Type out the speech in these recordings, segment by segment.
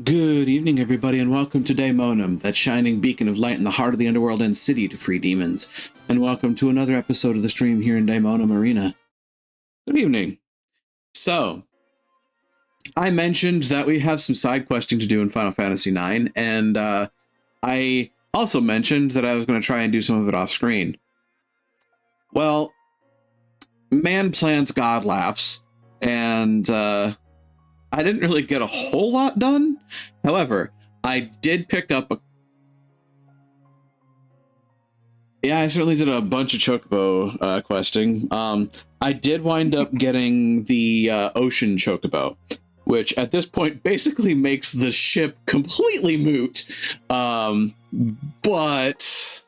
Good evening, everybody, and welcome to Daemonum, that shining beacon of light in the heart of the underworld and city to free demons. And welcome to another episode of the stream here in Daemonum Arena. Good evening. So, I mentioned that we have some side questing to do in Final Fantasy IX, and I also mentioned that I was going to try and do some of it off screen. Well, man plans, God laughs, and I didn't really get a whole lot done. However, I did pick up I certainly did a bunch of Chocobo questing. I did wind up getting the Ocean Chocobo, which at this point basically makes the ship completely moot. But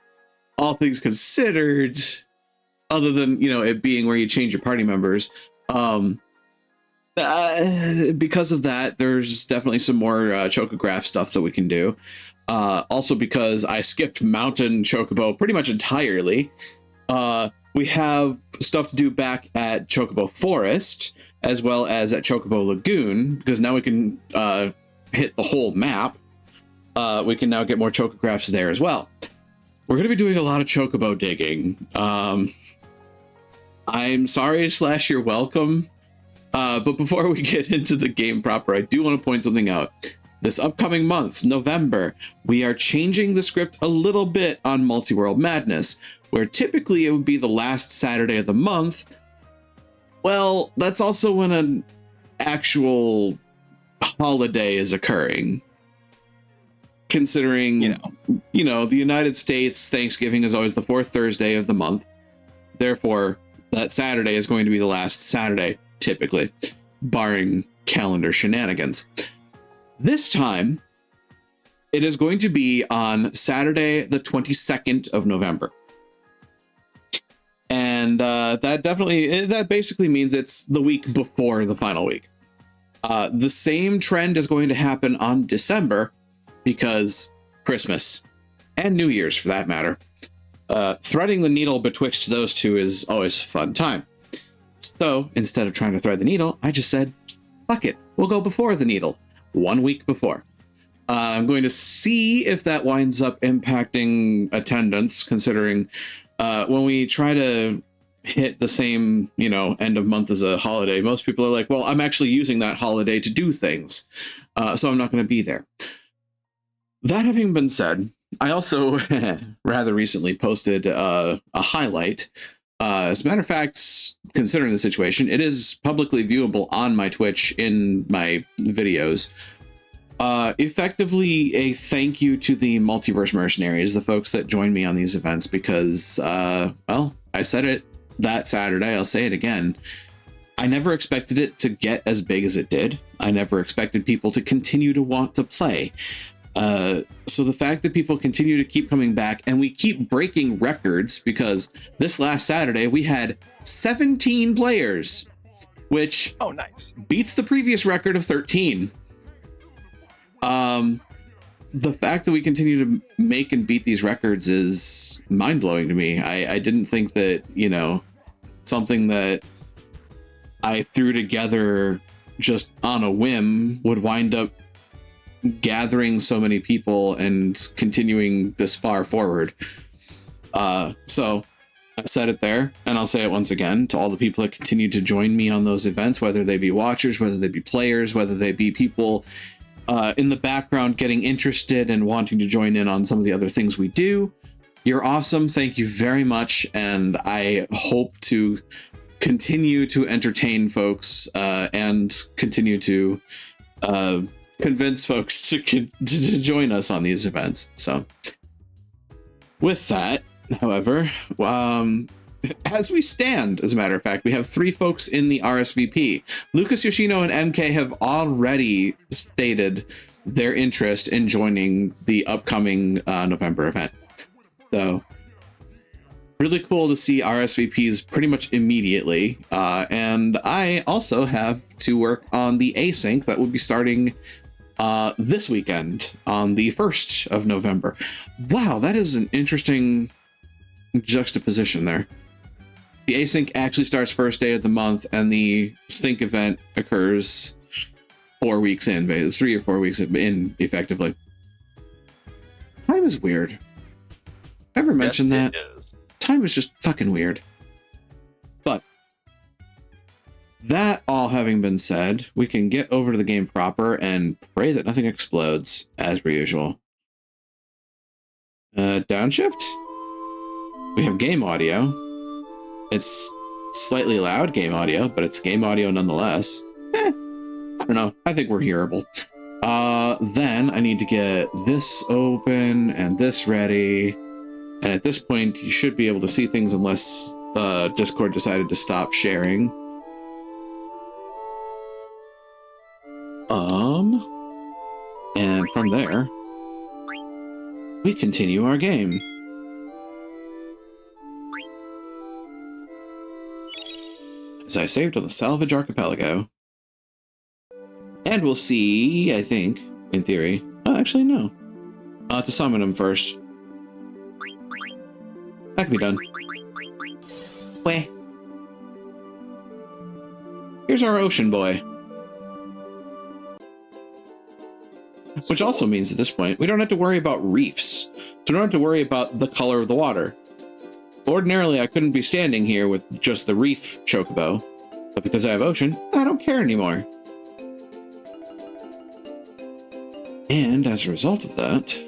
all things considered, other than, it being where you change your party members, because of that, there's definitely some more Chocograph stuff that we can do. Also because I skipped Mountain Chocobo pretty much entirely. We have stuff to do back at Chocobo Forest, as well as at Chocobo Lagoon, because now we can hit the whole map. We can now get more Chocographs there as well. We're going to be doing a lot of Chocobo digging. I'm sorry / you're welcome. But before we get into the game proper, I do want to point something out. This upcoming month, November, we are changing the script a little bit on Multi-World Madness, where typically it would be the last Saturday of the month. Well, that's also when an actual holiday is occurring. Considering, the United States, Thanksgiving is always the fourth Thursday of the month. Therefore, that Saturday is going to be the last Saturday, typically, barring calendar shenanigans. This time, it is going to be on Saturday, the 22nd of November. And that basically means it's the week before the final week. The same trend is going to happen on December, because Christmas and New Year's, for that matter. Threading the needle betwixt those two is always a fun time. So instead of trying to thread the needle, I just said, fuck it, we'll go before the needle, 1 week before. I'm going to see if that winds up impacting attendance, considering when we try to hit the same, end of month as a holiday, most people are like, well, I'm actually using that holiday to do things, so I'm not going to be there. That having been said, I also rather recently posted a highlight. As a matter of fact, considering the situation, it is publicly viewable on my Twitch in my videos. Effectively a thank you to the Multiverse Mercenaries, the folks that joined me on these events, because, well, I said it that Saturday, I'll say it again. I never expected it to get as big as it did. I never expected people to continue to want to play. So the fact that people continue to keep coming back and we keep breaking records, because this last Saturday we had 17 players, which nice, beats the previous record of 13. The fact that we continue to make and beat these records is mind-blowing to me. I didn't think that, something that I threw together just on a whim would wind up gathering so many people and continuing this far forward. So I said it there, and I'll say it once again to all the people that continue to join me on those events, whether they be watchers, whether they be players, whether they be people in the background getting interested and wanting to join in on some of the other things we do. You're awesome. Thank you very much. And I hope to continue to entertain folks and continue to convince folks to join us on these events. So with that, however, as we stand, as a matter of fact, we have 3 folks in the RSVP. Lucas, Yoshino, and MK have already stated their interest in joining the upcoming November event. So really cool to see RSVPs pretty much immediately. And I also have to work on the async that will be starting this weekend on the 1st of November. Wow, that is an interesting juxtaposition there. The async actually starts first day of the month, and the sync event occurs 4 weeks in, but it's 3 or 4 weeks in effectively. Time is weird. Ever mentioned that? Time is just fucking weird. But that all having been said, we can get over to the game proper and pray that nothing explodes, as per usual. Downshift? We have game audio. It's slightly loud game audio, but it's game audio nonetheless. I don't know. I think we're hearable. Then I need to get this open and this ready. And at this point, you should be able to see things unless Discord decided to stop sharing. And from there, we continue our game. As I saved on the Salvage Archipelago. And we'll see, I think, in theory. Oh, actually, no. I'll have to summon him first. That can be done. Weh. Here's our ocean boy. Which also means at this point, we don't have to worry about reefs. So we don't have to worry about the color of the water. Ordinarily, I couldn't be standing here with just the reef chocobo. But because I have ocean, I don't care anymore. And as a result of that,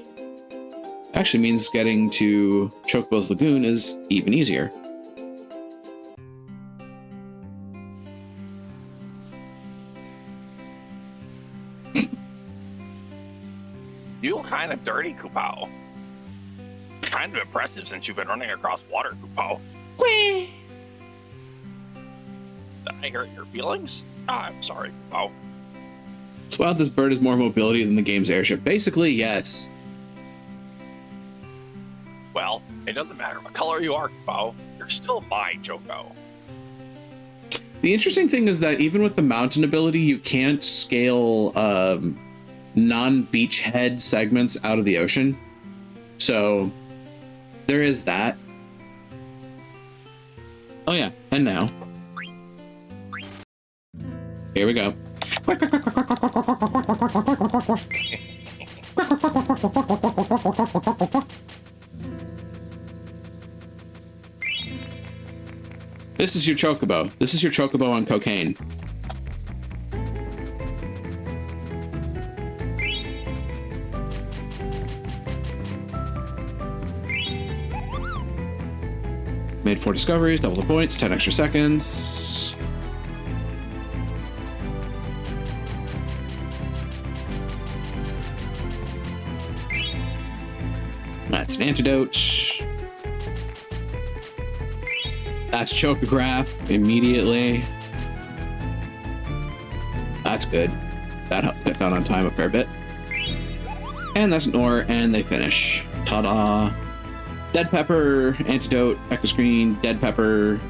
actually means getting to Chocobo's Lagoon is even easier. You look kind of dirty, Kupao. Kind of impressive since you've been running across water, Kupao. Whee! Did I hurt your feelings? I'm sorry, Kupao. It's wild this bird has more mobility than the game's airship. Basically, yes. Well, it doesn't matter what color you are, Kupao. You're still my Choco. The interesting thing is that even with the mountain ability, you can't scale non-beachhead segments out of the ocean. So there is that. Oh yeah, and now. Here we go. This is your Chocobo. This is your Chocobo on cocaine. Made 4 discoveries, double the points, 10 extra seconds. That's an antidote. That's Chocograph immediately. That's good. That helped cut down on time a fair bit. And that's an ore, and they finish. Ta-da! Dead Pepper, Antidote, Echo Screen, Dead Pepper,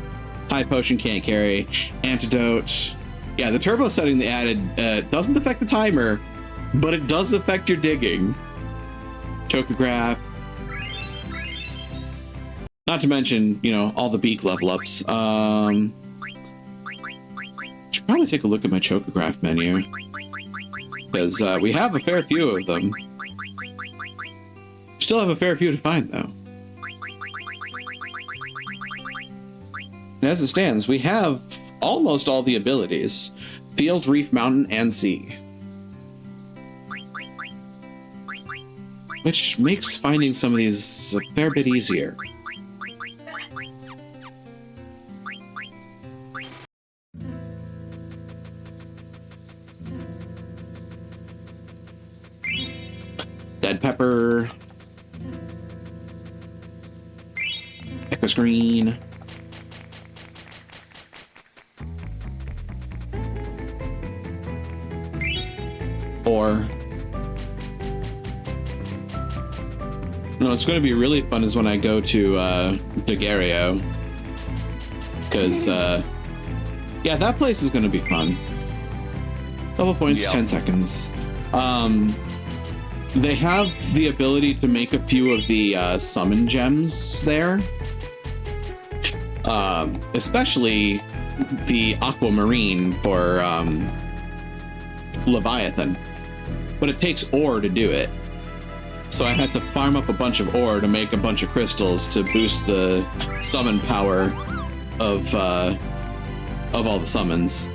High Potion can't carry, Antidote. Yeah, the turbo setting they added doesn't affect the timer, but it does affect your digging. Chocograph. Not to mention, you know, all the beak level ups. Should probably take a look at my Chocograph menu. Because we have a fair few of them. Still have a fair few to find, though. And as it stands, we have almost all the abilities. Field, Reef, Mountain, and Sea. Which makes finding some of these a fair bit easier. Dead Pepper. Echo Screen. Or no, it's going to be really fun is when I go to Daguerreo, because yeah, that place is going to be fun. Double points, yep. 10 seconds. They have the ability to make a few of the summon gems there, especially the aquamarine for Leviathan, but it takes ore to do it. So I had to farm up a bunch of ore to make a bunch of crystals to boost the summon power of all the summons.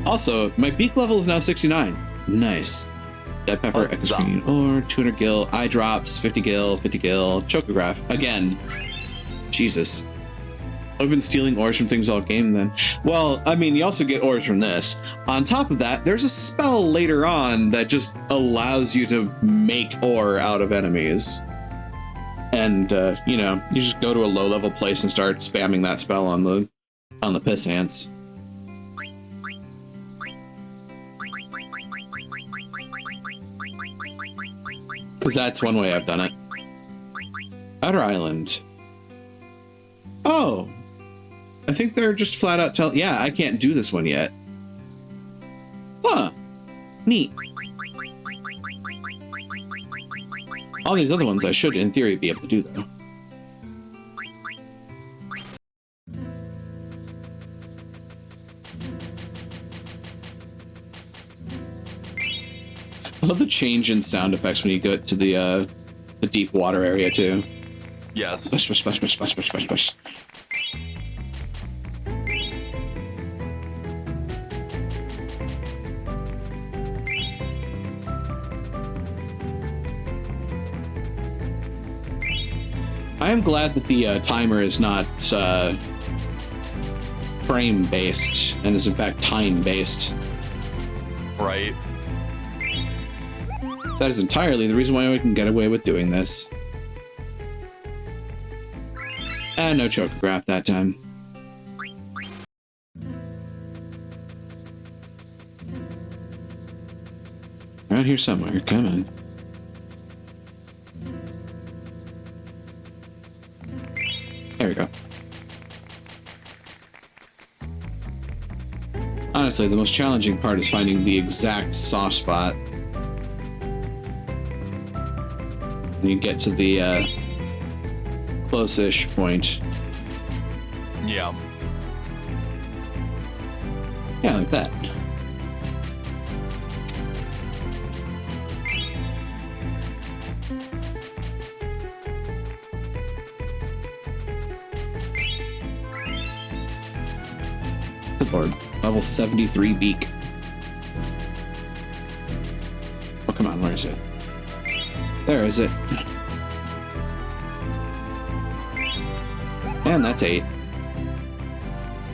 Also, my beak level is now 69. Nice. Dead pepper, echo screen, ore, 200 gil, eye drops, 50 gil, chocograph. Again. Jesus. I've been stealing ores from things all game then. Well, I mean, you also get ores from this. On top of that, there's a spell later on that just allows you to make ore out of enemies. And, you know, you just go to a low-level place and start spamming that spell on the piss ants. Because that's one way I've done it. Outer Island. Oh. I think they're just flat out telling... Yeah, I can't do this one yet. Huh. Neat. All these other ones I should, in theory, be able to do, though. I love the change in sound effects when you get to the deep water area, too. Yes. Splash, splash, splash, splash, splash, splash, splash. I am glad that the timer is not frame-based and is in fact time-based. Right. That is entirely the reason why we can get away with doing this. And no chocograph that time. Around here somewhere, come on. There we go. Honestly, the most challenging part is finding the exact soft spot. When you get to the close-ish point. Yeah. Yeah, like that. Good lord. Level 73 beak. Oh, come on, where is it? There is it. And that's 8.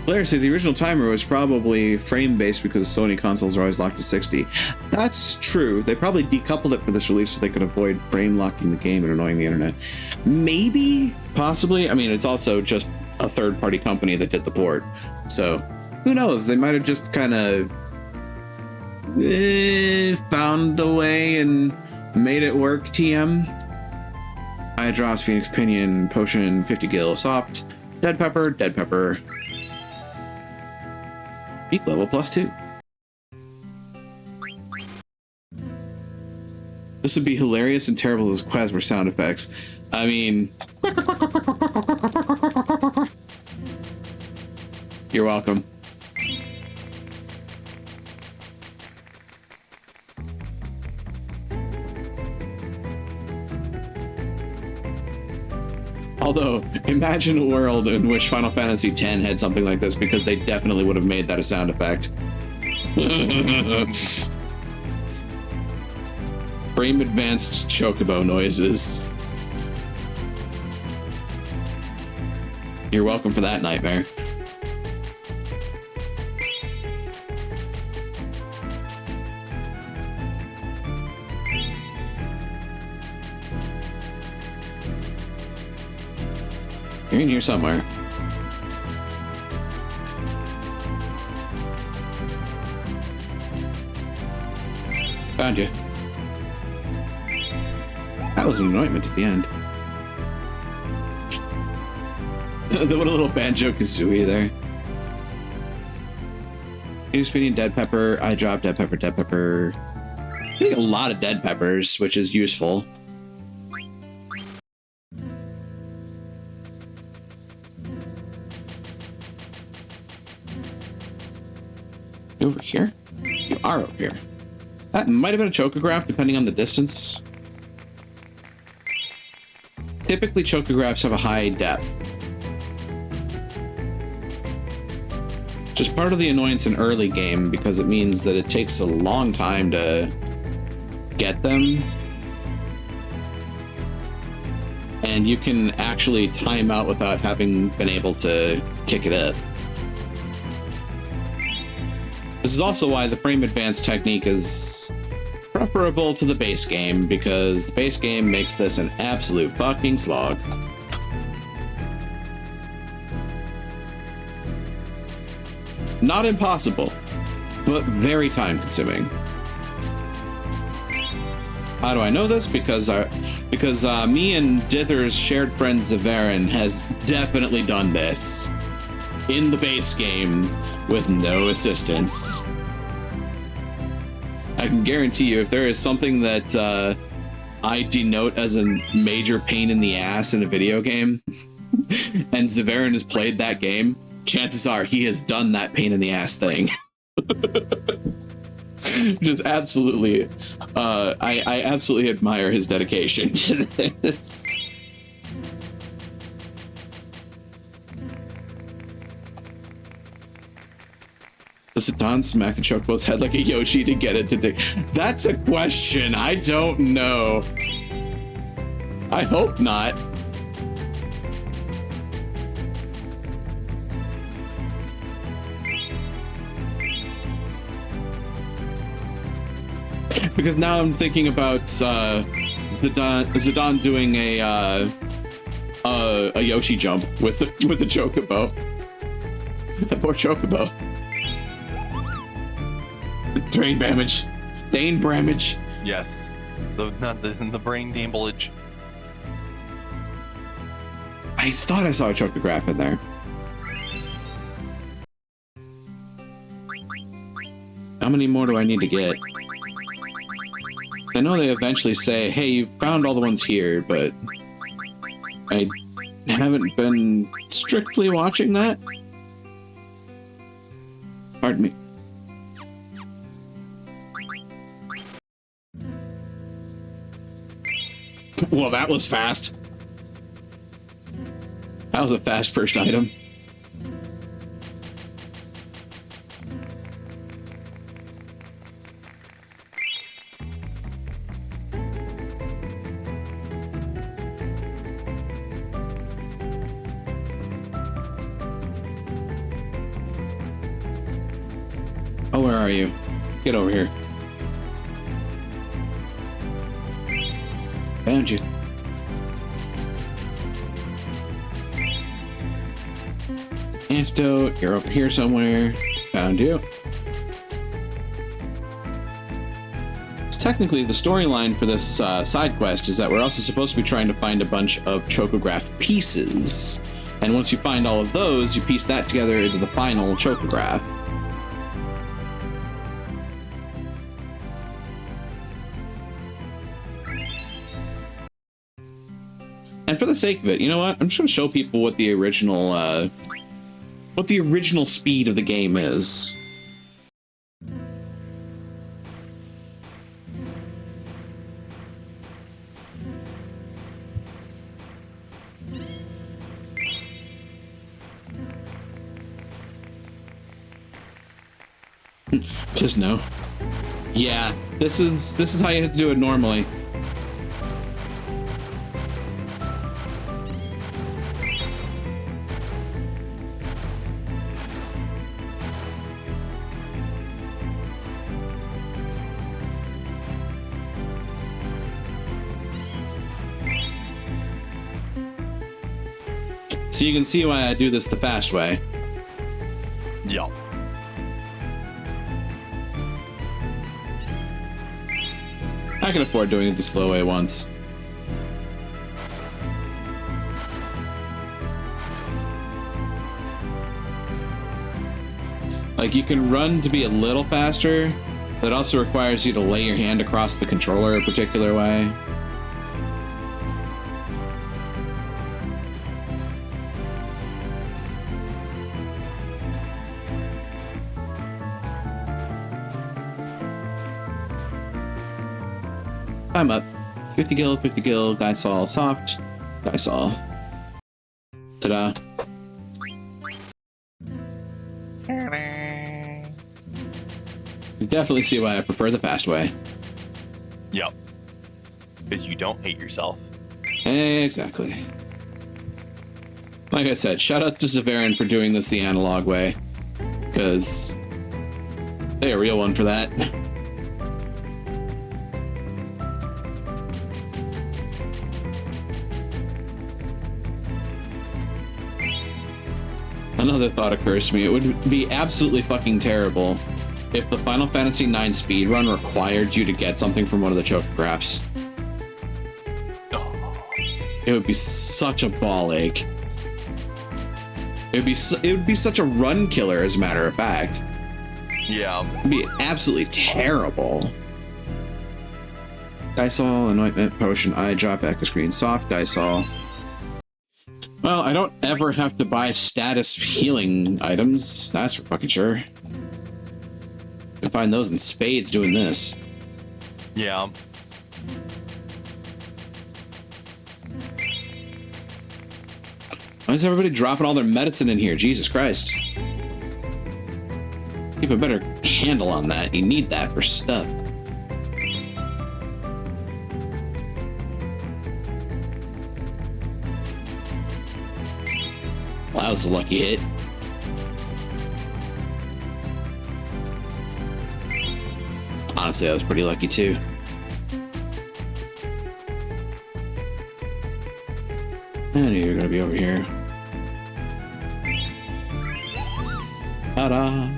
Hilariously, the original timer was probably frame-based because Sony consoles are always locked to 60. That's true. They probably decoupled it for this release so they could avoid frame locking the game and annoying the internet. Maybe? Possibly? I mean, it's also just a third-party company that did the port. So, who knows? They might have just kind of found a way and made it work, TM. Eye drops, Phoenix Pinion, Potion, 50 gil, soft, dead pepper, beak level +2. This would be hilarious and terrible as Quasmer sound effects. I mean... You're welcome. Although, imagine a world in which Final Fantasy X had something like this, because they definitely would have made that a sound effect. Frame advanced chocobo noises. You're welcome for that, nightmare. You're in here somewhere. Found you. That was an anointment at the end. What a little banjo kazooie there. New spinning dead pepper. I dropped dead pepper. Getting a lot of dead peppers, which is useful. Over here? You are over here. That might have been a chocograph, depending on the distance. Typically, chocographs have a high depth. Just part of the annoyance in early game, because it means that it takes a long time to get them. And you can actually time out without having been able to kick it up. This is also why the frame advance technique is preferable to the base game, because the base game makes this an absolute fucking slog. Not impossible, but very time consuming. How do I know this? Because me and Dither's shared friend Zavarin has definitely done this in the base game with no assistance. I can guarantee you, if there is something that I denote as a major pain in the ass in a video game, and Zavarin has played that game, chances are he has done that pain in the ass thing. Just absolutely, I absolutely admire his dedication to this. Does Zidane smack the Chocobo's head like a Yoshi to get it to dig? That's a question. I don't know. I hope not. Because now I'm thinking about Zidane doing a Yoshi jump with the Chocobo. That poor Chocobo. Brain damage. Dane damage. Yes. The brain damage. I thought I saw a chocograph in there. How many more do I need to get? I know they eventually say, hey, you've found all the ones here, but I haven't been strictly watching that. Pardon me. Well, that was fast. That was a fast first item. Oh, where are you? Get over here. Found you. Antidote, you're over here somewhere. Found you. It's technically the storyline for this side quest is that we're also supposed to be trying to find a bunch of chocograph pieces. And once you find all of those, you piece that together into the final chocograph. And for the sake of it, you know what? I'm just going to show people what the original speed of the game is. Just no. Yeah, this is how you have to do it normally. So you can see why I do this the fast way. Yup. I can afford doing it the slow way once. Like, you can run to be a little faster, but it also requires you to lay your hand across the controller a particular way. I'm up. 50 gil, guy saw soft, guy saw. Ta-da. You definitely see why I prefer the fast way. Yep. Because you don't hate yourself. Exactly. Like I said, shout out to Severin for doing this the analog way. Because they're a real one for that. Another thought occurs to me. It would be absolutely fucking terrible if the Final Fantasy IX speedrun required you to get something from one of the chocographs. It would be such a ball ache. It would be such a run killer, as a matter of fact. Yeah. It'd be absolutely terrible. Guysol, Anointment, Potion, Eye Drop, Echo Screen, Soft, Guysol. Well, I don't ever have to buy status healing items. That's for fucking sure. You can find those in spades doing this. Yeah. Why is everybody dropping all their medicine in here? Jesus Christ. Keep a better handle on that. You need that for stuff. Well, that was a lucky hit. Honestly, I was pretty lucky too. I knew you were gonna be over here. Ta-da!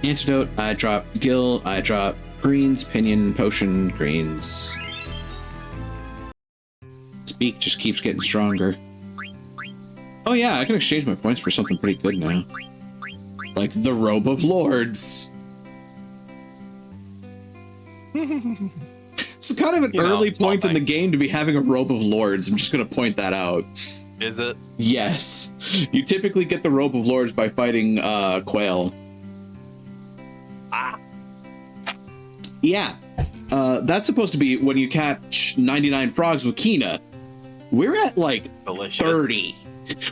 Antidote, eye drop, gill, eye drop, greens, pinion, potion, greens. Speak just keeps getting stronger. Oh yeah, I can exchange my points for something pretty good now. Like the Robe of Lords. It's kind of an early point in the game to be having a Robe of Lords. I'm just going to point that out. Is it? Yes. You typically get the Robe of Lords by fighting Quail. Ah. Yeah. That's supposed to be when you catch 99 frogs with Kina. We're at like Delicious. 30.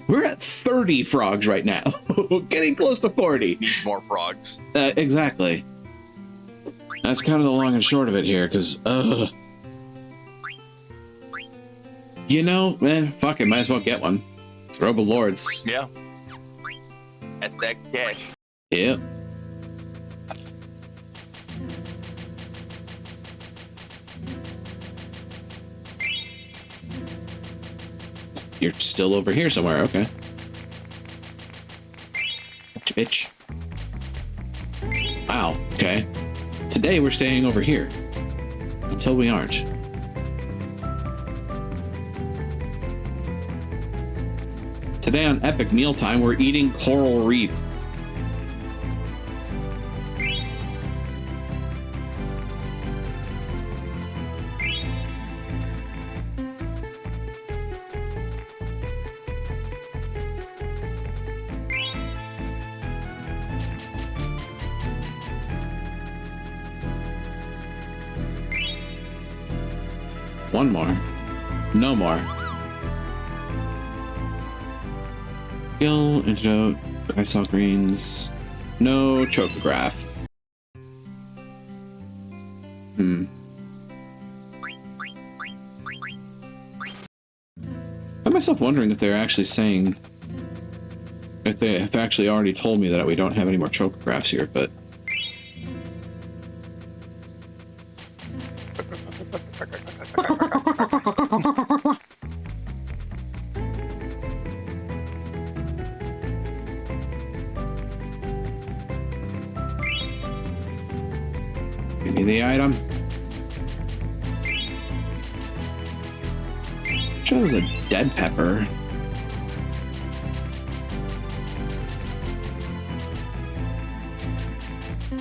We're at 30 frogs right now. Getting close to 40. Need more frogs. Exactly. That's kind of the long and short of it here, because, you know, fuck it, might as well get one. It's Robe of Lords. Yeah. That's that cash. Yep. You're still over here somewhere, okay. Bitch. Wow, okay. Today we're staying over here. Until we aren't. Today on Epic Mealtime, we're eating coral reef. One more. No more. Gill, antidote, I saw greens. No chocograph. I find myself wondering if they're actually saying, if they have actually already told me that we don't have any more chocographs here, but give me the item. Chose a dead pepper.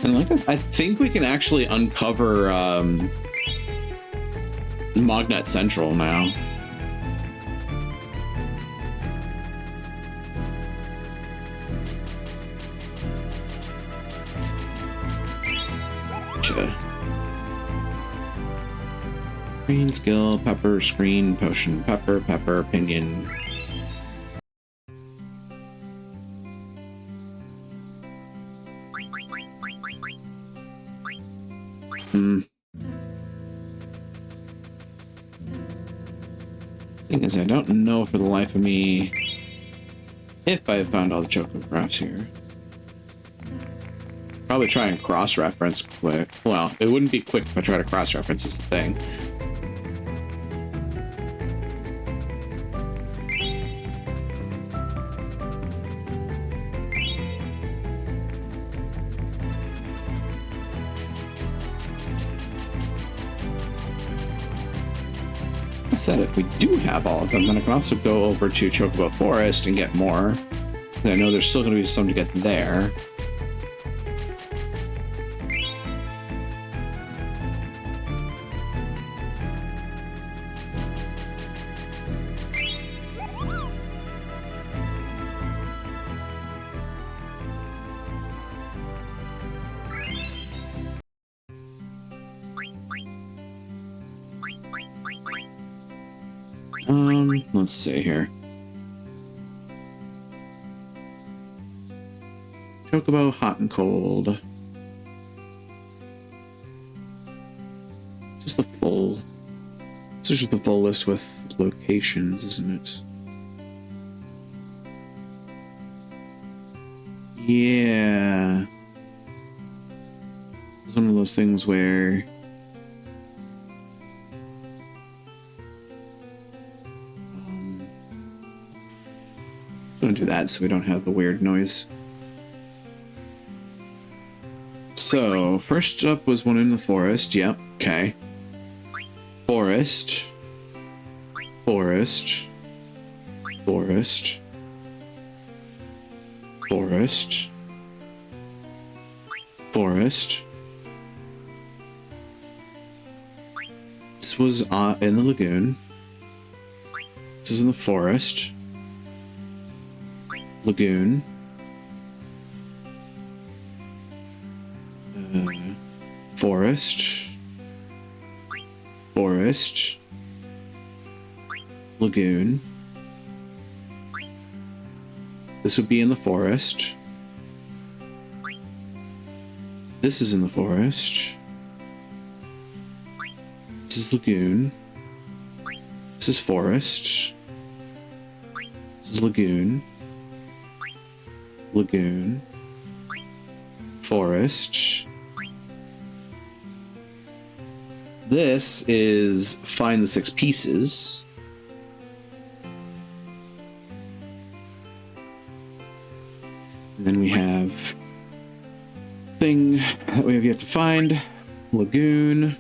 And like, I think we can actually uncover Mognet Central now. Gotcha. Green, skill, pepper, screen, potion, pepper, pepper, opinion. Thing is, I don't know for the life of me if I've found all the chocographs here. Probably try and cross-reference quick. Well, it wouldn't be quick if I try to cross-reference, is the thing. That said, if we do have all of them, then I can also go over to Chocobo Forest and get more. I know there's still going to be some to get there. Let's see here. Chocobo, hot and cold. This is the full. This is just the full list with locations, isn't it? Yeah. This is one of those things where I'm gonna do that so we don't have the weird noise. So, first up was one in the forest. Yep, okay. Forest. Forest. Forest. Forest. Forest. This was in the lagoon. This is in the forest. Lagoon. Forest. Forest. Lagoon. This would be in the forest. This is in the forest. This is lagoon. This is forest. This is lagoon. Lagoon. Forest. This is find the 6 pieces. And then we have thing that we have yet to find. Lagoon.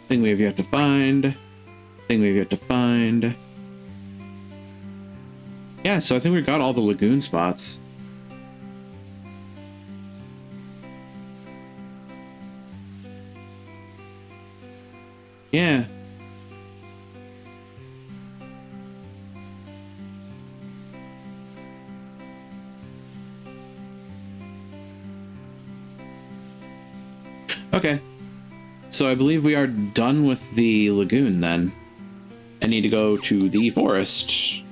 Thing we have yet to find. Thing we have yet to find. Yeah, so I think we got all the lagoon spots. Yeah. Okay. So I believe we are done with the lagoon then. I need to go to the forest.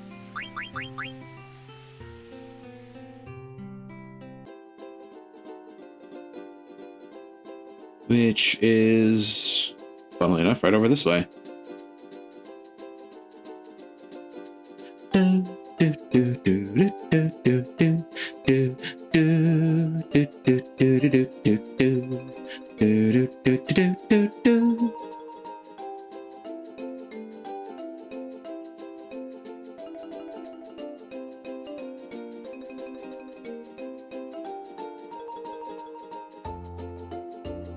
Which is, funnily enough, right over this way.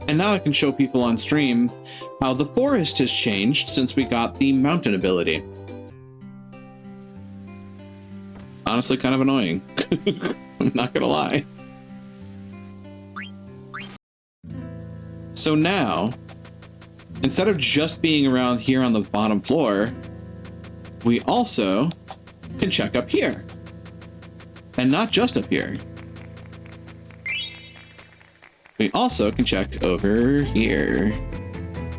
And now I can show people on stream how the forest has changed since we got the mountain ability. It's honestly kind of annoying. I'm not gonna lie. So now, instead of just being around here on the bottom floor, we also can check up here. And not just up here. We also can check over here.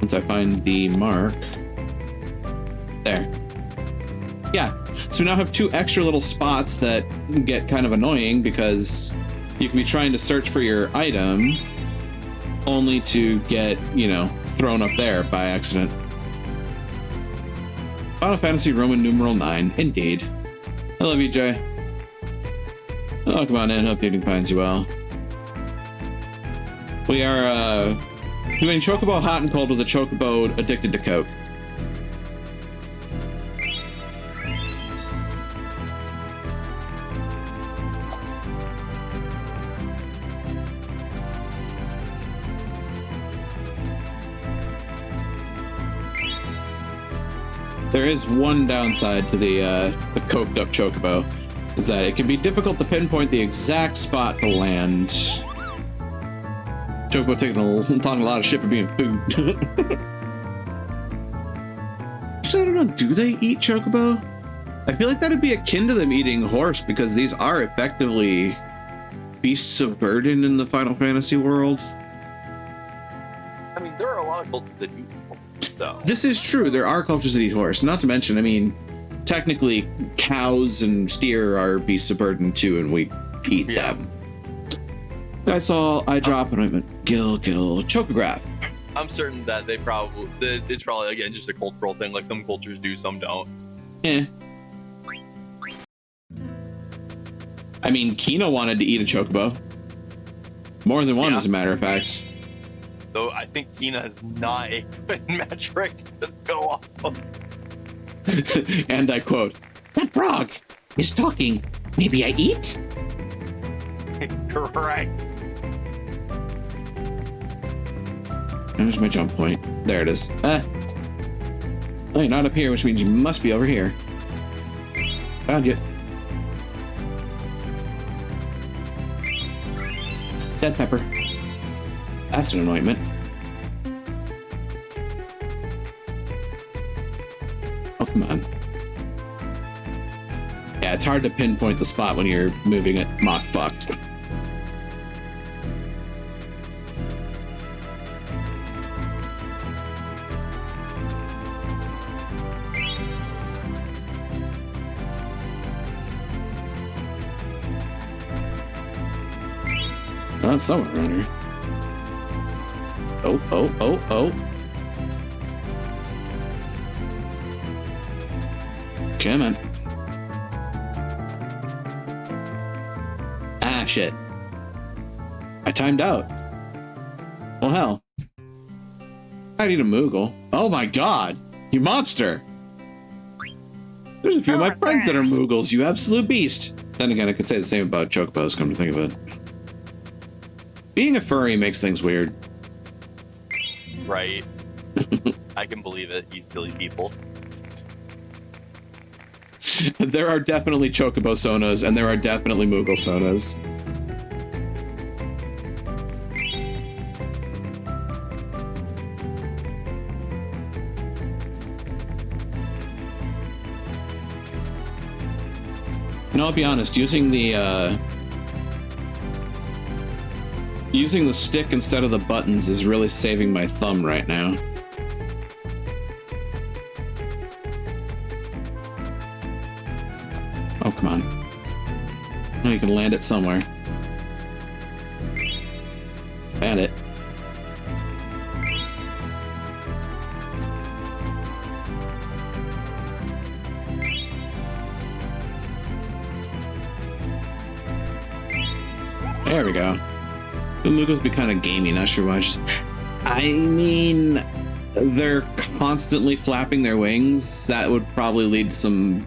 Once I find the mark. There. Yeah. So we now have 2 extra little spots that get kind of annoying because you can be trying to search for your item only to get, you know, thrown up there by accident. Final Fantasy Roman numeral 9. Indeed. I love you, Jay. Oh, come on in. Hope the evening finds you well. We are doing Chocobo Hot and Cold with a Chocobo addicted to Coke. There is one downside to the coked up Chocobo, is that it can be difficult to pinpoint the exact spot to land. Chocobo talking a lot of shit for being food. Actually, I don't know, do they eat Chocobo? I feel like that'd be akin to them eating horse, because these are effectively beasts of burden in the Final Fantasy world. I mean, there are a lot of cultures that do so. This is true. There are cultures that eat horse. Not to mention, I mean, technically, cows and steer are beasts of burden too, and we eat them. I saw I drop an ointment. Gill, Chocograph. I'm certain that it's probably, again, just a cultural thing. Like, some cultures do, some don't. Eh. I mean, Kino wanted to eat a Chocobo. More than one, as a matter of fact. Though I think Kina is not a good metric to go off of. And I quote, "That frog is talking. Maybe I eat?" Correct. There's my jump point. There it is. Oh, you're not up here, which means you must be over here. Found you. Dead pepper. That's an anointment. Oh, come on. Yeah, it's hard to pinpoint the spot when you're moving at Mach fuck. Oh, it's somewhere around here. Oh. Come on. Ah, shit. I timed out. Well, hell. I need a Moogle. Oh my god. You monster. There's a few of my friends that are Moogles, you absolute beast. Then again, I could say the same about Chocobos, come to think of it. Being a furry makes things weird. Right. I can believe it, you silly people. There are definitely Chocobo Sonas, and there are definitely Moogle Sonas. And I'll be honest, using the stick instead of the buttons is really saving my thumb right now. Oh, come on. Oh, you can land it somewhere. Found it. There we go. The Moogles be kind of gamey, not sure why. I mean, they're constantly flapping their wings. That would probably lead to some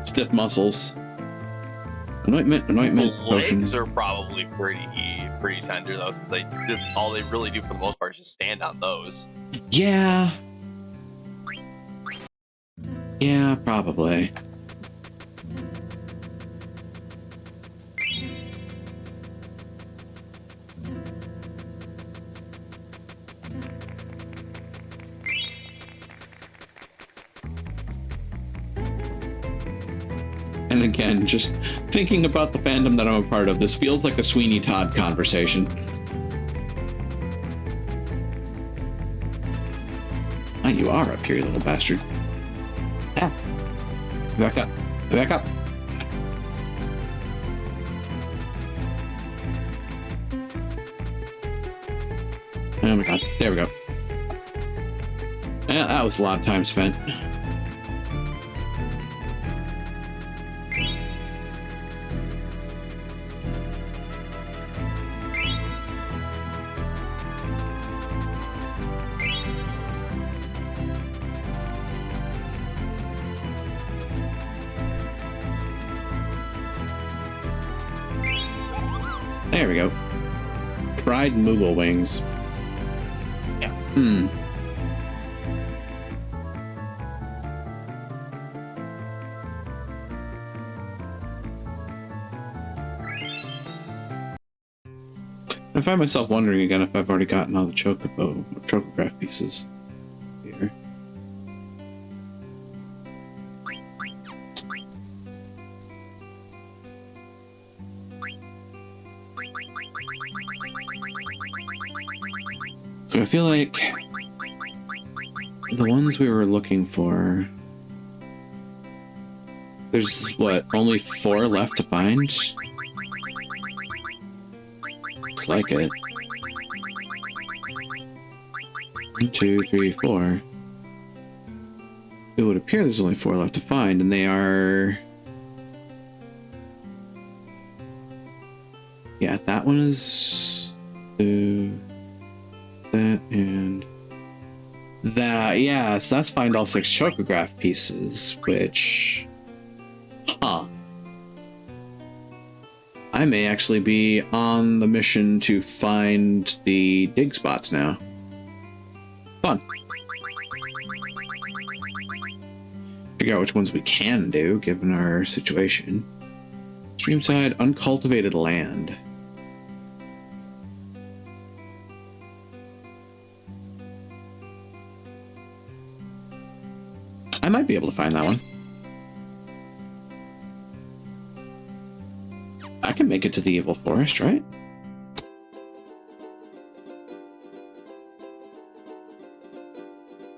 stiff muscles. Anointment, The potion. legs are probably pretty tender though, since all they really do for the most part is just stand on those. Yeah. Yeah, probably. And again, just thinking about the fandom that I'm a part of, this feels like a Sweeney Todd conversation. Ah, you are up here, you little bastard. Ah. Back up. Back up. Oh my god. There we go. Yeah, that was a lot of time spent. There we go. Fried Moogle wings. Yeah. I find myself wondering again if I've already gotten all the chocograph pieces here. So I feel like the ones we were looking for, there's what, only 4 left to find? It's like it. 1, 2, 3, 4. It would appear there's only 4 left to find, and they are... Yeah, that one is... that and... that, yeah, so that's find all 6 chocograph pieces, which... Huh. I may actually be on the mission to find the dig spots now. Fun. Figure out which ones we can do, given our situation. Streamside, uncultivated land. I might be able to find that one. I can make it to the evil forest, right?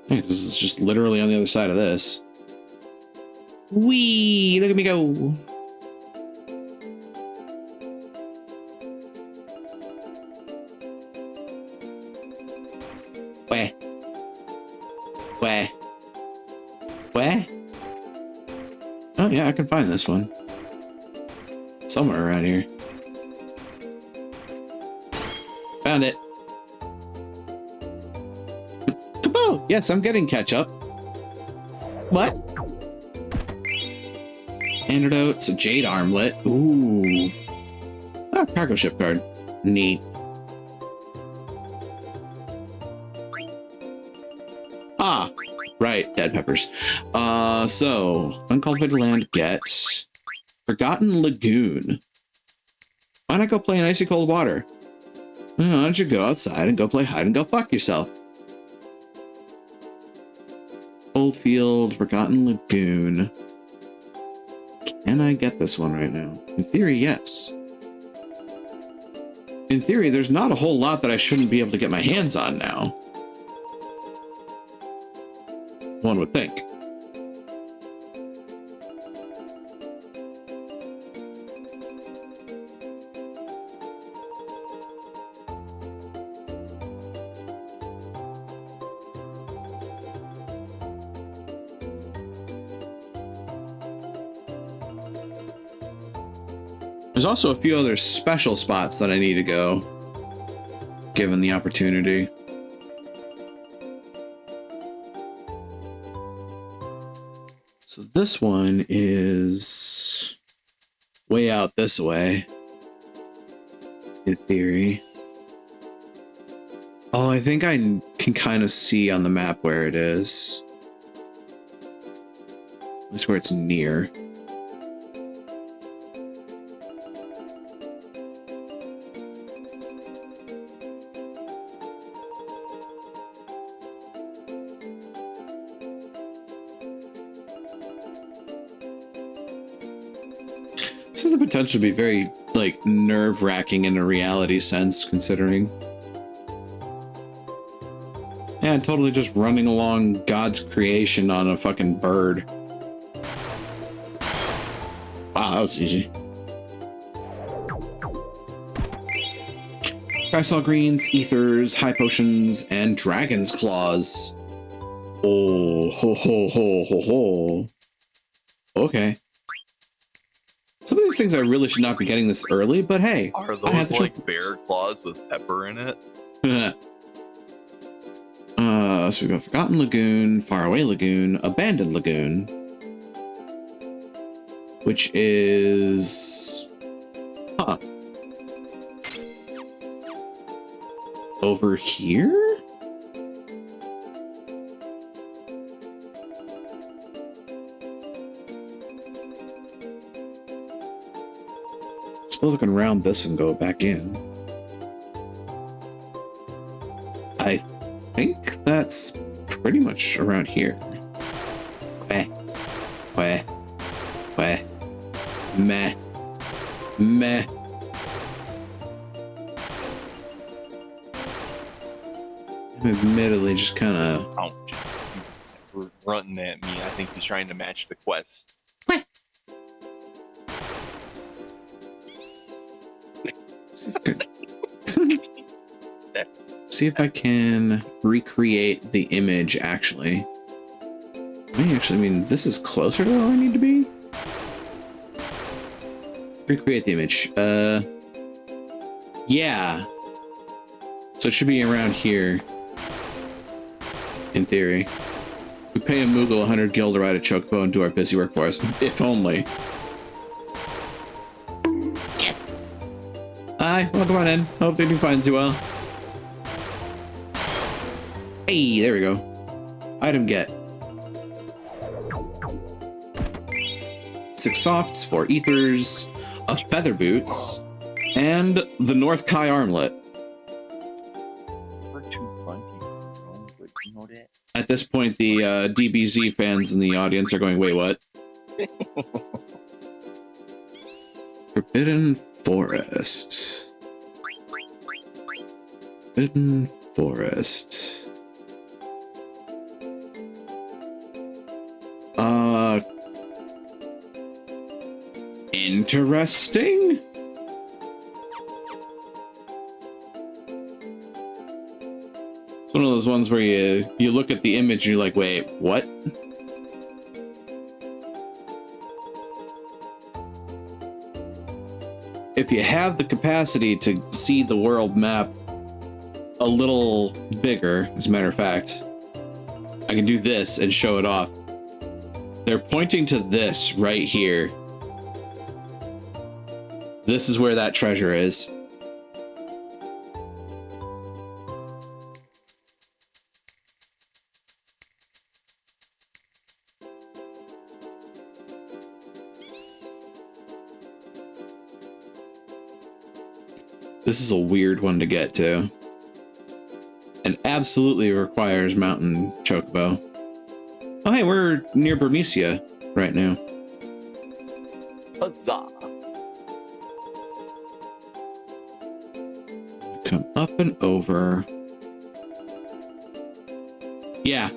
Hey, this is just literally on the other side of this. Whee! Look at me go! Where? Where? Where? Oh yeah, I can find this one. Somewhere around here. Found it. Kaboom! Yes, I'm getting catch up. What? Antidotes, a jade armlet. Ooh. Ah, cargo ship card. Neat. Ah, right, dead peppers. So, uncultivated land, get Forgotten Lagoon. Why not go play in icy cold water? Why don't you go outside and go play hide and go fuck yourself? Old Field, Forgotten Lagoon. Can I get this one right now? In theory, yes. In theory, there's not a whole lot that I shouldn't be able to get my hands on now. One would think. There's also a few other special spots that I need to go, given the opportunity. So this one is way out this way, in theory. Oh, I think I can kind of see on the map where it is. That's where it's near. This has the potential to be very, like, nerve-wracking in a reality sense, considering. Yeah, totally just running along God's creation on a fucking bird. Wow, that was easy. Chrysal greens, ethers, high potions, and dragon's claws. Oh, ho, ho, ho, ho, ho. Okay. Some of these things I really should not be getting this early, but hey. Are those like bear claws with pepper in it? So we got Forgotten Lagoon, Faraway Lagoon, Abandoned Lagoon, which is... Huh. Over here? Suppose I can round this and go back in. I think that's pretty much around here. Meh. I'm admittedly just kind of... Ouch. You were grunting at me. I think he's trying to match the quest. See if I can recreate the image, actually. I mean, this is closer to where I need to be. Recreate the image. Yeah. So it should be around here. In theory. We pay a Moogle 100 gil to ride a chocobo and do our busy work for us. If only. Hi, welcome on in. Hope they do finds you well. Hey, there we go. Item get. 6 softs, 4 ethers, a feather boots, and the North Kai armlet. At this point, the DBZ fans in the audience are going, wait, what? Forbidden Forest. Forbidden Forest. Interesting. It's one of those ones where you look at the image and you're like, wait, what? If you have the capacity to see the world map a little bigger, as a matter of fact, I can do this and show it off. They're pointing to this right here. This is where that treasure is. This is a weird one to get to. And absolutely requires mountain chocobo. Oh hey, we're near Burmecia right now. Huzzah! Come up and over. Yeah.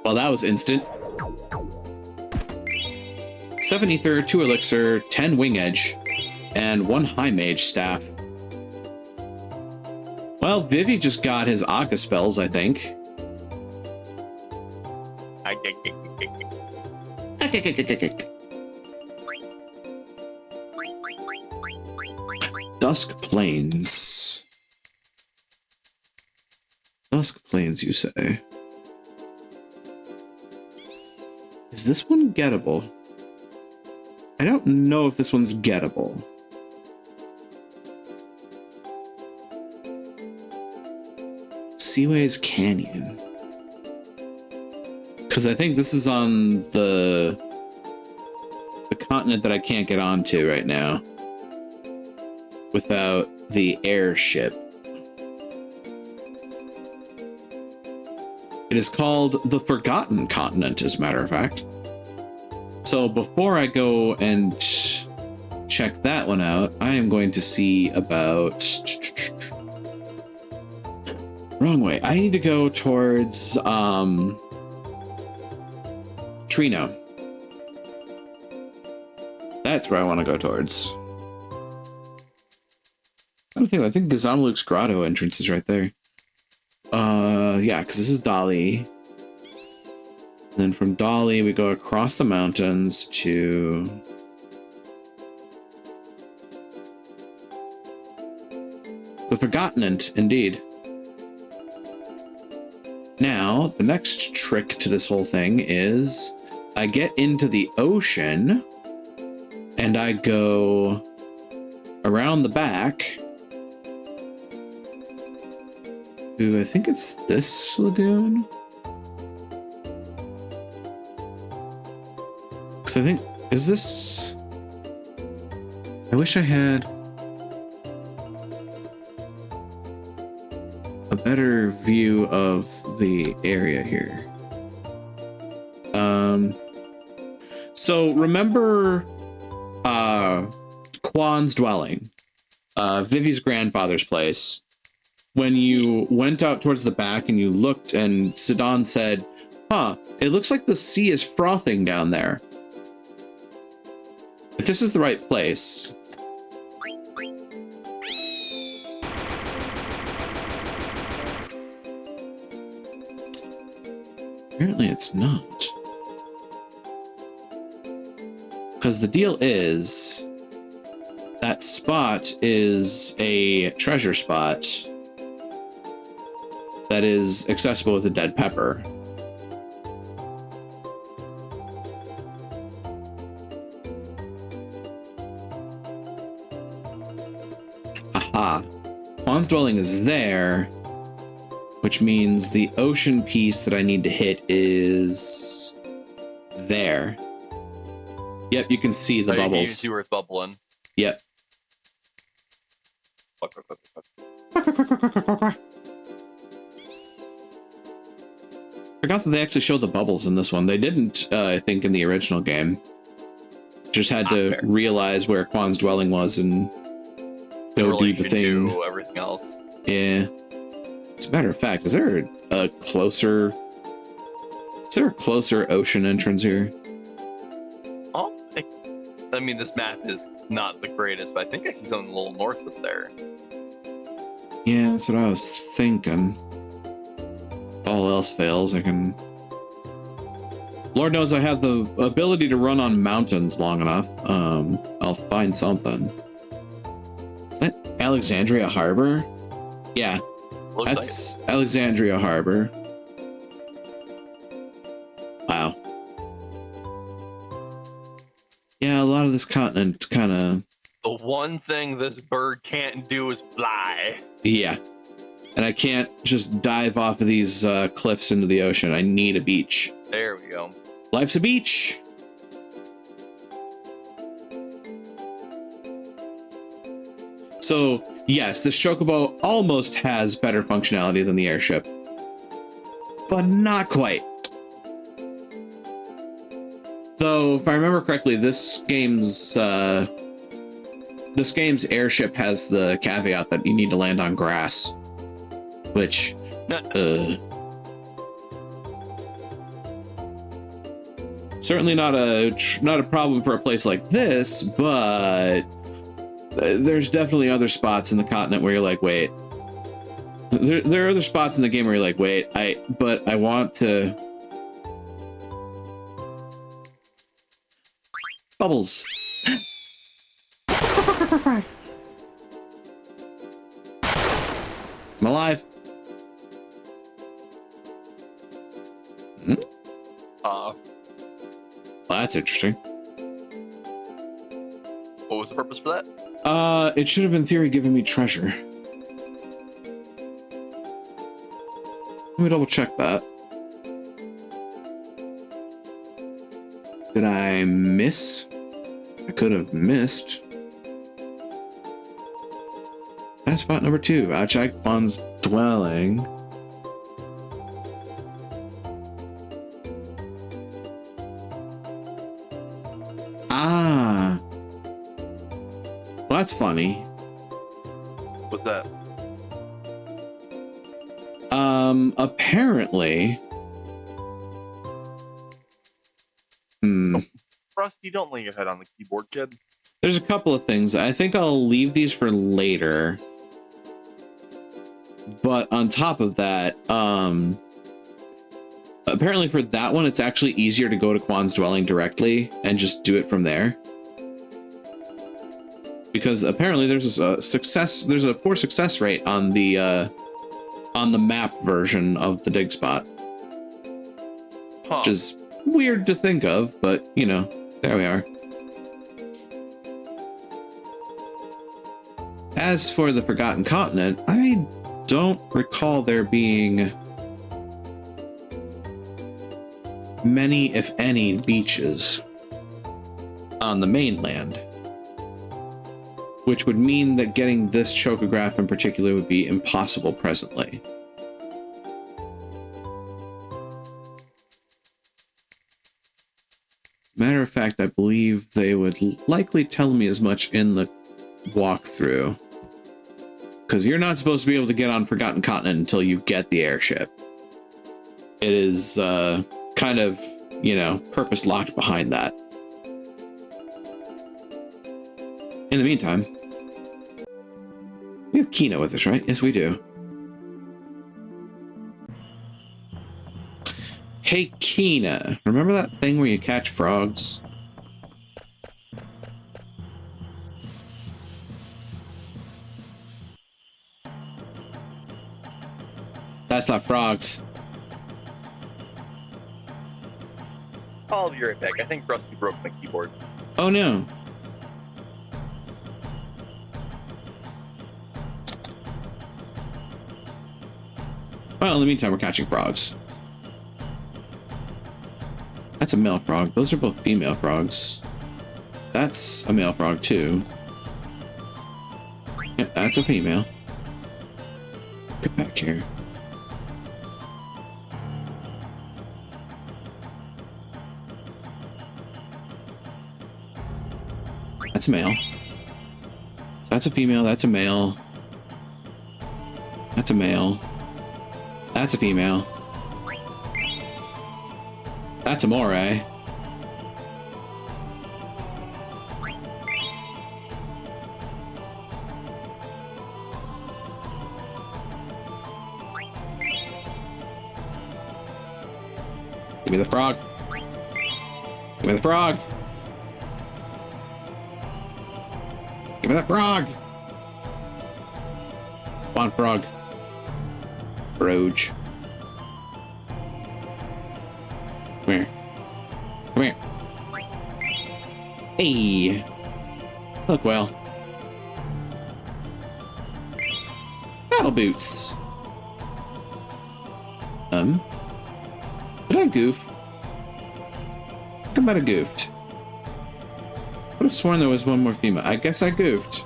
Well, that was instant. 7 ether, 2 elixir, 10 wing edge, and 1 high mage staff. Well, Vivi just got his Aga spells, I think. Dusk Plains. Dusk Plains, you say? Is this one gettable? I don't know if this one's gettable. Seaways Canyon. Because I think this is on the continent that I can't get onto right now without the airship. It is called the Forgotten Continent, as a matter of fact. So before I go and check that one out, I am going to see about Wrong way. I need to go towards Trino. That's where I want to go towards. I think Gazamluk's grotto entrance is right there. Yeah, because this is Dali. And then from Dali we go across the mountains to the Forgottenant, indeed. Now, the next trick to this whole thing is I get into the ocean and I go around the back to, I think it's this lagoon. Because I think, is this... I wish I had a better view of the area here. So remember Quan's dwelling, Vivi's grandfather's place. When you went out towards the back and you looked and Sidon said, huh, it looks like the sea is frothing down there. If this is the right place... Apparently it's not. Because the deal is, that spot is a treasure spot that is accessible with a dead pepper. Aha. Quan's dwelling is there, which means the ocean piece that I need to hit is there. Yep, you can see the bubbles. You can see where it's bubbling. Yep. Forgot that they actually showed the bubbles in this one. They didn't, I think, in the original game. Just had to realize where Quan's dwelling was and go do the thing. Do everything else. Yeah. As a matter of fact, is there a closer ocean entrance here? Oh, I mean, this map is not the greatest, but I think I see something a little north of there. Yeah, that's what I was thinking. If all else fails, I can... Lord knows I have the ability to run on mountains long enough. I'll find something. Is that Alexandria Harbor? Yeah. Looks That's like Alexandria Harbor. Wow. Yeah, a lot of this continent kind of... The one thing this bird can't do is fly. Yeah. And I can't just dive off of these cliffs into the ocean. I need a beach. There we go. Life's a beach. So, yes, this Chocobo almost has better functionality than the airship. But not quite. Though, if I remember correctly, this game's airship has the caveat that you need to land on grass. Which, certainly not a problem for a place like this, but there's definitely other spots in the continent where you're like, wait. There are other spots in the game where you're like, wait, but I want to... Bubbles. I'm alive. Well, that's interesting. What was the purpose for that? It should have in theory given me treasure. Let me double check that. Did I miss? I could have missed. That's spot number 2. Check Quan's dwelling. Ah. Well, that's funny. What's that? Apparently. Rusty, don't lay your head on the keyboard, kid. There's a couple of things. I think I'll leave these for later. But on top of that, apparently for that one, it's actually easier to go to Quan's dwelling directly and just do it from there. Because apparently there's a poor success rate on the map version of the dig spot. Which is weird to think of, but you know, there we are. As for the Forgotten Continent, I don't recall there being many, if any, beaches on the mainland, which would mean that getting this chocograph in particular would be impossible presently. Matter of fact, I believe they would likely tell me as much in the walkthrough. Because you're not supposed to be able to get on Forgotten Continent until you get the airship. It is kind of, you know, purpose locked behind that. In the meantime, we have Kina with us, right? Yes, we do. Hey, Kina, remember that thing where you catch frogs? That's not frogs. I'll be right back. I think Rusty broke my keyboard. Oh no. Well, in the meantime, we're catching frogs. That's a male frog. Those are both female frogs. That's a male frog too. Yep, that's a female. Get back here. That's a male. That's a female. That's a male. That's a male. That's a female. That's a moray. Give me the frog. Give me the frog. Give me that frog. Come on, frog. Broge. Come here. Come here. Hey. Look well. Battle boots. Did I goof? I might have goofed. I would have sworn there was one more female. I guess I goofed.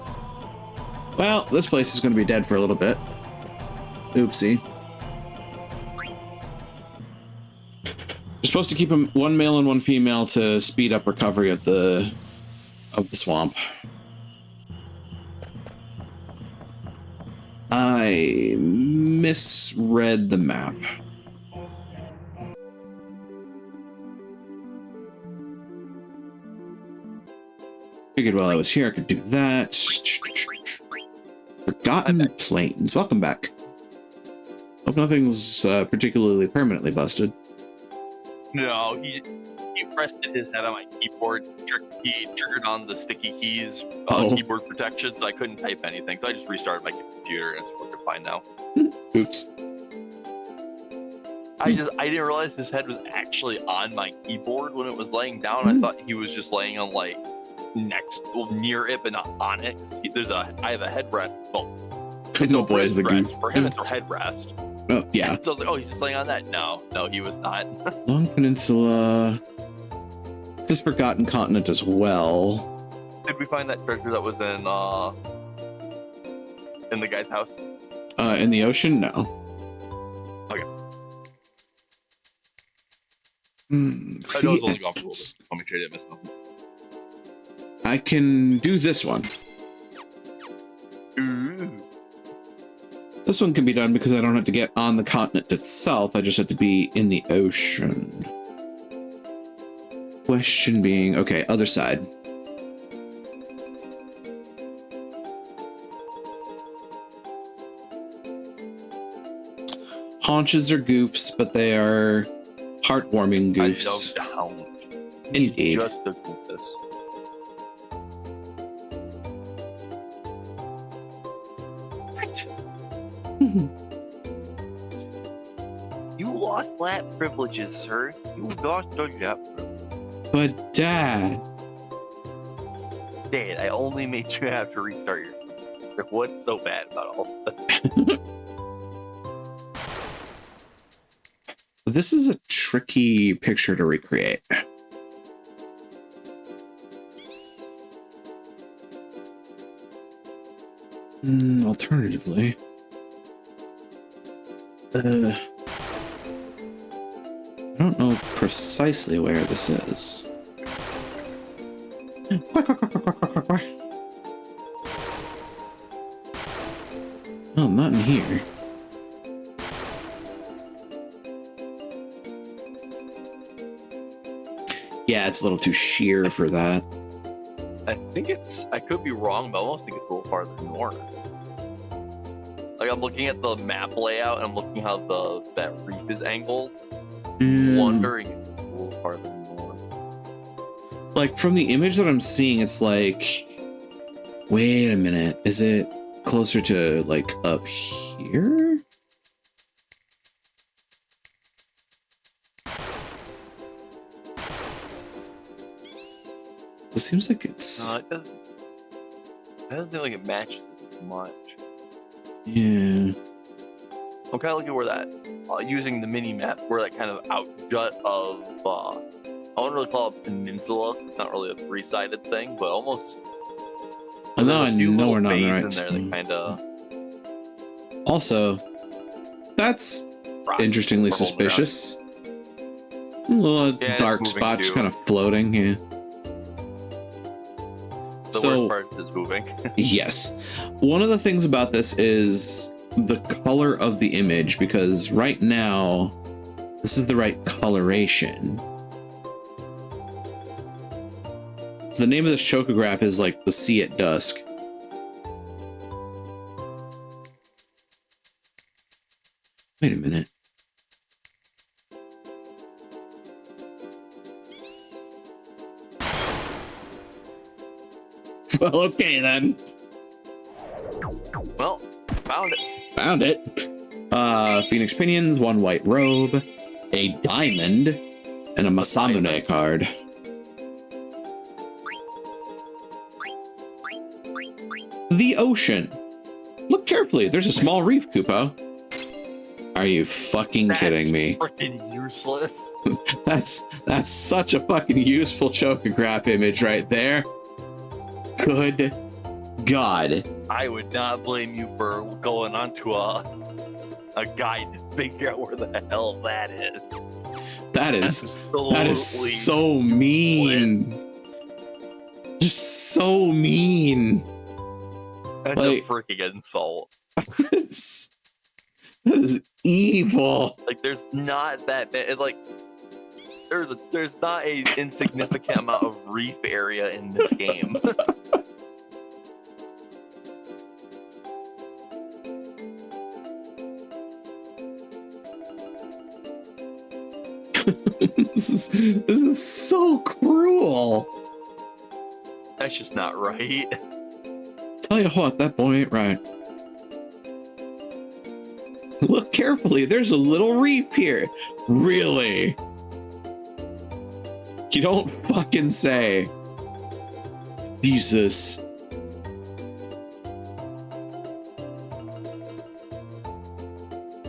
Well, this place is going to be dead for a little bit. Oopsie. You're supposed to keep them one male and one female to speed up recovery of the swamp. I misread the map. Figured while I was here I could do that. Forgotten Plains. Welcome back. Hope nothing's particularly permanently busted. No, he rested his head on my keyboard. He triggered on the sticky keys keyboard protection, so I couldn't type anything. So I just restarted my computer, and it's working fine now. Oops. I didn't realize his head was actually on my keyboard when it was laying down. I thought he was just laying on near it, but not on it. I have a headrest. Well, it's No boy, is a goof. For him, it's a headrest. Oh yeah. So I was like, oh, he's just laying on that. No, he was not. Long Peninsula. This is Forgotten Continent as well. Did we find that treasure that was in the guy's house? In the ocean? No. Okay. I I know it's only gone for a little bit. I'll make sure I didn't miss nothing. I can do this one. Ooh. This one can be done because I don't have to get on the continent itself. I just have to be in the ocean. Question being, okay, other side. Haunches are goofs, but they are heartwarming goofs. I love the hound. Indeed. He's just a goofus. You lost lap privileges, sir. You lost your lap privileges. But Dad, Dad, I only made you have to restart your computer. What's so bad about all this? this is a tricky picture to recreate. Alternatively, I don't know precisely where this is. Oh, not in here. Yeah, it's a little too sheer for that. I think it's, I could be wrong, but I almost think it's a little farther north. Like, I'm looking at the map layout and I'm looking how that reef is angled. Wondering if it's a little farther north. Like, from the image that I'm seeing, it's like, wait a minute, is it closer to, like, up here? It seems like it's... No, it doesn't seem like it matches as much. Yeah. I'm kind of looking where that, using the mini map, where that kind of outjut of, I wouldn't really call it a peninsula. It's not really a three-sided thing, but almost. Well, now I know we're not in the right in there that kind of. Also, that's interestingly suspicious. A little dark spot just kind of floating, yeah. The worst part is moving. Yes. One of the things about this is the color of the image, because right now, this is the right coloration. So the name of this chocograph is like the sea at dusk. Wait a minute. Well, okay then. Well, found it. Found it. Phoenix Pinions, one white robe, a diamond, and a Masamune card. The ocean. Look carefully. There's a small reef, Kupo. Are you fucking kidding me? That's freaking useless. That's such a fucking useful chocograph image right there. Good God. I would not blame you for going onto a guide to figure out where the hell that is. That is so mean. Just so mean. That's like, a freaking insult. That is evil. Like, there's not that bad. Like, there's not a insignificant amount of reef area in this game. This is so cruel. That's just not right. Tell you what, that boy ain't right. Look carefully. There's a little reef here. Really? You don't fucking say. Jesus.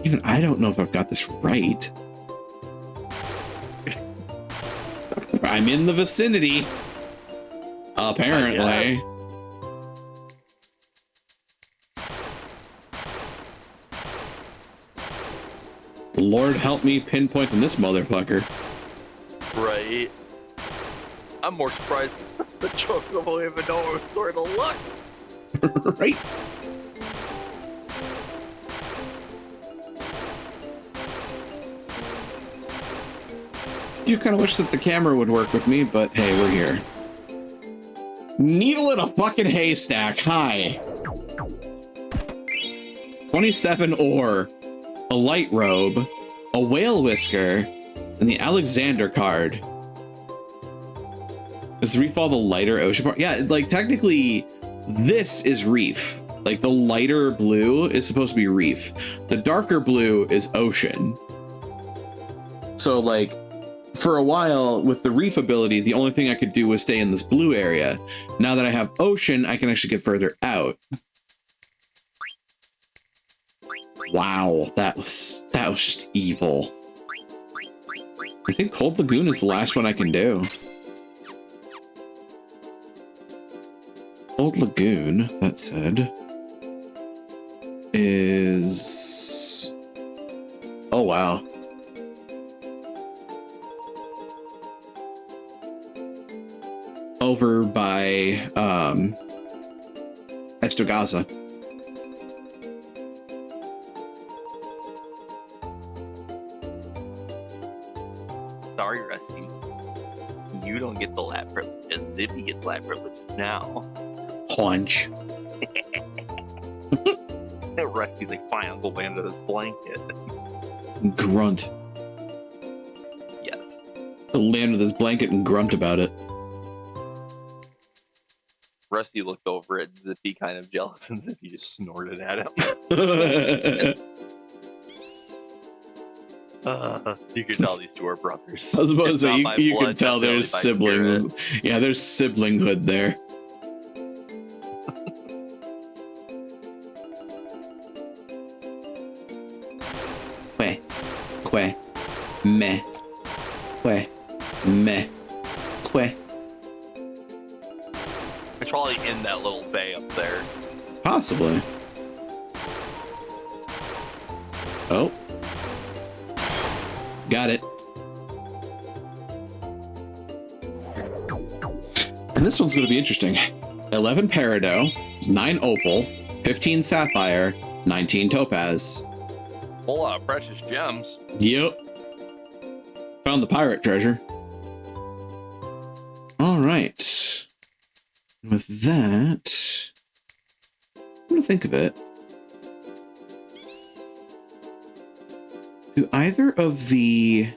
Even I don't know if I've got this right. I'm in the vicinity. Apparently. Lord help me pinpointing this motherfucker. Right. I'm more surprised the chocobo won't even know where to look. Right. do kind of wish that the camera would work with me, but hey, we're here. Needle in a fucking haystack. Hi. 27 ore, a light robe, a whale whisker, and the Alexander card. Is Reef all the lighter ocean part? Yeah, like technically this is Reef. Like the lighter blue is supposed to be Reef. The darker blue is ocean. So like for a while with the Reef ability, the only thing I could do was stay in this blue area. Now that I have ocean, I can actually get further out. Wow, that was just evil. I think Cold Lagoon is the last one I can do. Cold Lagoon, that said, is... Oh, wow. Over by, Estogaza. Sorry, Rusty. You don't get the lap privileges. Zippy gets lap privileges now. Punch. Rusty's like, fine, I'll go lay under this blanket. Grunt. Yes. He'll land with his blanket and grunt about it. Rusty looked over at Zippy kind of jealous, and Zippy just snorted at him. You can tell these two are brothers. I was about to If say, not you by can blood, tell definitely there's by siblings. spirit. Yeah, there's siblinghood there. Que. Meh. Que. Meh. Que. It's probably in that little bay up there. Possibly. Oh. Got it. And this one's going to be interesting. 11 Peridot, 9 Opal, 15 Sapphire, 19 Topaz. Whole lot of precious gems. Yep. Found the pirate treasure. All right. With that, I'm going to think of it. Do either of the...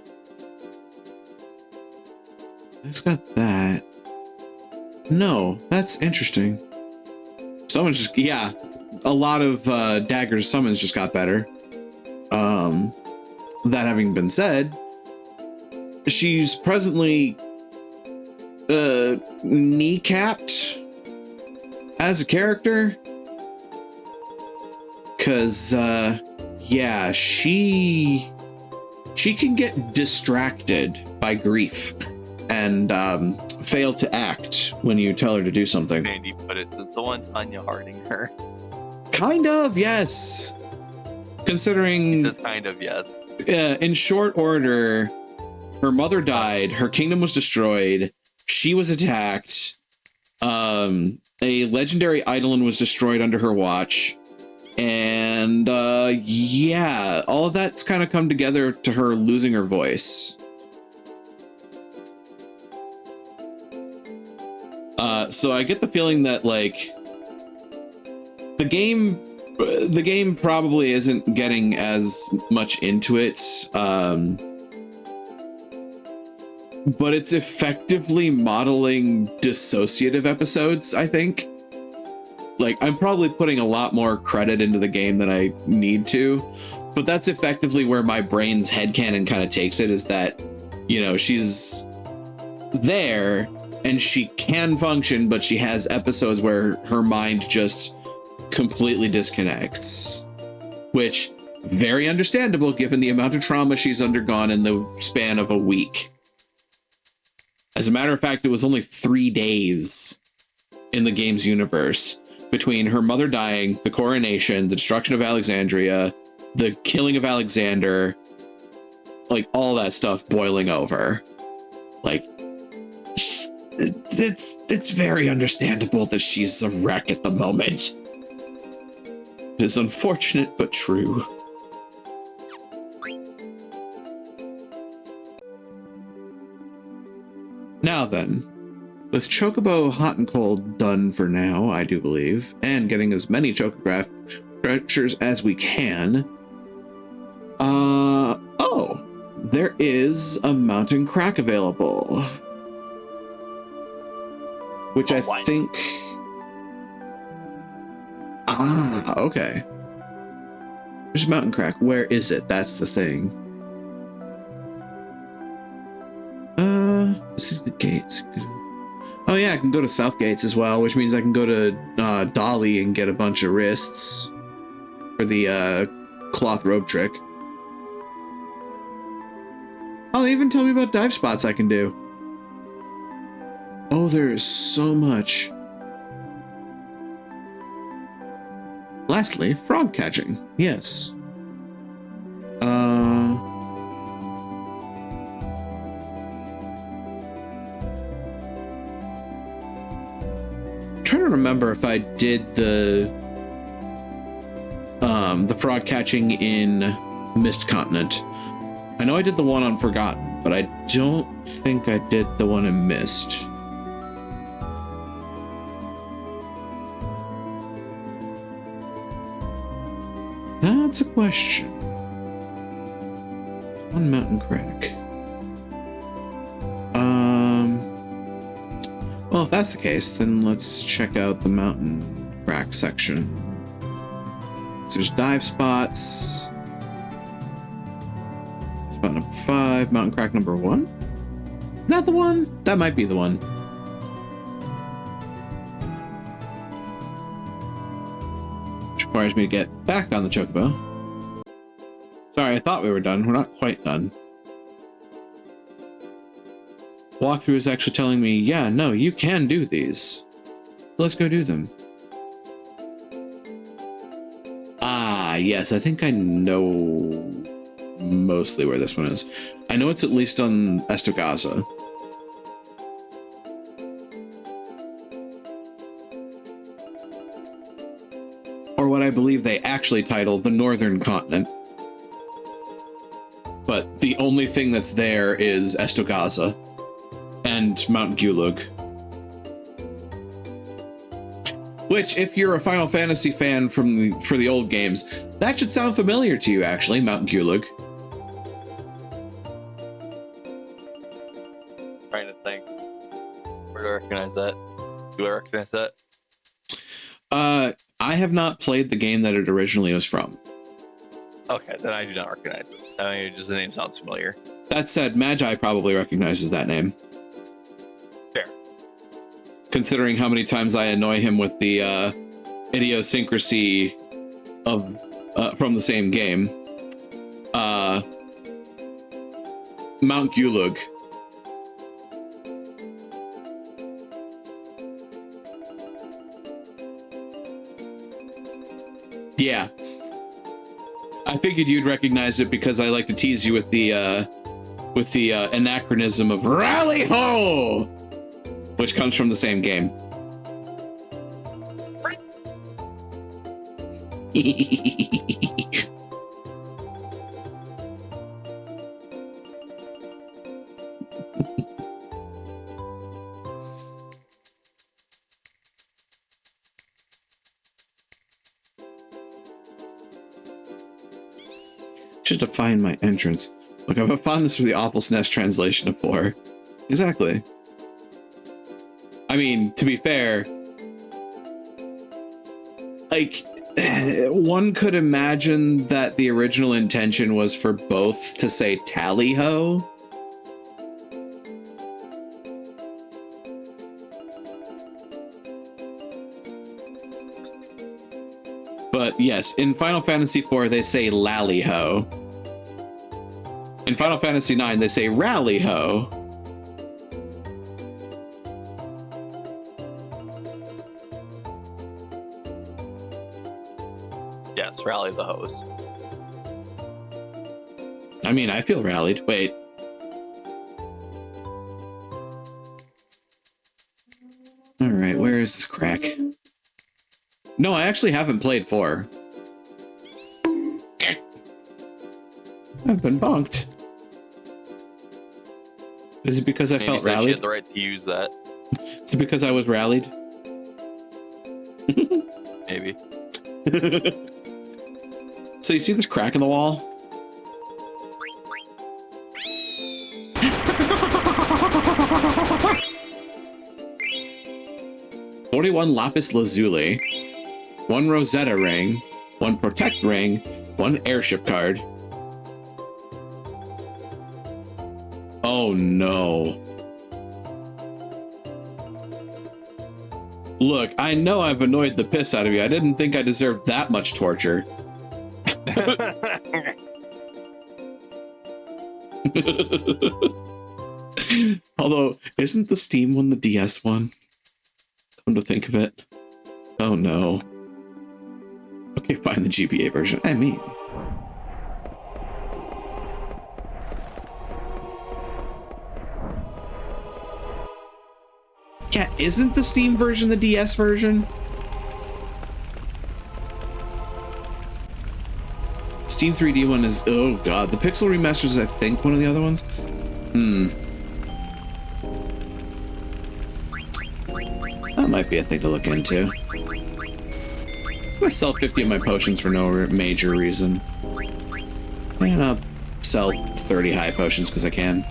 I've got that. No, that's interesting. Someone's just... Yeah, a lot of Dagger's summons just got better. That having been said, she's presently kneecapped as a character. Because, yeah, she can get distracted by grief and fail to act when you tell her to do something. Andy put it, did someone Tanya Harding her? Kind of, yes. Considering... He says kind of, yes. In short order, her mother died, her kingdom was destroyed, she was attacked, a legendary eidolon was destroyed under her watch, and yeah, all of that's kind of come together to her losing her voice. So I get the feeling that, like, the game probably isn't getting as much into it, but it's effectively modeling dissociative episodes, I think. Like, I'm probably putting a lot more credit into the game than I need to, but that's effectively where my brain's headcanon kind of takes it, is that, you know, she's there and she can function, but she has episodes where her mind just completely disconnects, which very understandable given the amount of trauma she's undergone in the span of a week. As a matter of fact, it was only 3 days in the game's universe between her mother dying, the coronation, the destruction of Alexandria, the killing of Alexander, like all that stuff boiling over. Like, it's very understandable that she's a wreck at the moment. It is unfortunate, but true. Now then, with Chocobo Hot and Cold done for now, I do believe, and getting as many Chocograph treasures as we can. Oh, there is a mountain crack available. Which I think... Ah, okay. There's a mountain crack. Where is it? That's the thing. Is it the gates? Oh yeah, I can go to South Gates as well, which means I can go to Dolly and get a bunch of wrists for the cloth robe trick. Oh, they even tell me about dive spots I can do. Oh, there is so much. Lastly, frog catching. Yes. Trying to remember if I did the frog catching in Mist Continent. I know I did the one on Forgotten, but I don't think I did the one in Mist. That's a question. One mountain crack. Well, if that's the case, then let's check out the mountain crack section. So there's dive spots. Spot number 5, mountain crack number 1. Is that the one? That might be the one. Which requires me to get back on the Chocobo. Sorry, I thought we were done. We're not quite done. Walkthrough is actually telling me, yeah, no, you can do these. Let's go do them. Ah, yes, I think I know mostly where this one is. I know it's at least on Estogaza. Or what I believe they actually titled the Northern Continent. But the only thing that's there is Estogaza and Mount Gulug. Which, if you're a Final Fantasy fan for the old games, that should sound familiar to you, actually, Mount Gulug. Trying to think. Where do I recognize that? Do I recognize that? I have not played the game that it originally was from. Okay, then I do not recognize it. I mean, just the name sounds familiar. That said, Magi probably recognizes that name. Fair. Considering how many times I annoy him with the idiosyncrasy of from the same game. Mount Gulug. Yeah. I figured you'd recognize it because I like to tease you with the anachronism of Rally Ho! Which comes from the same game. Just to find my entrance. Look, I have a fondness for the Apple's Nest translation of 4. Exactly. I mean, to be fair, like, one could imagine that the original intention was for both to say tally-ho. But yes, in Final Fantasy IV, they say lally-ho. In Final Fantasy IX, they say rally-ho. Yes, rally the hose. I mean, I feel rallied. Wait. Alright, where is this crack? No, I actually haven't played 4. I've been bonked. Is it because I Maybe felt said she rallied? had the right to use that. Is it because I was rallied? Maybe. So you see this crack in the wall? 41 lapis lazuli, 1 Rosetta ring, 1 protect ring, 1 airship card. Oh no. Look, I know I've annoyed the piss out of you. I didn't think I deserved that much torture. Although, isn't the Steam one the DS one? Come to think of it. Oh no. Okay, fine, the GBA version. I mean. Yeah, isn't the Steam version the DS version? Steam 3D one is, oh god, the Pixel Remaster is, I think, one of the other ones. That might be a thing to look into. I'm gonna sell 50 of my potions for no major reason. And I'll sell 30 high potions because I can.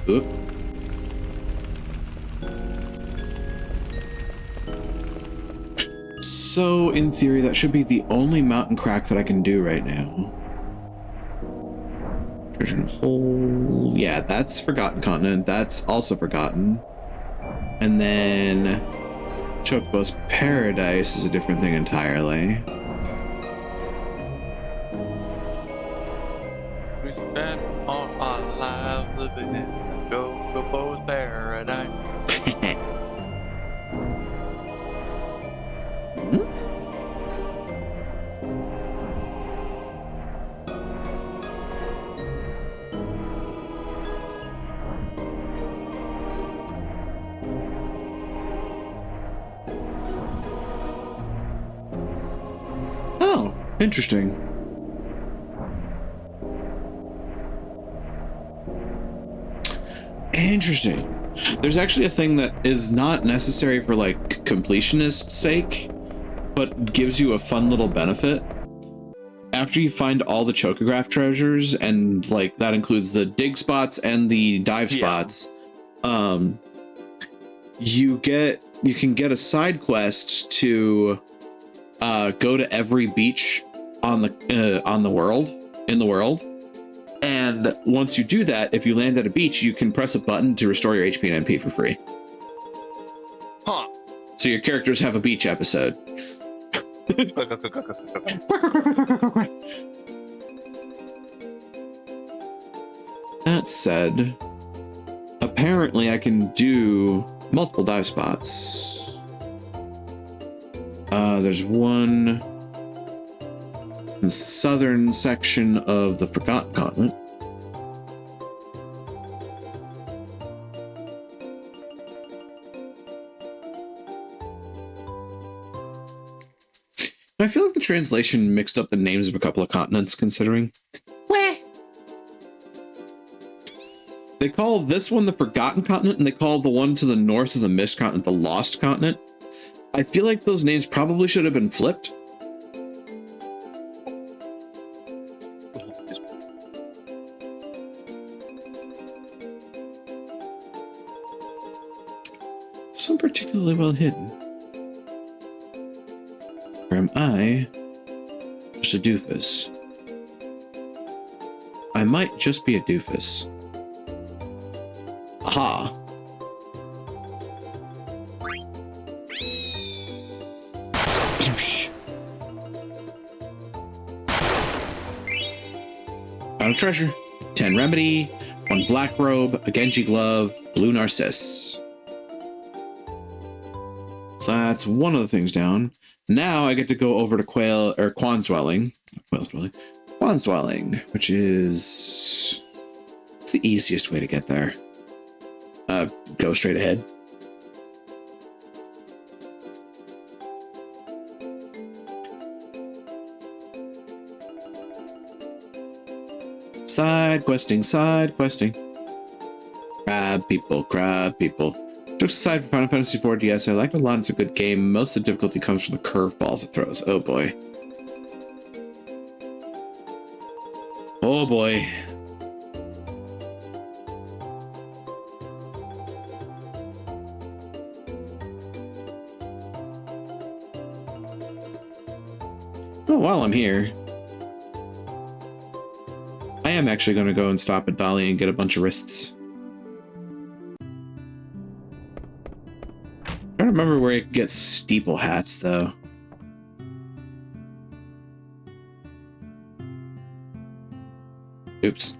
Oop. So, in theory, that should be the only mountain crack that I can do right now. Treasure hole. Yeah, that's Forgotten Continent. That's also Forgotten. And then Chocobo's Paradise is a different thing entirely. We spent all our lives living in Chocobo's Paradise. Oh, interesting. Interesting. There's actually a thing that is not necessary for like completionist's sake, but gives you a fun little benefit. After you find all the Chocograph treasures, and like that includes the dig spots and the dive spots, you can get a side quest to go to every beach on the world. And once you do that, if you land at a beach, you can press a button to restore your HP and MP for free. Huh. So your characters have a beach episode. That said, apparently I can do multiple dive spots. There's one in the southern section of the Forgotten Continent. I feel like the translation mixed up the names of a couple of continents, considering. Where? They call this one the Forgotten Continent, and they call the one to the north of the Mist Continent the Lost Continent. I feel like those names probably should have been flipped. Some particularly well hidden. Or am I just a doofus? I might just be a doofus. Aha. Found a treasure. 10 remedy, 1 black robe, a Genji glove, blue narcissus. So that's one of the things down. Now I get to go over to Quan's dwelling, which is, it's the easiest way to get there. Go straight ahead. Side questing, side questing. Crab people, crab people. Jokes aside, for Final Fantasy IV DS, I like it a lot. It's a good game. Most of the difficulty comes from the curveballs it throws. Oh boy. Oh boy. Oh, while I'm here, I am actually going to go and stop at Dolly and get a bunch of wrists. I don't remember where you could get steeple hats, though. Oops.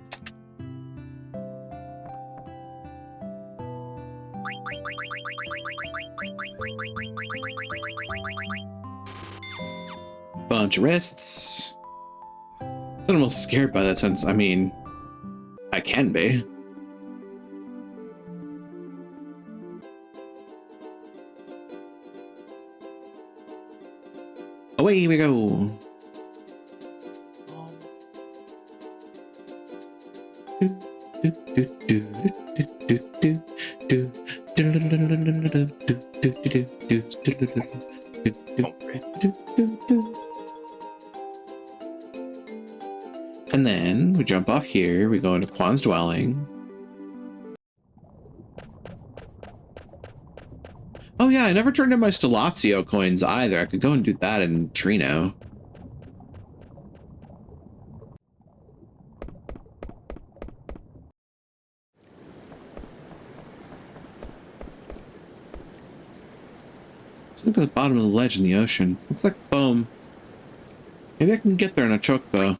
Bunch of wrists. I'm almost scared by that sense. I mean, I can be. Away we go. And then we jump off here, we go into Quan's dwelling. Oh yeah, I never turned in my Stellazio coins either. I could go and do that in Trino. Let's look at the bottom of the ledge in the ocean. Looks like foam. Maybe I can get there in a chocobo.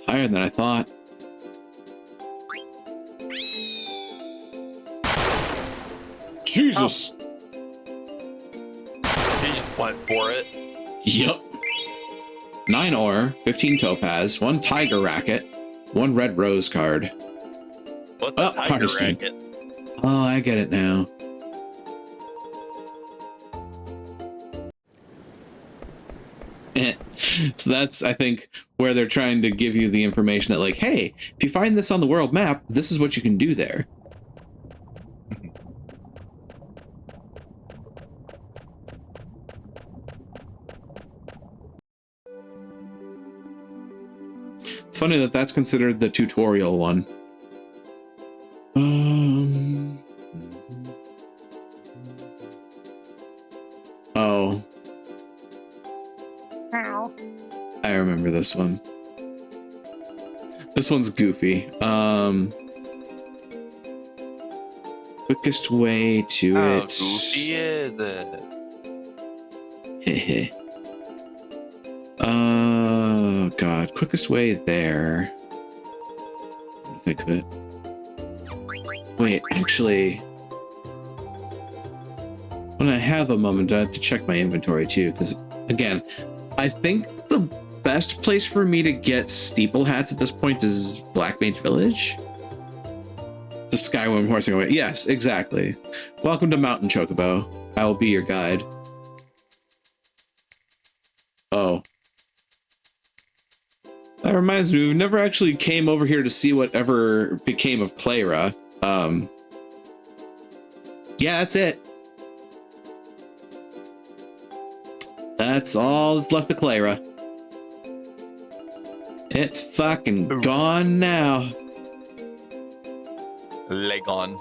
Higher than I thought. Jesus! He just went for it. Yup. 9 ore, 15 topaz, 1 tiger racket, 1 red rose card. What's a tiger Carson. racket? Oh, I get it now. So that's, I think, where they're trying to give you the information that, like, hey, if you find this on the world map, this is what you can do there. It's funny that that's considered the tutorial one. Oh. I remember this one. This one's goofy. Quickest way to How it. goofy is it? Oh god, quickest way there. Think of it. Wait, actually, when I have a moment, I have to check my inventory too, because again, I think the best place for me to get steeple hats at this point is Black Mage Village. The Skyworm horsing away. Yes, exactly. Welcome to Mountain Chocobo. I will be your guide. Oh. That reminds me, we never actually came over here to see whatever became of Clara. Yeah, that's it. That's all that's left of Clara. It's fucking gone now. Leg on.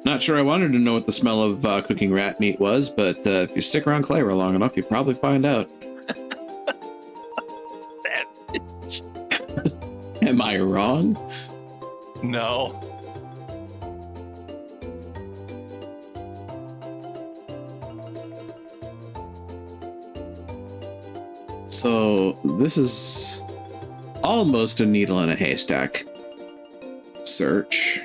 Not sure I wanted to know what the smell of cooking rat meat was, but if you stick around Clara long enough, you probably find out. That bitch. Am I wrong? No. So this is almost a needle in a haystack search.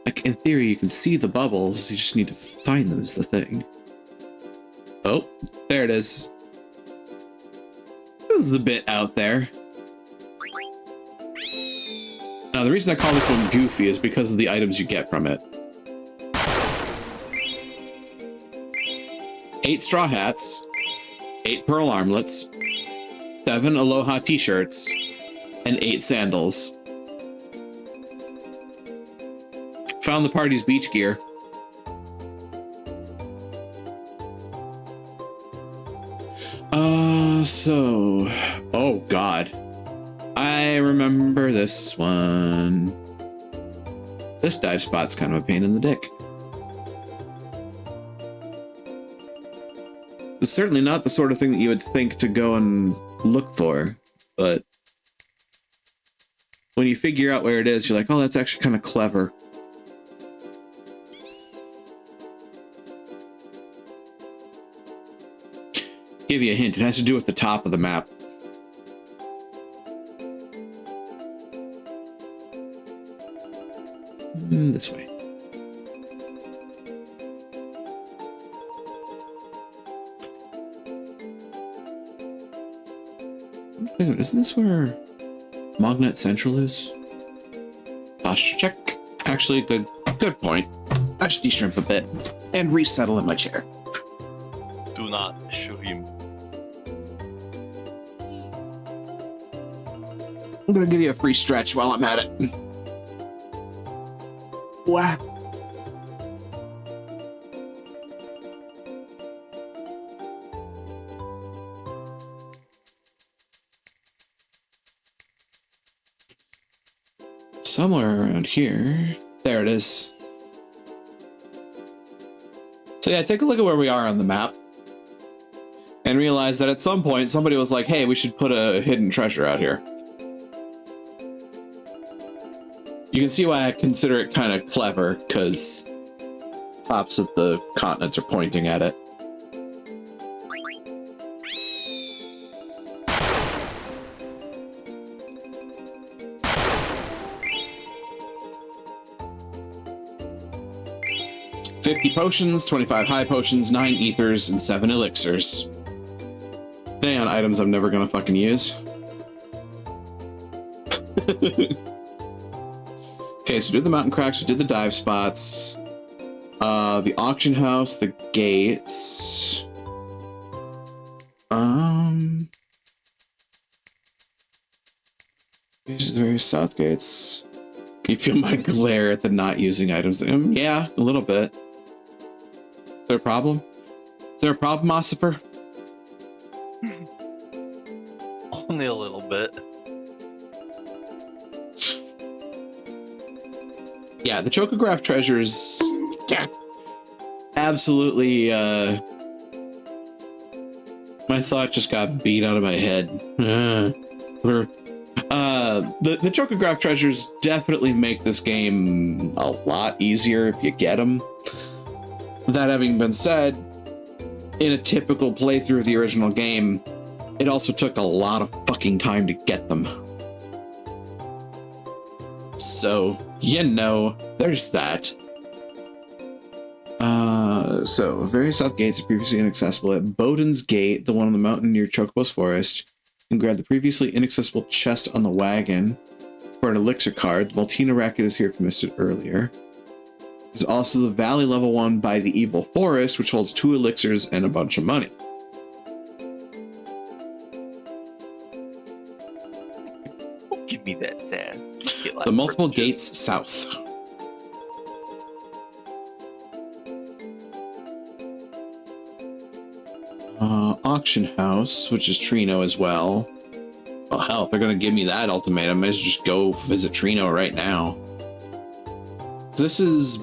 Like, in theory, you can see the bubbles. You just need to find them is the thing. Oh, there it is. This is a bit out there. Now, the reason I call this one goofy is because of the items you get from it. 8 straw hats, 8 pearl armlets, 7 aloha t-shirts, and 8 sandals. Found the party's beach gear. Oh god. I remember this one. This dive spot's kind of a pain in the dick. It's certainly not the sort of thing that you would think to go and look for, but when you figure out where it is, you're like, oh, that's actually kind of clever. Give you a hint, it has to do with the top of the map. This way. Isn't this where Magnet Central is? Posture check. Actually, good point. I should de-shrimp a bit and resettle in my chair. Do not shoot him. I'm gonna give you a free stretch while I'm at it. Wow. Somewhere around here. There it is. So yeah, take a look at where we are on the map and realize that at some point somebody was like, hey, we should put a hidden treasure out here. You can see why I consider it kind of clever, because tops of the continents are pointing at it. $50 potions, 25 high potions, 9 ethers, and 7 elixirs. Dang on items I'm never gonna fucking use. Okay, so we did the mountain cracks, we did the dive spots, the auction house, the gates. These are the very south gates. Can you feel my glare at the not using items? Yeah, a little bit. Is there a problem? Is there a problem, Ossifer? Only a little bit. Yeah, the Chocograph treasures. Yeah, absolutely. My thought just got beat out of my head. The Chocograph treasures definitely make this game a lot easier if you get them. That having been said, in a typical playthrough of the original game, it also took a lot of fucking time to get them. So, you know, there's that. So, various south gates are previously inaccessible. At Bowden's Gate, the one on the mountain near Chocobo's Forest, you can grab the previously inaccessible chest on the wagon for an elixir card. The Maltina racket is here if you missed it earlier. There's also the Valley level 1 by the Evil Forest, which holds 2 elixirs and a bunch of money. Give me that sass. The multiple gates south. Auction house, which is Trino as well. Oh hell, if they're gonna give me that ultimatum, I might as well just go visit Trino right now. This is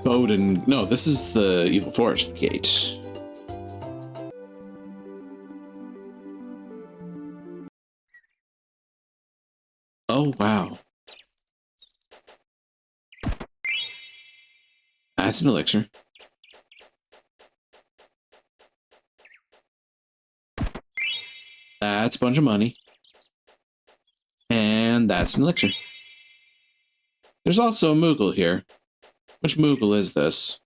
Bowden. No, this is the Evil Forest gate. Oh wow. That's an elixir. That's a bunch of money. And that's an elixir. There's also a Moogle here. Which Moogle is this?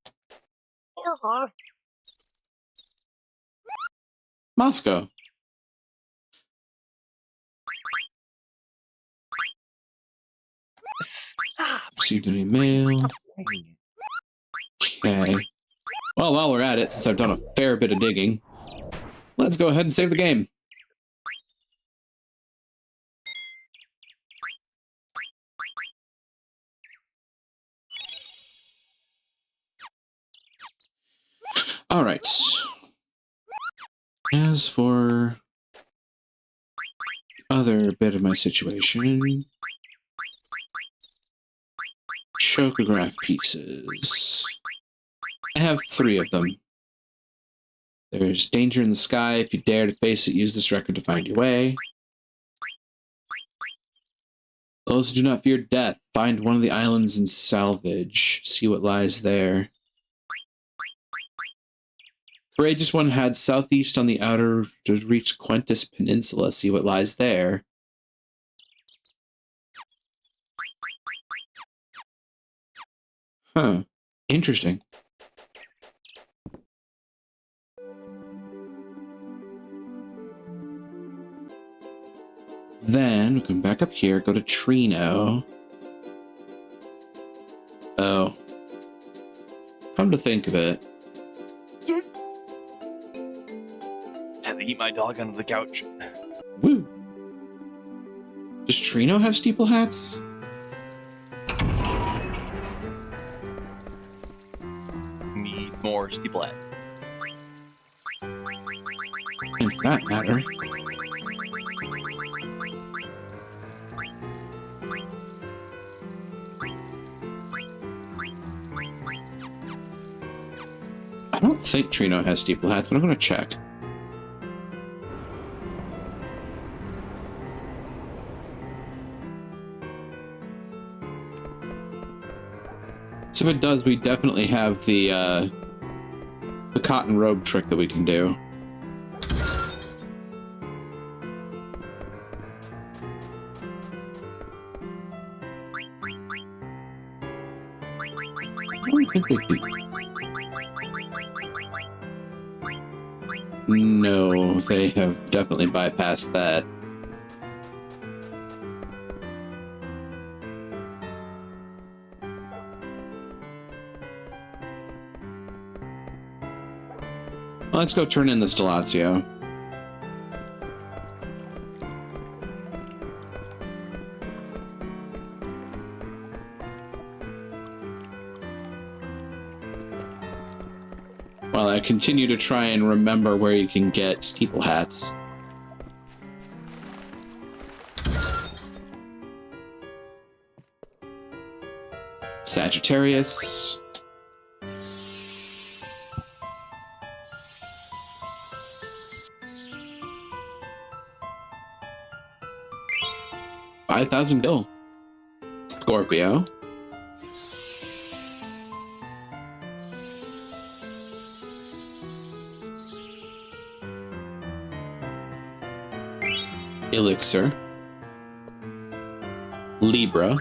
Moscow. Received any mail? Okay. Well, while we're at it, since I've done a fair bit of digging, let's go ahead and save the game. All right. As for other bit of my situation, chocograph pieces. I have 3 of them. There's danger in the sky. If you dare to face it, use this record to find your way. Those who do not fear death, find one of the islands and salvage. See what lies there. Courageous one had southeast on the outer to reach Quentis Peninsula. See what lies there. Huh. Interesting. Then we come back up here, go to Trino. Oh. Come to think of it. Had to eat my dog under the couch. Woo. Does Trino have steeple hats? Need more steeple hat. And for that matter. I don't think Trino has steeple hats, but I'm going to check. So if it does, we definitely have the cotton robe trick that we can do. I don't think they do. No, they have definitely bypassed that. Well, let's go turn in the Stellatio. While I continue to try and remember where you can get steeple hats. Sagittarius. $5,000 bill. Scorpio. Elixir. Libra.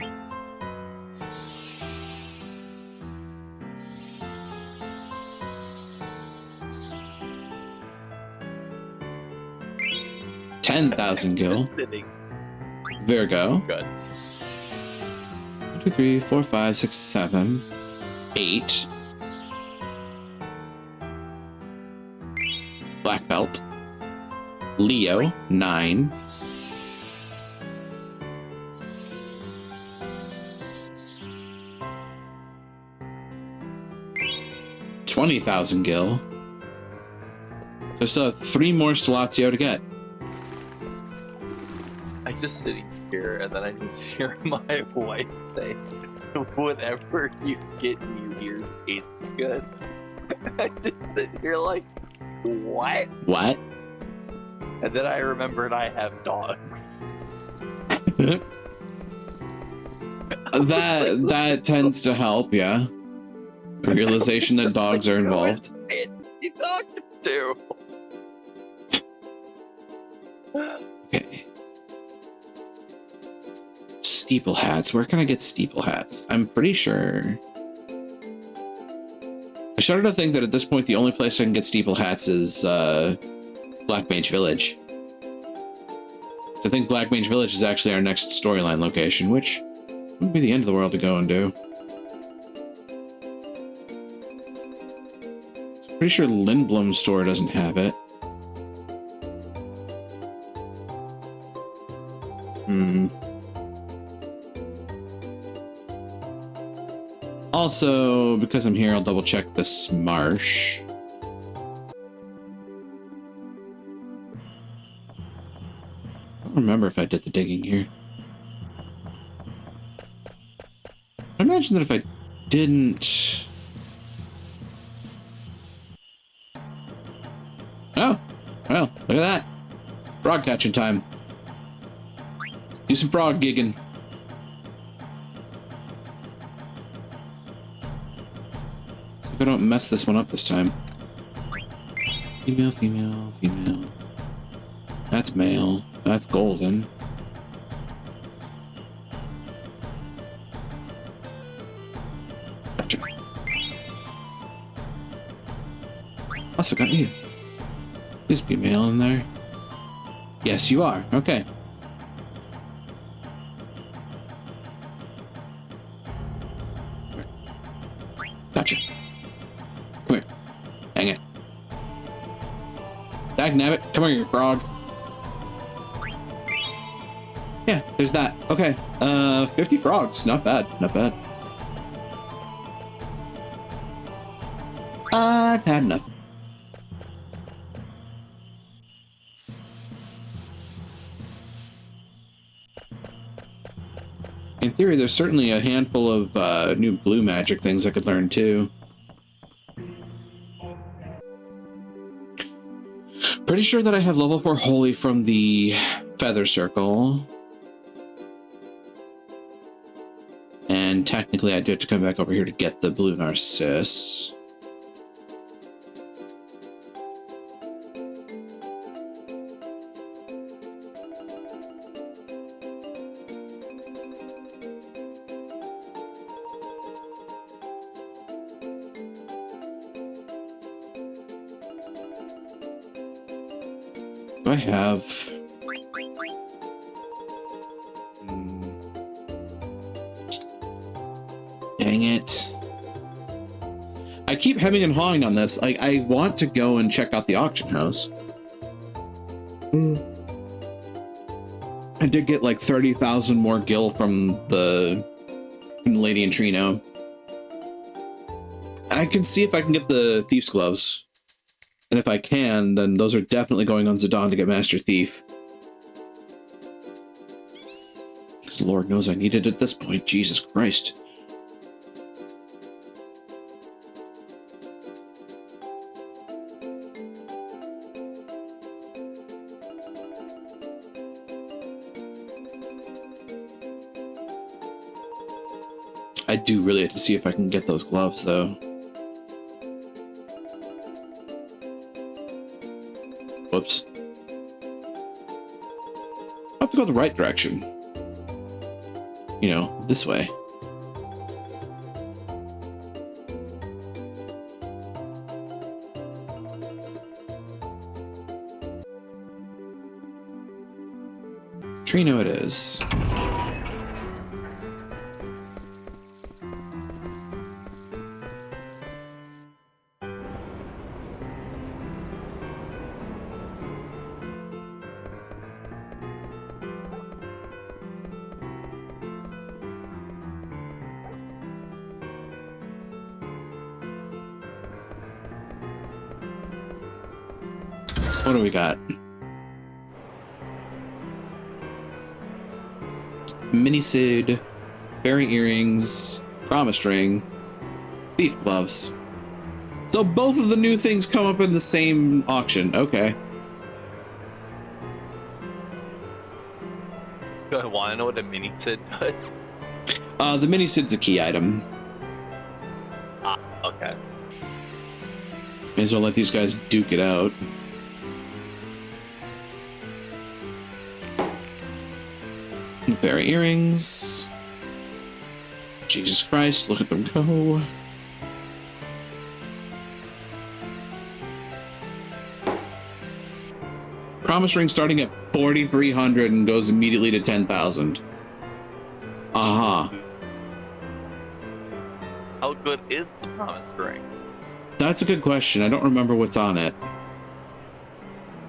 $10,000 gil. Virgo. Good. 1, 2, 3, 4, 5, 6, 7, 8. Black belt. Leo. 9. $20,000 gil. So I still have 3 more Stellatio to get. I just sitting here and then I just hear my wife say, whatever you get New Year's tastes good. I just sit here like, what? What? And then I remembered I have dogs. that tends to help, yeah. The realization that dogs are involved. You talked to. Okay. Steeple hats. Where can I get steeple hats? I'm pretty sure. I started to think that at this point the only place I can get steeple hats is Black Mage Village. So I think Black Mage Village is actually our next storyline location, which Wouldn't be the end of the world to go and do. Pretty sure Lindblom's store doesn't have it. Also, because I'm here, I'll double check this marsh. I don't remember if I did the digging here. I imagine that if I didn't... Oh, well, look at that. Frog catching time. Do some frog gigging. If I don't mess this one up this time. Female, female, female. That's male. That's golden. Gotcha. Also got you. Please be male in there. Yes, you are. Okay. Gotcha. Come here. Hang it. Dagnabbit, come here, you frog. Yeah, there's that. Okay. 50 frogs. Not bad. Not bad. I've had enough. In theory, there's certainly a handful of new blue magic things I could learn too. Pretty sure that I have level 4 Holy from the Feather Circle. And technically I do have to come back over here to get the blue Narcissus. Do I have... Dang it. I keep hemming and hawing on this. I want to go and check out the auction house. I did get like 30,000 more gil from the Lady in Trino. I can see if I can get the Thief's Gloves. And if I can, then those are definitely going on Zidane to get Master Thief. Because Lord knows I need it at this point. Jesus Christ. I do really have to see if I can get those gloves, though. Whoops. I have to go the right direction. You know, this way. Trino it is. What do we got? Mini Sid, Fairy Earrings, Promise Ring, Thief Gloves. So both of the new things come up in the same auction. Okay. Do I want to know what a mini Sid does? The Mini Sid's a key item. Ah, okay. May as well let these guys duke it out. Fairy Earrings. Jesus Christ, look at them go. Promise Ring starting at 4,300 and goes immediately to 10,000. Uh-huh. good is the promised ring? That's a good question. I don't remember what's on it.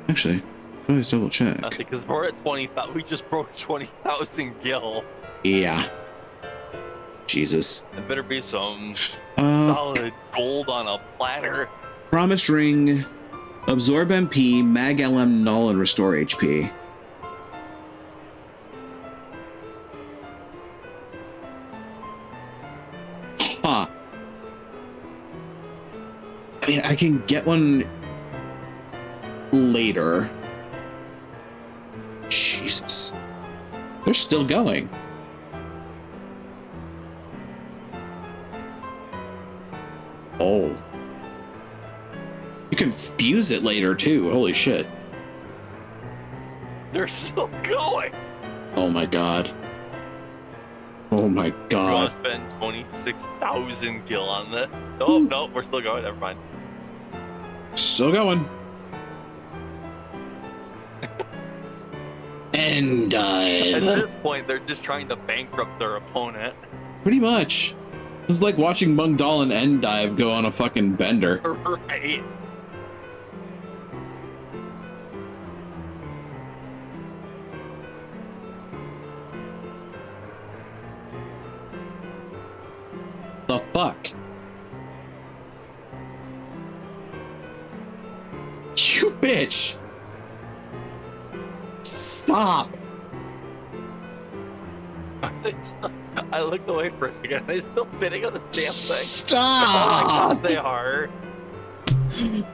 Actually, let's double check. Because we're at 20,000. We just broke 20,000 gil. Yeah. Jesus. There better be some solid gold on a platter. Promise ring, absorb MP, mag LM null, and restore HP. Huh. I mean, I can get one later. Jesus. They're still going. Oh. You can fuse it later, too. Holy shit. They're still going. Oh my god. Oh my We want god. to spend 26,000 gil on this. Oh, no, we're still going. Never mind. Still going. And At this point, they're just trying to bankrupt their opponent. pretty much. It's like watching Mungdal and Endive go on a fucking bender. Right. The fuck? You bitch! Stop! I looked away for a second. They're still bidding on the stamp thing. Stop! Oh my god, they are.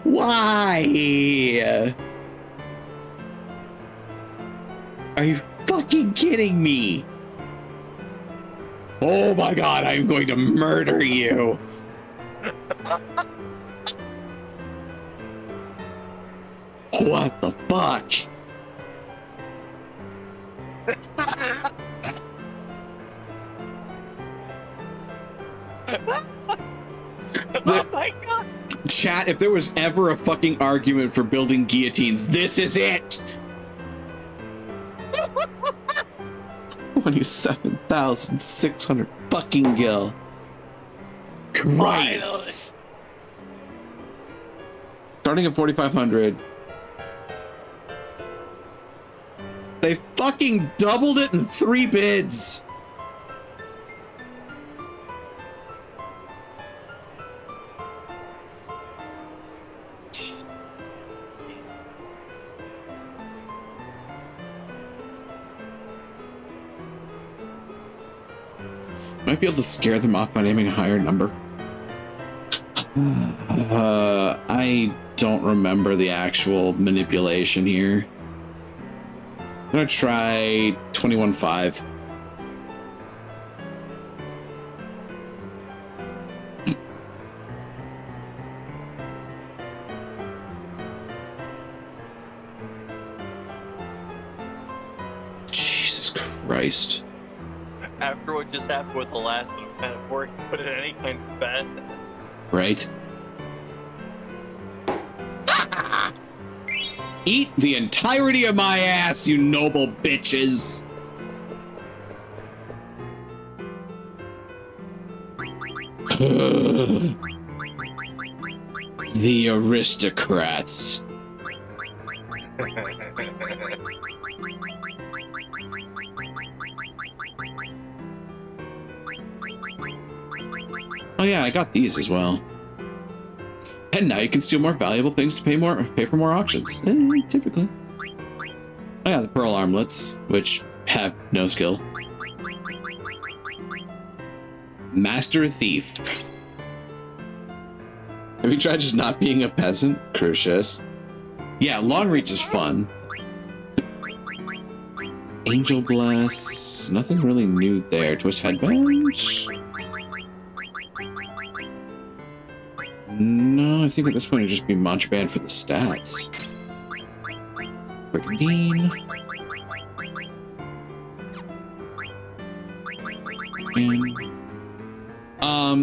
Why? Are you fucking kidding me? Oh my god, I'm going to murder you. What the fuck? Oh my god. Chat, if there was ever a fucking argument for building guillotines, this is it! 27,600 fucking gil. Christ! Starting at 4,500. They fucking doubled it in 3 bids! Might be able to scare them off by naming a higher number. I don't remember the actual manipulation here. I'm gonna try 21.5. Jesus Christ. After what just happened with the last one, I'm kind of worried to put in any kind of bet. Right? Eat the entirety of my ass, you noble bitches! The aristocrats. Oh yeah, I got these as well. And now you can steal more valuable things to pay for more auctions. Typically. Oh yeah, the pearl armlets, which have no skill. Master Thief. Have you tried just not being a peasant? Crucius. Yeah, long reach is fun. Angel Bless. Nothing really new there. Twist headband. No, I think at this point it'd just be Montraband for the stats. Brigandine.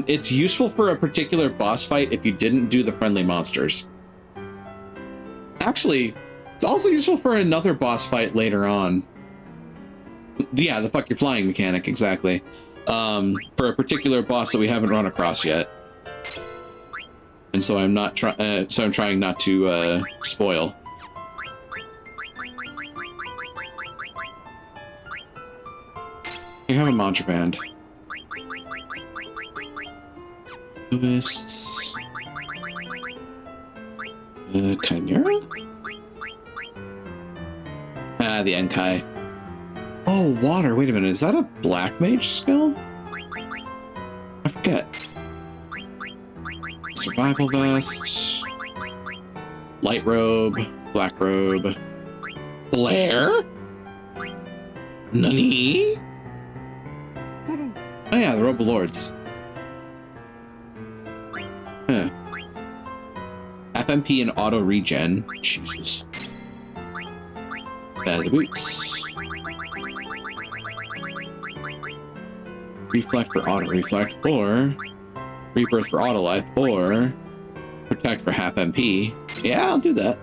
It's useful for a particular boss fight if you didn't do the friendly monsters. Actually, it's also useful for another boss fight later on. Yeah, the fuck you're flying mechanic, exactly. for a particular boss that we haven't run across yet. And so I'm not so I'm trying not to spoil. I have a mantra band. Twists. Chimera? Ah, the Enkai. Oh, water. Wait a minute. Is that a Black Mage skill? I forget. Survival vest. Light robe. Black robe. Flare? Nani? Oh yeah, the Robe of Lords. Huh. FMP and auto regen. Jesus. Feather boots. Reflect for auto reflect, or rebirth for auto life, or protect for half MP. Yeah, I'll do that.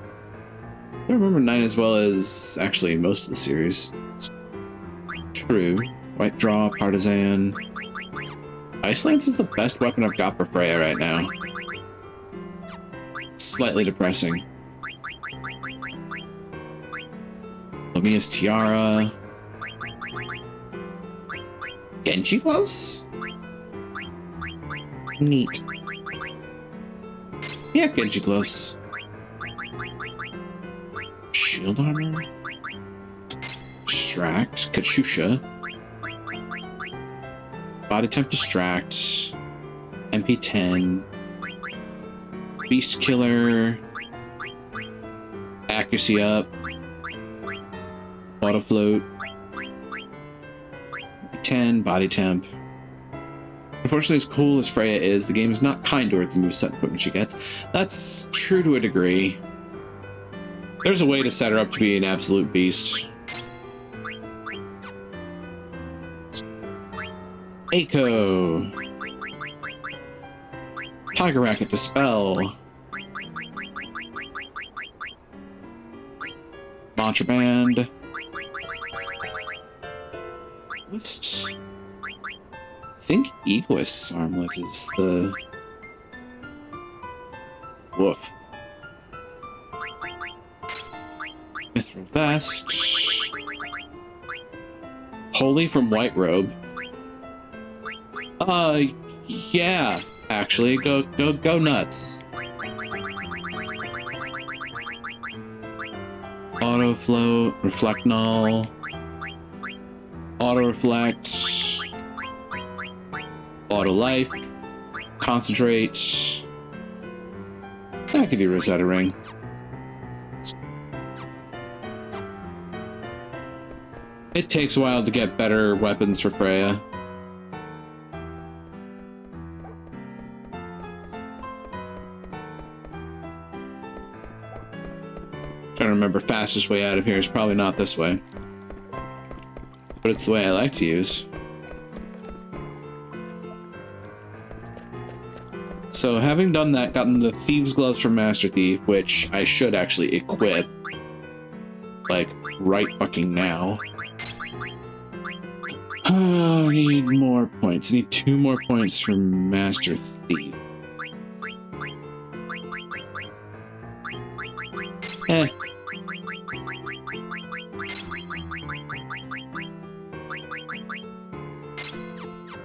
I remember 9 as well as actually most of the series. True. White draw, partisan. Ice Lance is the best weapon I've got for Freya right now. Slightly depressing. Lamia's tiara. Genji gloves? Neat. Yeah, Genji gloves. Shield armor. Distract. Katyusha. Body temp distract. MP10. Beast killer. Accuracy up. Auto float. 10 body temp. Unfortunately, as cool as Freya is, the game is not kind to her with the moveset equipment she gets. That's true to a degree. There's a way to set her up to be an absolute beast. Eiko. Tiger Racket Dispel. Mantra Band. Twist. I think Egoist's armlet is the... Woof. Mithril Vest. Holy from White Robe. Yeah, actually, go nuts. Auto float, reflect null, auto reflect, auto life, concentrate. I could do Rosetta Ring. It takes a while to get better weapons for Freya. Trying to remember fastest way out of here is probably not this way. But it's the way I like to use. So having done that, gotten the Thieves' Gloves from Master Thief, which I should actually equip. Like, right fucking now. Oh, I need more points. I need 2 more points from Master Thief.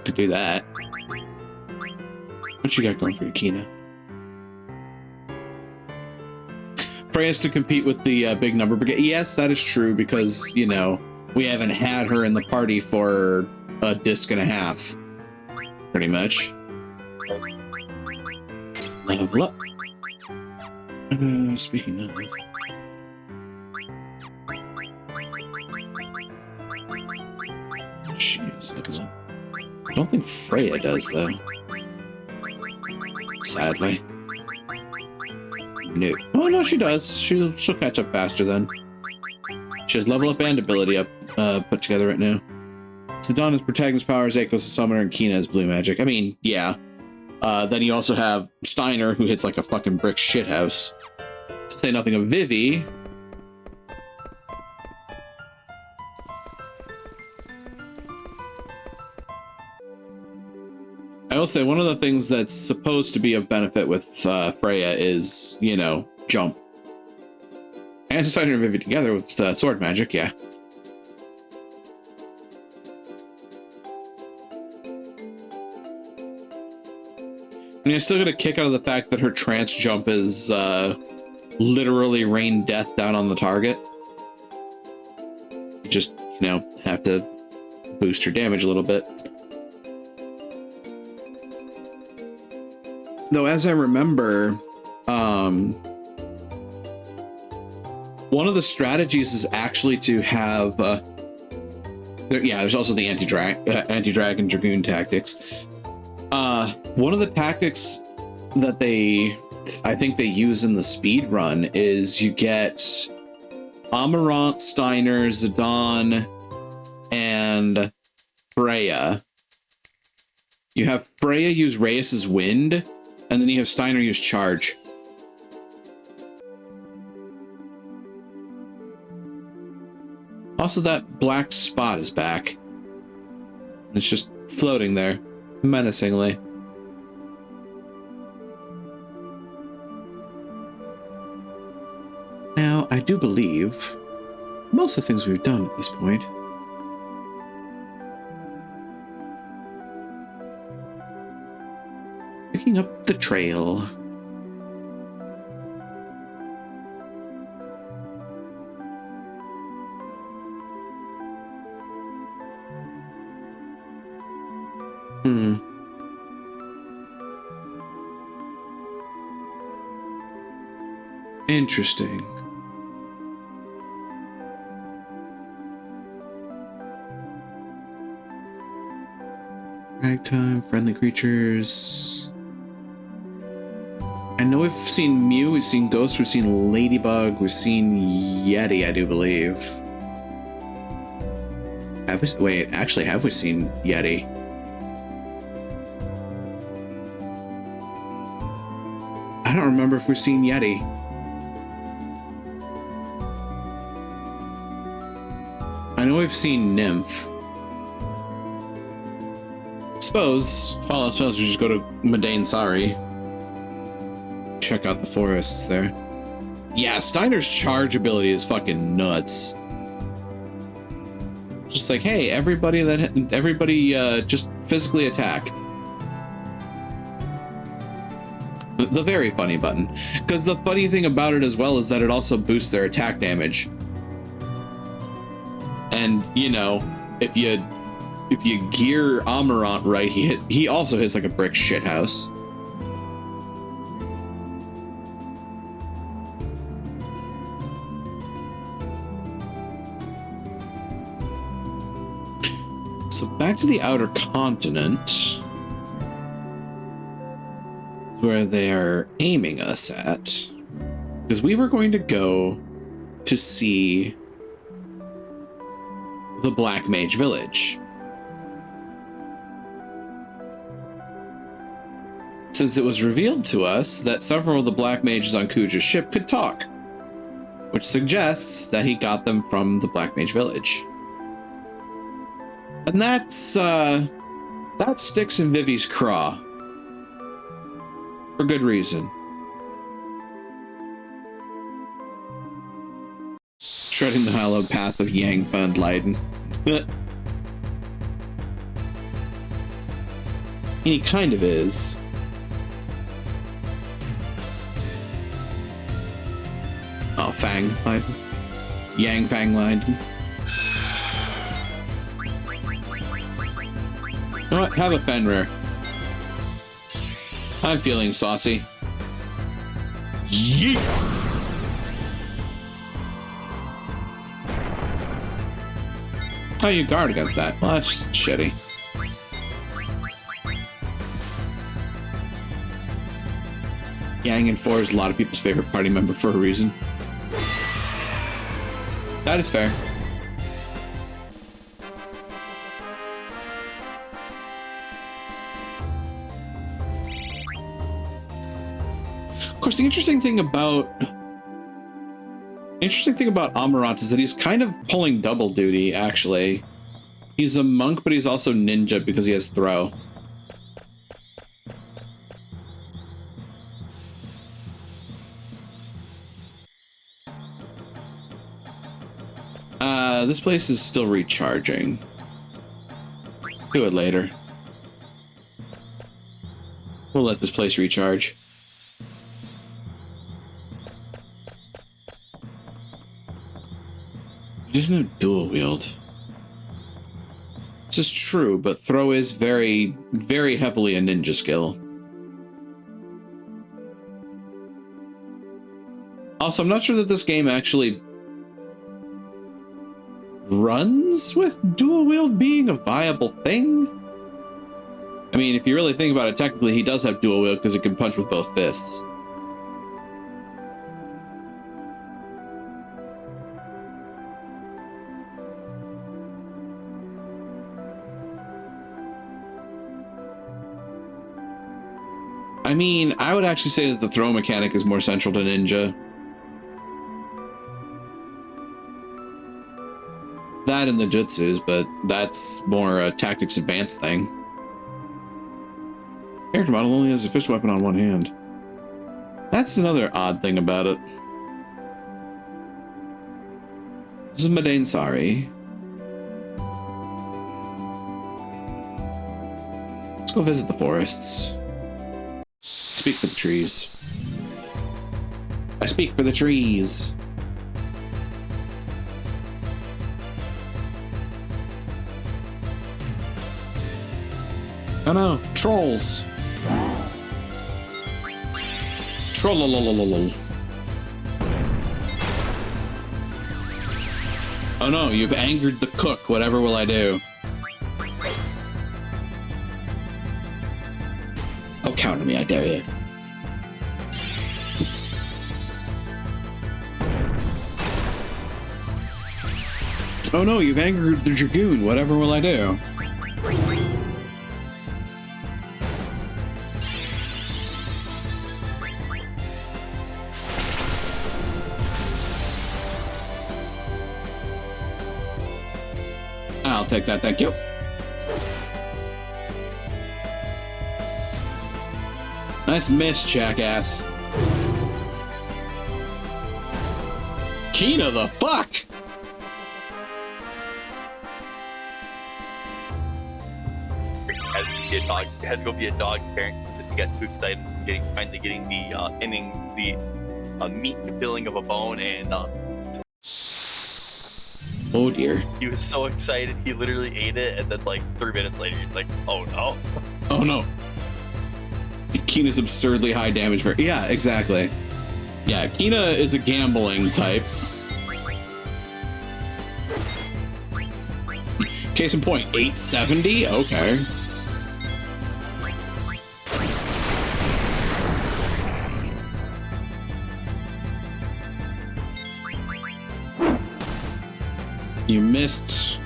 Could do that. What you got going for you, Kina? Freya's to compete with the big number brigade. Yes, that is true because, you know, we haven't had her in the party for a disc and a half. Pretty much. Level up. Speaking of... Jeez, I don't think Freya does, though. Sadly. No. Oh, no, she does. She'll catch up faster then. She has level up and ability up put together right now. Sedana's protagonist powers, Eiko's summoner, and Kina is blue magic. I mean, yeah. Then you also have Steiner, who hits like a fucking brick shithouse. To say nothing of Vivi. will say one of the things that's supposed to be of benefit with Freya is, you know, jump. And Steiner and Vivi together with sword magic, yeah. I mean, I still get a kick out of the fact that her trance jump is literally rain death down on the target. You just, you know, have to boost her damage a little bit. Though, as I remember, one of the strategies is actually to have, there's also the anti-dragon dragoon tactics. One of the tactics that I think they use in the speed run is you get Amarant, Steiner, Zidane, and Freya. You have Freya use Reyes's Wind, and then you have Steiner use Charge. Also, that black spot is back. It's just floating there, menacingly. Now, I do believe most of the things we've done at this point. Picking up the trail. Interesting. Ragtime, friendly creatures. I know we've seen Mew, we've seen Ghost, we've seen Ladybug, we've seen Yeti, I do believe. Have we seen Yeti? I don't remember if we've seen Yeti. I know we've seen Nymph. Suppose, follow us, we just go to Madain Sari. Check out the forests there. Yeah, Steiner's charge ability is fucking nuts. Just like, hey, everybody just physically attack. The very funny button. Because the funny thing about it as well is that it also boosts their attack damage. And, you know, if you gear Amarant right, he also hits like a brick shithouse. So back to the outer continent, where they are aiming us at, because we were going to go to see the Black Mage Village. Since it was revealed to us that several of the Black Mages on Kuja's ship could talk, which suggests that he got them from the Black Mage Village. And that sticks in Vivi's craw. For good reason. Treading the hallowed path of Yang Fund Leiden. He kind of is. Oh, Fang Leiden. Yang Fang Leiden. You know what? Have a Fenrir. I'm feeling saucy. Yeet! How do you guard against that? Well, that's just shitty. Yang and 4 is a lot of people's favorite party member for a reason. That is fair. Of course, the interesting thing about Amarant is that he's kind of pulling double duty, actually. He's a monk, but he's also ninja because he has throw. This place is still recharging. Do it later. We'll let this place recharge. It doesn't have dual wield. This is true, but throw is very, very heavily a ninja skill. Also, I'm not sure that this game actually runs with dual wield being a viable thing. I mean, if you really think about it, technically he does have dual wield because he can punch with both fists. I mean, I would actually say that the throw mechanic is more central to ninja. That and the jutsus, but that's more a tactics advanced thing. Character model only has a fist weapon on one hand. That's another odd thing about it. This is Madain Sari. Let's go visit the forests. Speak for the trees. I speak for the trees. Oh no, trolls. Trollolololol. Oh no, you've angered the cook. Whatever will I do? Oh, counter me, I dare you. Oh no, you've angered the dragoon. Whatever will I do? I'll take that, thank you. Nice miss, jackass. Kina, the fuck? Had to go be a dog parent because he got too excited finally getting the meat filling of a bone, and oh dear. he was so excited he literally ate it, and then like 3 minutes later he's like, oh no. Oh no. Kina's absurdly high damage for... Yeah, exactly. Yeah, Kina is a gambling type. Case in point, 870? Okay. You missed.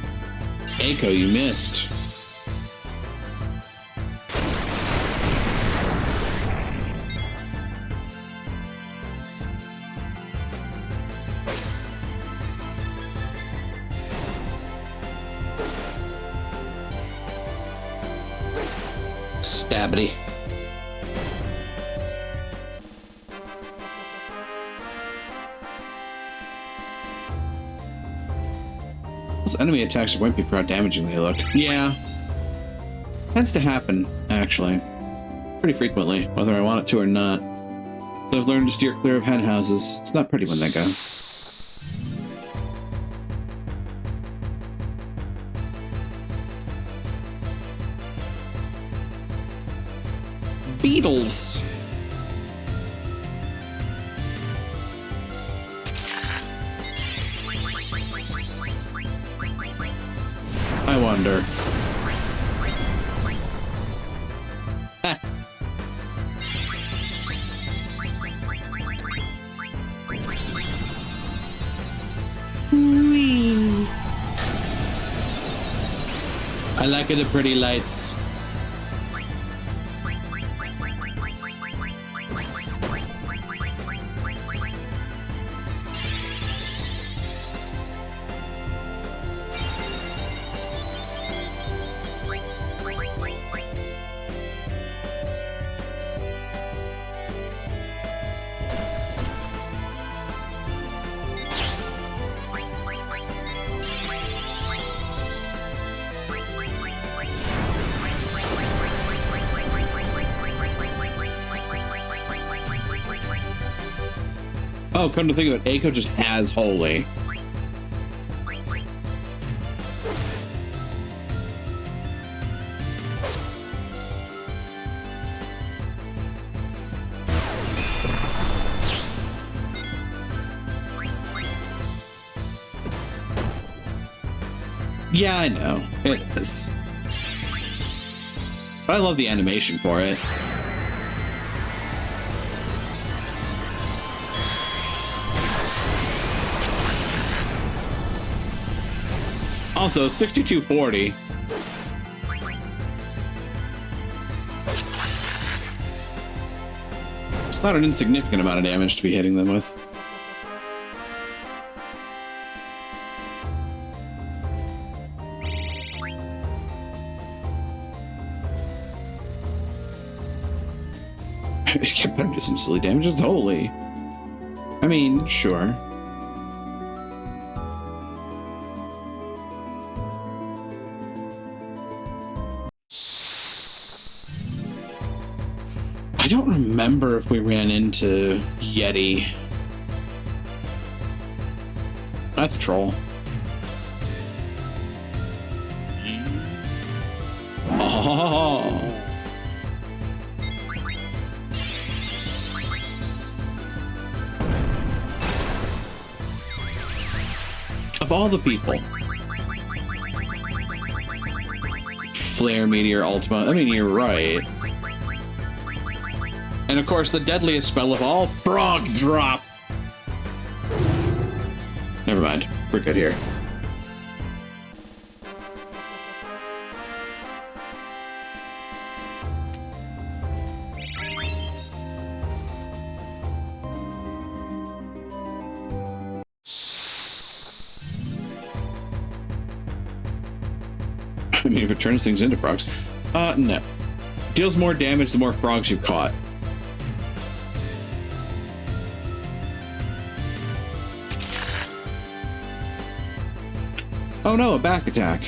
Eiko, you missed. Stabbity. Those enemy attacks are wimpy for how damaging they look. Yeah. Tends to happen, actually. Pretty frequently, whether I want it to or not. So I've learned to steer clear of hen houses. It's not pretty when they go. Beetles! I wonder. Ah. Whee. I like the pretty lights. Oh, come to think of it, Aiko just has Holy. Yeah, I know. It is. But I love the animation for it. Also, 6240. It's not an insignificant amount of damage to be hitting them with. It kept better do some silly damage. It's Holy. I mean, sure. I don't remember if we ran into Yeti. That's a troll. Oh. Of all the people. Flare, Meteor, Ultima. I mean, you're right. And of course, the deadliest spell of all, Frog Drop. Never mind. We're good here. I mean, if it turns things into frogs. No. Deals more damage the more frogs you've caught. Oh no, a back attack.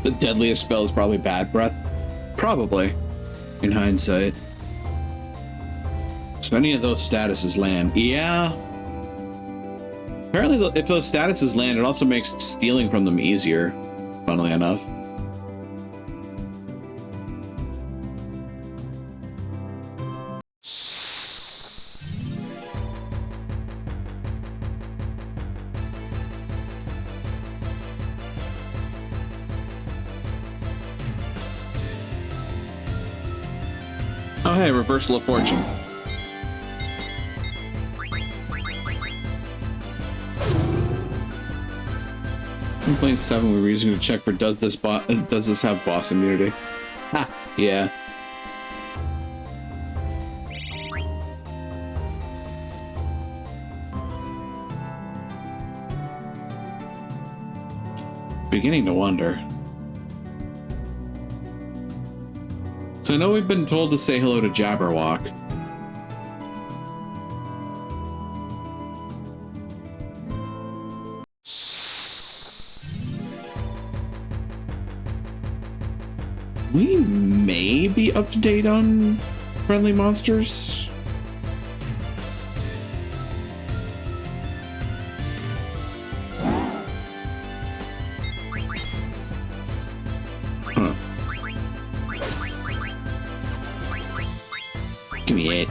The deadliest spell is probably Bad Breath. Probably, in hindsight. So any of those statuses land. Yeah. Apparently, if those statuses land, it also makes stealing from them easier, funnily enough. Oh, hey, reversal of fortune. I'm playing 7. We were using to check for does this have boss immunity? Ha, yeah. Beginning to wonder. So I know we've been told to say hello to Jabberwock. We may be up to date on friendly monsters. Huh. Give me it.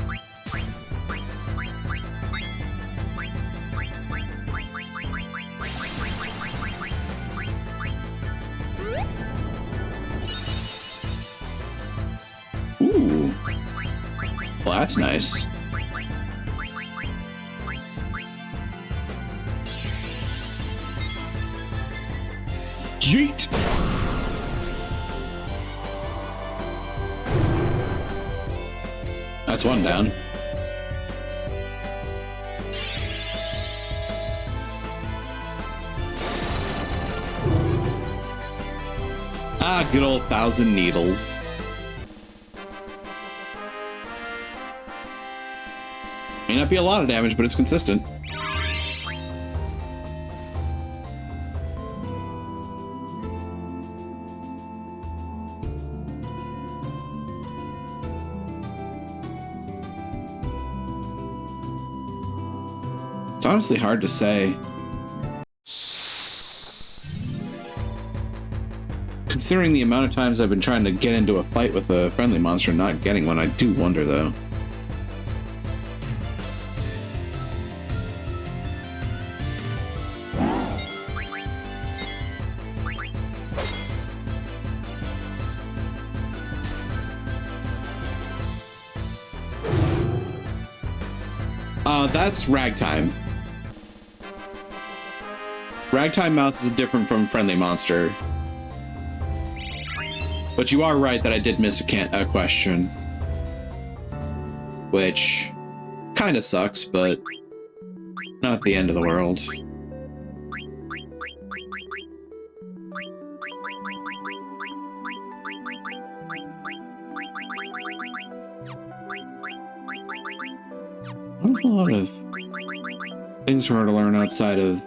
Ooh. Well, that's nice. Yeet! That's one down. Ah, good old 1,000 needles. May not be a lot of damage, but it's consistent. It's honestly hard to say. Considering the amount of times I've been trying to get into a fight with a friendly monster and not getting one, I do wonder though. That's Ragtime. Ragtime Mouse is different from Friendly Monster. But you are right that I did miss a question. Which kind of sucks, but not the end of the world. Not a lot of things for her to learn outside of...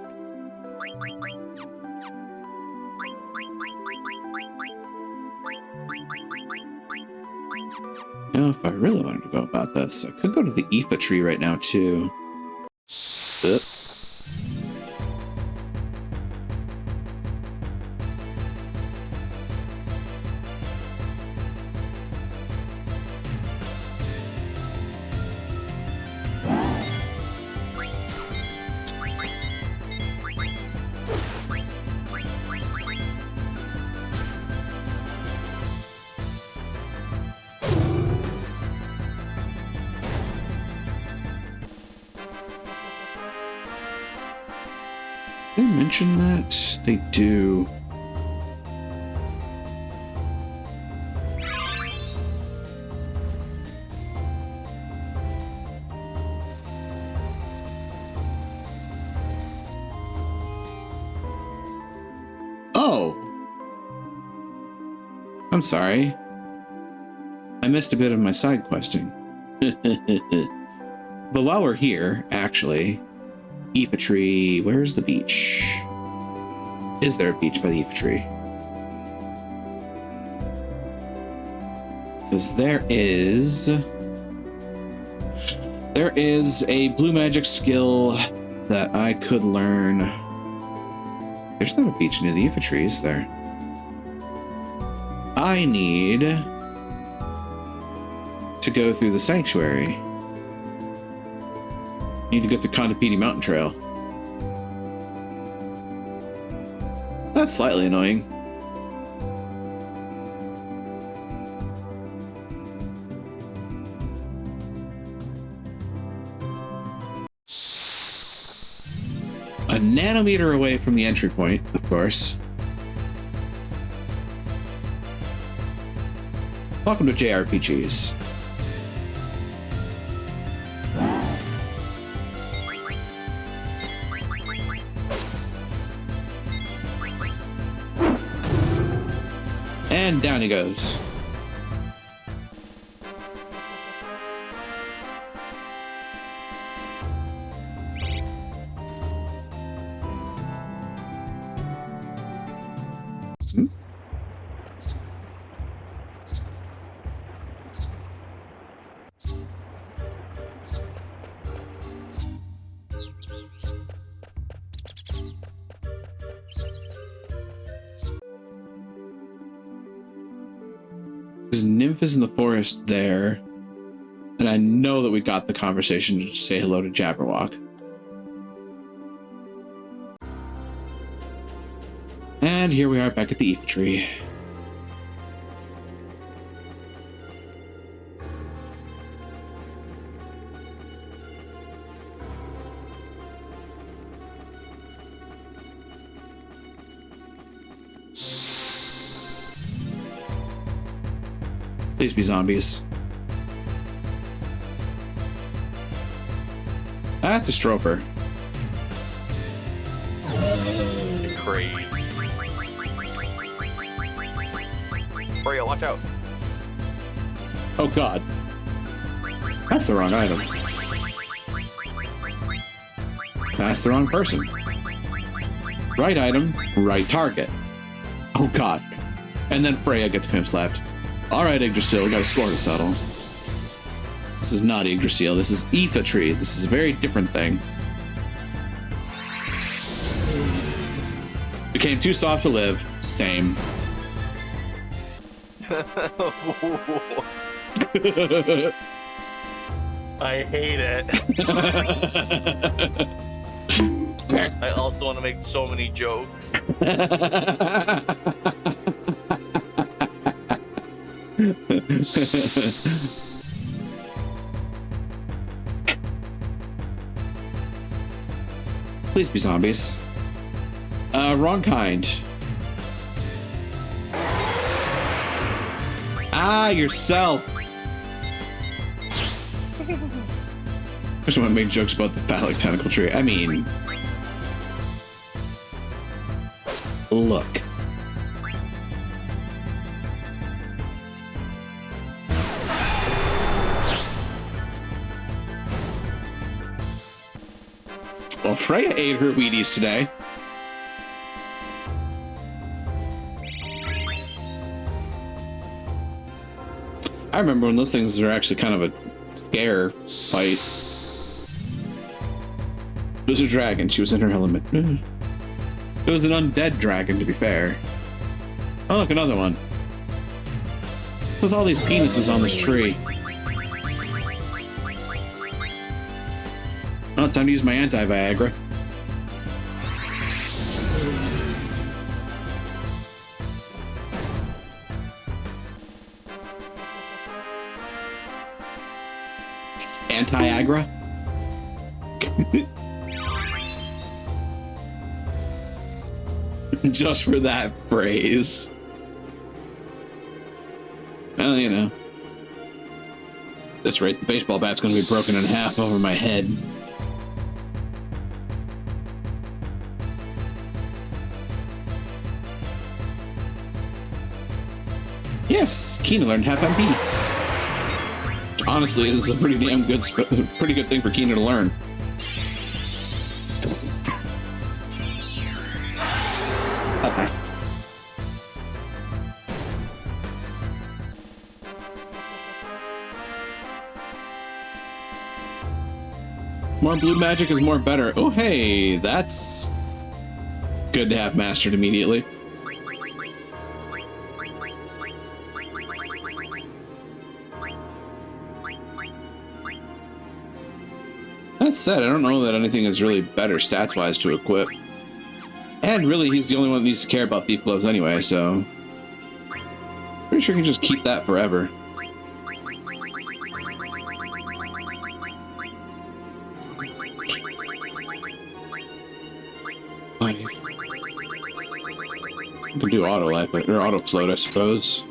You know, if I really wanted to go about this, I could go to the Aoife tree right now, too. Ugh. Did they mention that? They do. Oh! I'm sorry. I missed a bit of my side questing. But while we're here, actually... Aoife tree, where's the beach? Is there a beach by the Aoife tree? Because there is a blue magic skill that I could learn. There's not a beach near the Aoife tree, is there? I need to go through the sanctuary. Need to get the Kondapiti Mountain Trail. That's slightly annoying. A nanometer away from the entry point, of course. Welcome to JRPGs. And down he goes. Nymph is in the forest there, and I know that we got the conversation to say hello to Jabberwock. And here we are back at the Aoife tree. Please be zombies. That's a stroper. Great. Freya, watch out. Oh god. That's the wrong item. That's the wrong person. Right item, right target. Oh god. And then Freya gets pimp slapped. Alright, Yggdrasil, we got a score to settle. This is not Yggdrasil, this is Aoife Tree. This is a very different thing. Became too soft to live. Same. I hate it. I also want to make so many jokes. Please be zombies. Wrong kind. Ah, yourself. I just want to make jokes about the phallic tentacle tree. I mean, look. Well, Freya ate her Wheaties today. I remember when those things were actually kind of a scare fight. It was a dragon. She was in her element. It was an undead dragon, to be fair. Oh, look, another one. There's all these penises on this tree. Oh, time to use my anti-Viagra. Anti-Agra? Just for that phrase. Well, you know. That's right, the baseball bat's gonna be broken in half over my head. Yes, Kina learned half MP. Honestly, this is a pretty damn good, pretty good thing for Kina to learn. Okay. More blue magic is more better. Oh, hey, that's good to have mastered immediately. That said, I don't know that anything is really better stats-wise to equip. And really, he's the only one that needs to care about Thief Gloves anyway, so... Pretty sure he can just keep that forever. You can do auto life, or auto float, I suppose.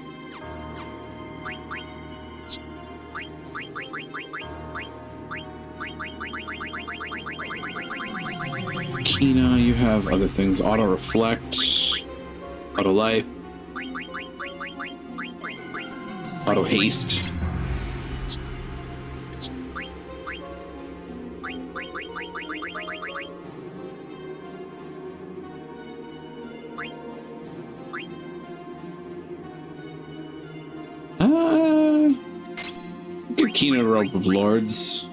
Kina, you have other things. Auto reflect, auto life, auto haste. Give Kina a Rope of Lords.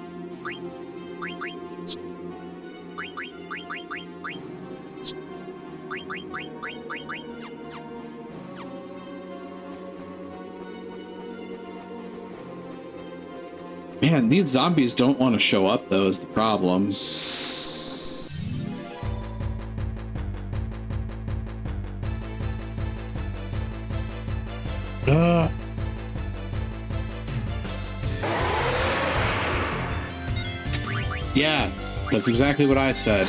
Man, these zombies don't want to show up, though, is the problem. Yeah, that's exactly what I said.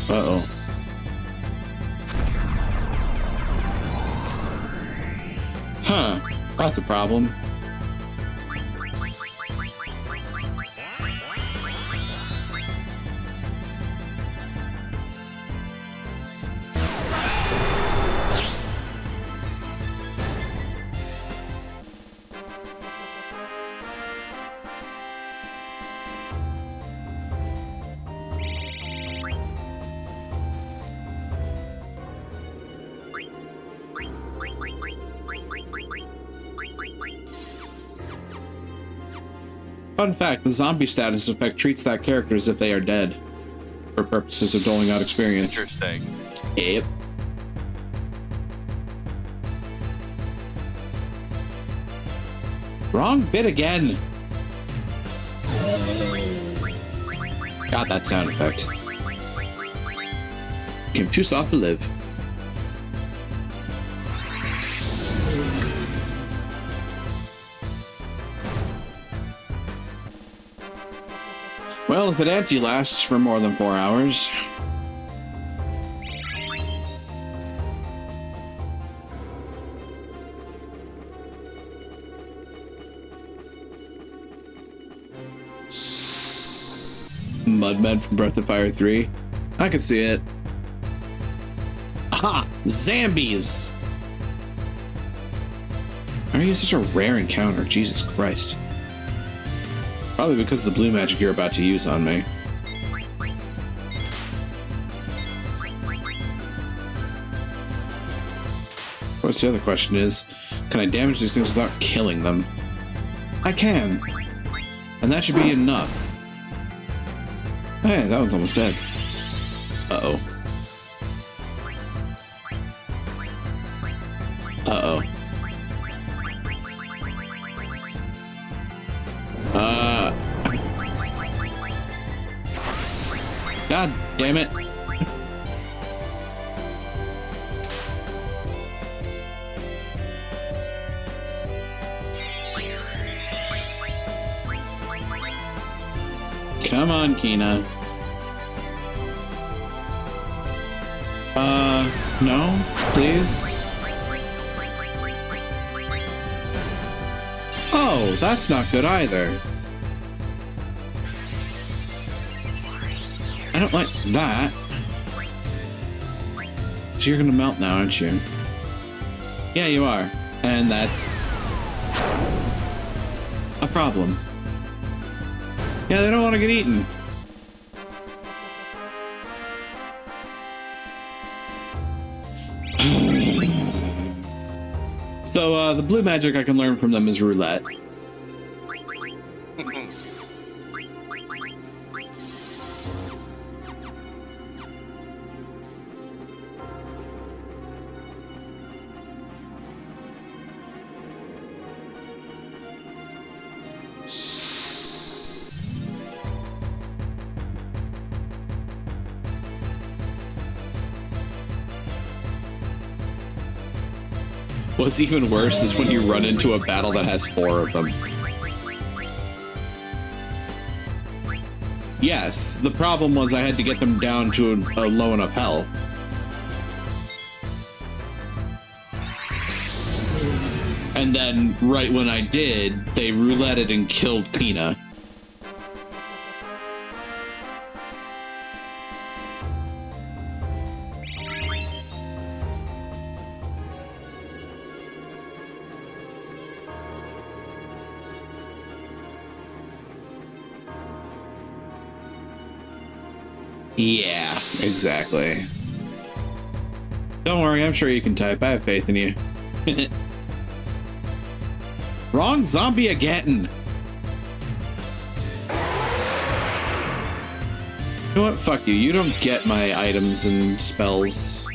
Uh-oh. Huh, that's a problem. Fun fact, the zombie status effect treats that character as if they are dead for purposes of doling out experience. Interesting. Yep. Wrong bit again. Got that sound effect. Game too soft to live. Well, if it anti-lasts for more than 4 hours. Mudmen from Breath of Fire 3. I can see it. Aha! Zombies! Why are you such a rare encounter? Jesus Christ. Probably because of the blue magic you're about to use on me. Of course, the other question is, can I damage these things without killing them? I can. And that should be enough. Hey, that one's almost dead. Uh-oh. Uh-oh. God damn it. Come on, Kina. No, please. Oh, that's not good either. I don't like that. So you're gonna melt now, aren't you? Yeah, you are. And that's a problem. Yeah, they don't want to get eaten. So, the blue magic I can learn from them is roulette. What's even worse is when you run into a battle that has 4 of them. Yes, the problem was I had to get them down to a low enough health. And then, right when I did, they rouletted and killed Kina. Yeah, exactly. Don't worry, I'm sure you can type. I have faith in you. Wrong zombie again. You know what? Fuck you. You don't get my items and spells.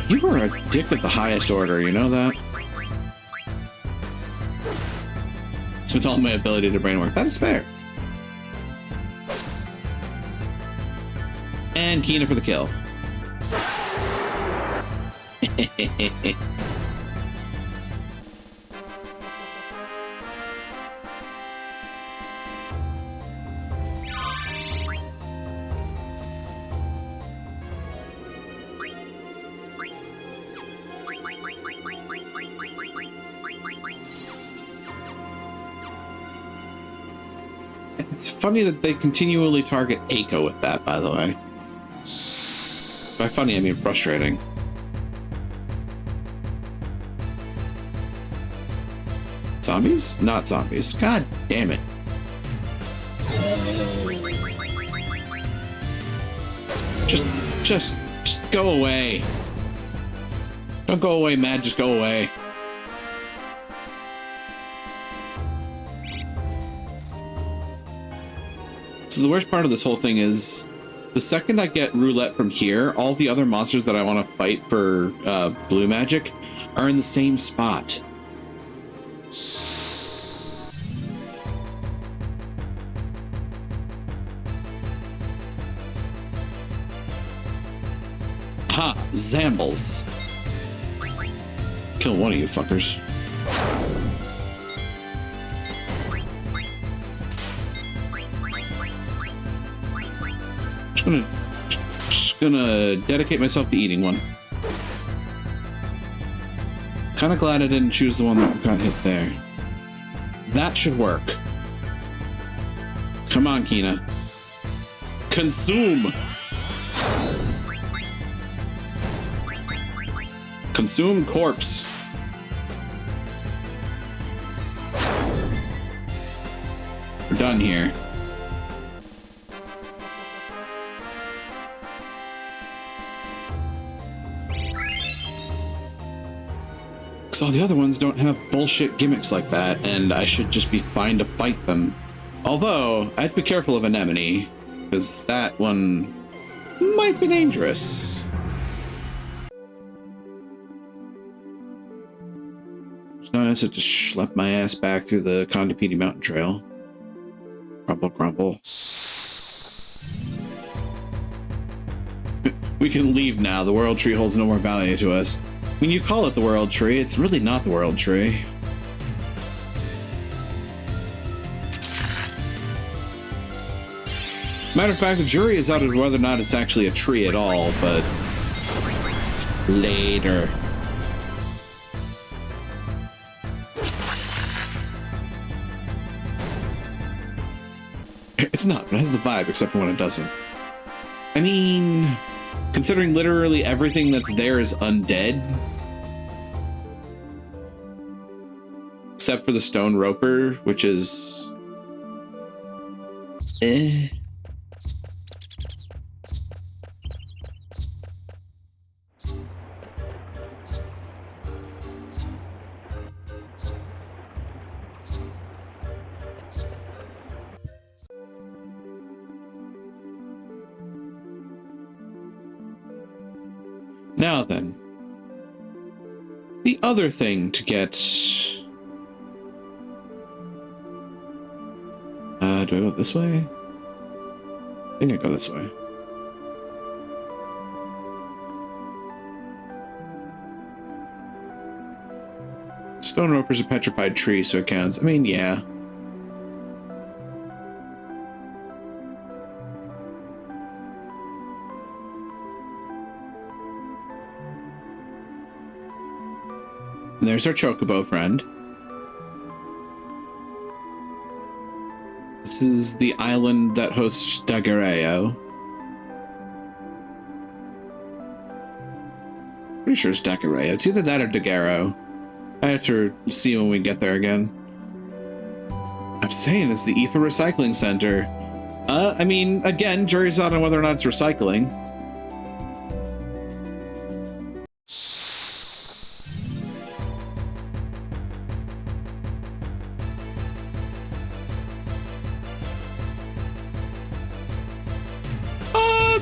You are a dick with the highest order, you know that? It's with all my ability to brain work. That is fair. And Kina for the kill. It's funny that they continually target Eiko with that, by the way. By funny, I mean frustrating. Zombies? Not zombies. God damn it. Just go away. Don't go away, Mad. Just go away. So the worst part of this whole thing is the second I get roulette from here, all the other monsters that I want to fight for blue magic are in the same spot. Ha! Zambles. Kill one of you fuckers. Just gonna dedicate myself to eating one. Kind of glad I didn't choose the one that got hit there. That should work. Come on, Kina. Consume! Consume corpse. We're done here. Because all the other ones don't have bullshit gimmicks like that, and I should just be fine to fight them. Although, I have to be careful of Anemone, because that one might be dangerous. So now I have to just schlep my ass back through the Kondapini Mountain Trail. Crumble, crumble. We can leave now. The World Tree holds no more value to us. I mean, you call it the World Tree. It's really not the World Tree. Matter of fact, the jury is out of whether or not it's actually a tree at all, but later. It's not, but it has the vibe, except for when it doesn't. I mean, considering literally everything that's there is undead, except for the stone roper, which is Now then, the other thing to get... do I go this way? I think I go this way. Stone roper's a petrified tree, so it counts. I mean, yeah. And there's our chocobo friend. This is the island that hosts Daguerreo. Pretty sure it's Daguerreo. It's either that or Daguerreo. I have to see when we get there again. I'm saying it's the Ether Recycling Center. I mean, again, jury's out on whether or not it's recycling.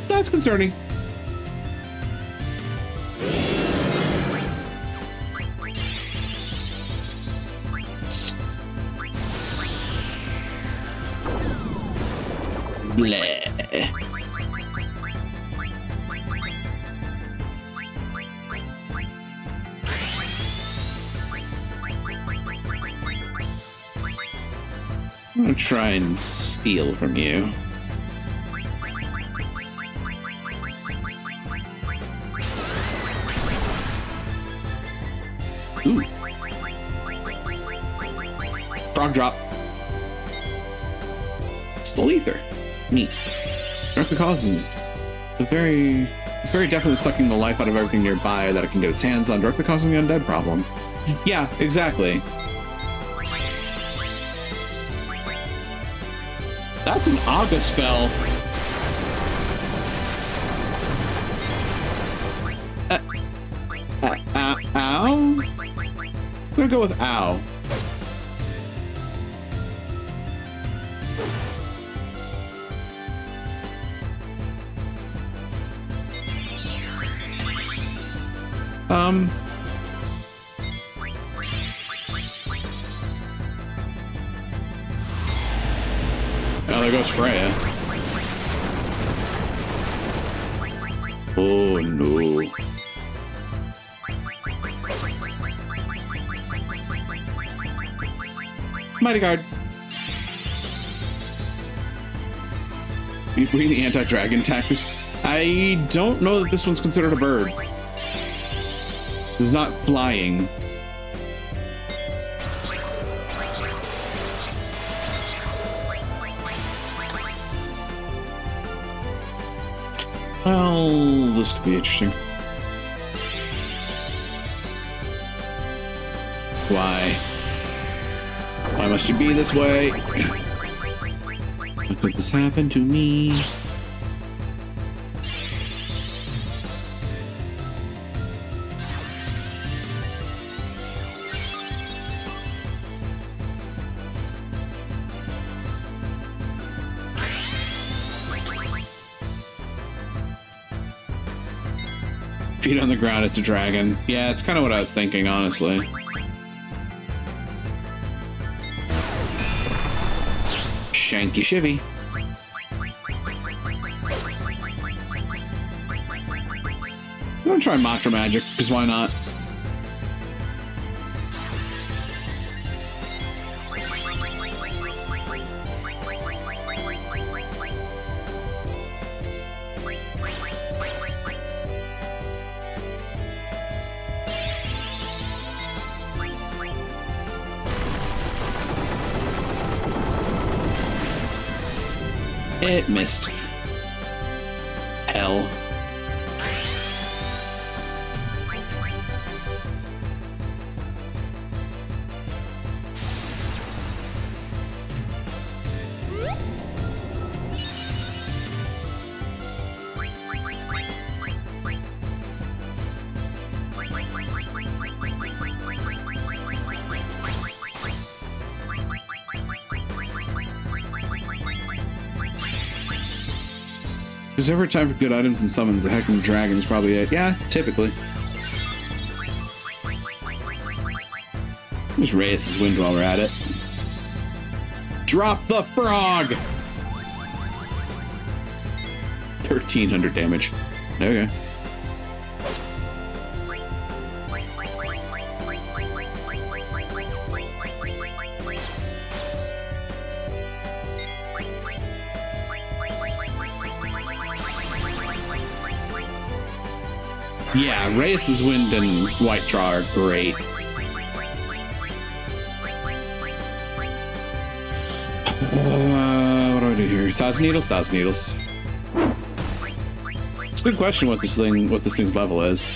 That's concerning. Bleh. I'm gonna try and steal from you. Ooh. Frog drop. Still ether. Neat. Directly causing. It's very definitely sucking the life out of everything nearby that it can get its hands on, directly causing the undead problem. Yeah, exactly. That's an Aga spell. Ow? I'm gonna go with ow. Oh, there goes Freya. Oh no. Mighty Guard. You bring the anti-dragon tactics. I don't know that this one's considered a bird. It's not flying. Well, this could be interesting. Why? Why must you be this way? How could this happen to me? Feet on the ground, it's a dragon. Yeah, it's kind of what I was thinking, honestly. Shanky shivy. I'm gonna try Mantra Magic, because why not? It missed. Hell. There's ever time for good items and summons. A heckin' dragon is probably it. Yeah, typically. Just Reyes' wind while we're at it. Drop the frog! 1300 damage. Okay. Yeah, Reyes' Wind and White Draw are great. What do I do here? Thousand Needles, Thousand Needles. It's a good question what this thing's level is.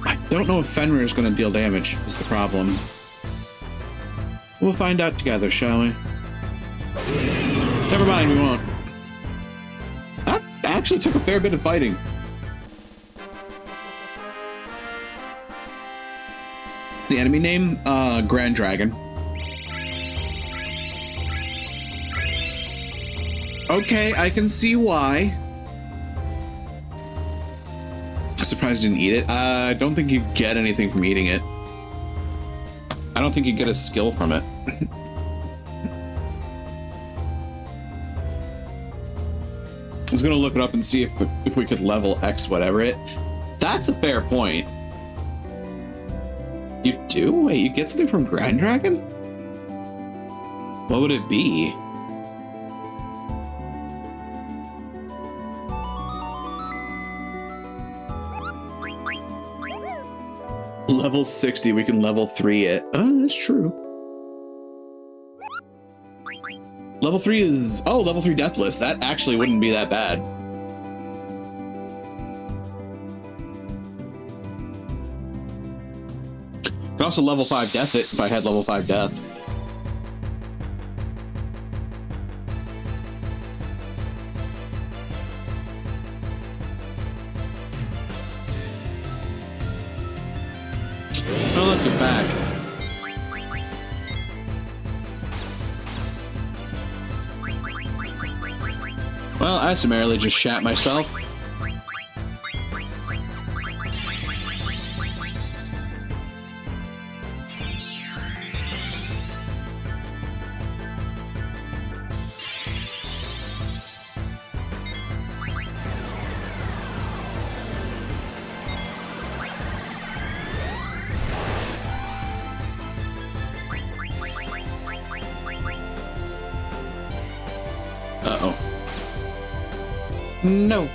I don't know if Fenrir is going to deal damage, is the problem. We'll find out together, shall we? Never mind, we won't. That actually took a fair bit of fighting. What's the enemy name? Grand Dragon. Okay, I can see why. I'm surprised you didn't eat it. I don't think you get anything from eating it. I don't think you get a skill from it. I was gonna look it up and see if we could level X whatever it. That's a fair point. You do? Wait, you get something from Grand Dragon? What would it be? Level 60, we can level 3 it. Oh, that's true. Level 3 is... Oh, level 3 Deathless. That actually wouldn't be that bad. Could also level 5 Death it if I had level 5 Death. Oh, look, you're back. Well, I summarily just shat myself. Uh-oh. No.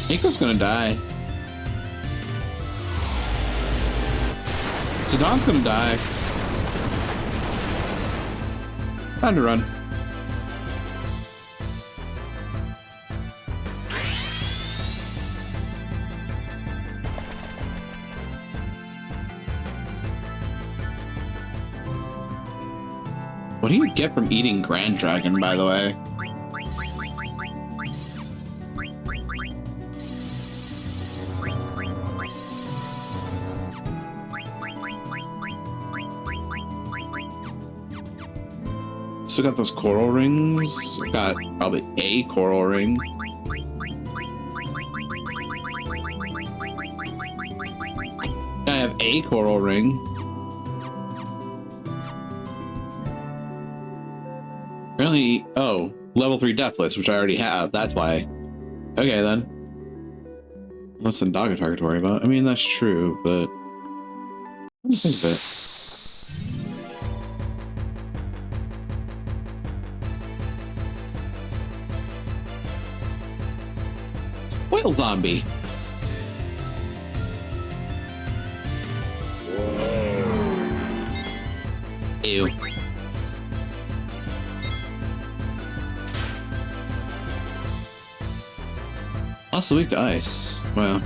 Nico's gonna die. Zidon's gonna die. Time to run. What do you get from eating Grand Dragon, by the way? Still got those coral rings. Got probably a coral ring. I have a coral ring. Apparently, oh, level 3 Deathless, which I already have. That's why. Okay, then. Less than Dogga target to worry about. I mean, that's true, but what do you think of it? Whale zombie. Ew. Also weak to ice. Wow.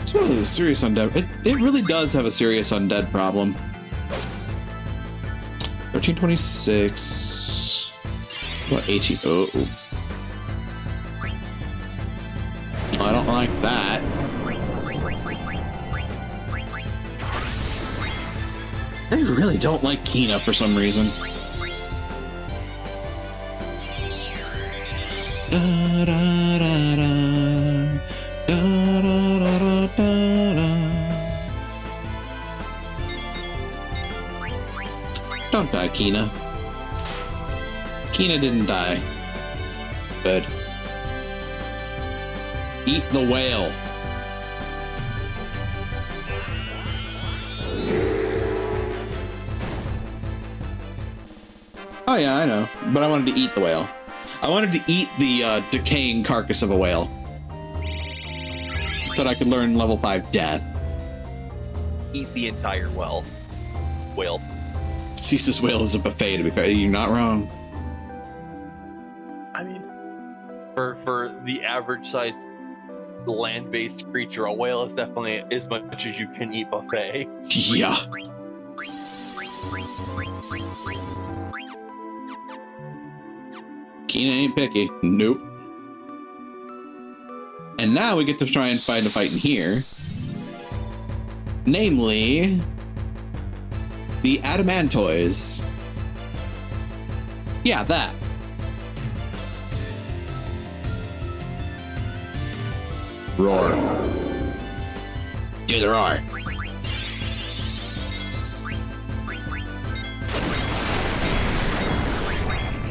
It's really a serious undead. It really does have a serious undead problem. 1326. What 18? Oh. I don't like that. I really don't like Kina for some reason. Da, da, da, da. Da, da, da, da, da. Don't die, Kina. Kina didn't die. Good. Eat the whale. Oh yeah, I know. But I wanted to eat the whale. I wanted to eat the decaying carcass of a whale. So that I could learn level 5 death. Eat the entire whale. Cease's whale is a buffet, to be fair. You're not wrong. I mean, for the average size land-based creature, a whale is definitely as much as you can eat buffet. Yeah. Kina ain't picky. Nope. And now we get to try and find a fight in here. Namely, the Adamantoids. Yeah, that. Roar. Do the roar.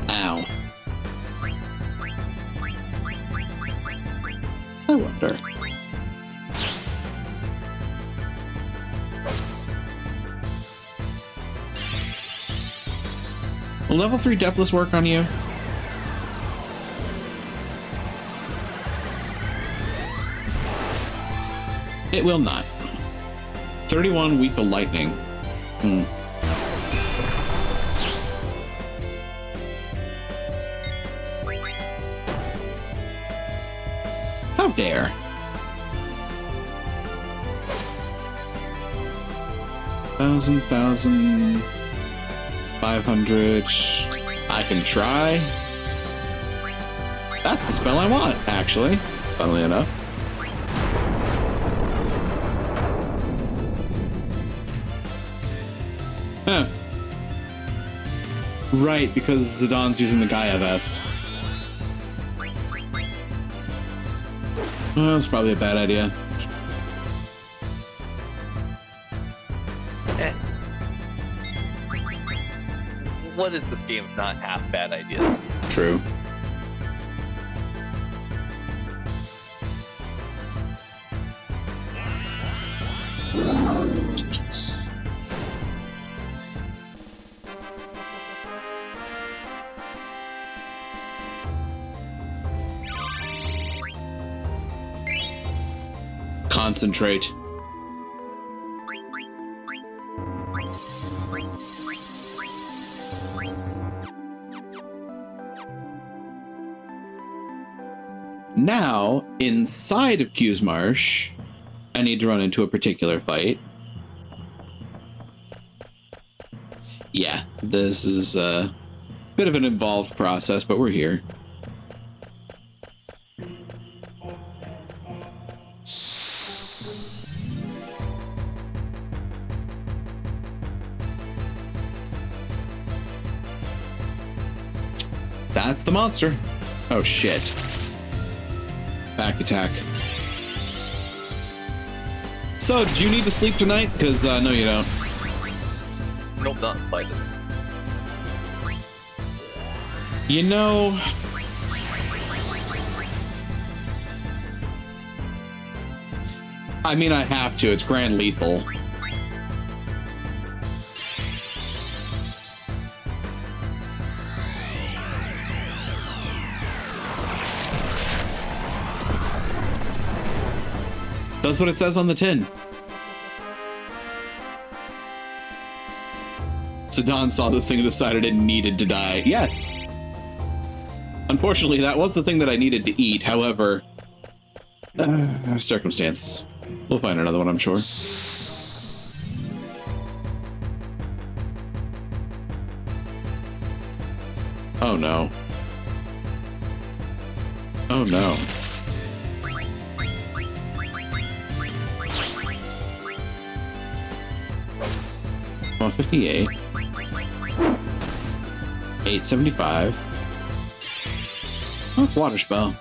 Ow. I wonder. Will level 3 Deathless work on you? It will not. 31 weak to lightning. How dare. 1,000, 500. I can try. That's the spell I want, actually, funnily enough. Huh. Right, because Zidon's using the Gaia vest. Well, that's probably a bad idea. What is this game if not half bad ideas? True. Concentrate. Now, inside of Q's Marsh, I need to run into a particular fight. Yeah, this is a bit of an involved process, but we're here. That's the monster. Oh, shit. Back attack. So, do you need to sleep tonight? Because, no, you don't. Nope, not slightly. You know... I mean, I have to. It's grand lethal. That's what it says on the tin. Zidon saw this thing and decided it needed to die. Yes. Unfortunately, that was the thing that I needed to eat. However, circumstances. We'll find another one, I'm sure. Oh no. Oh no. 158. 875. Oh, water spell.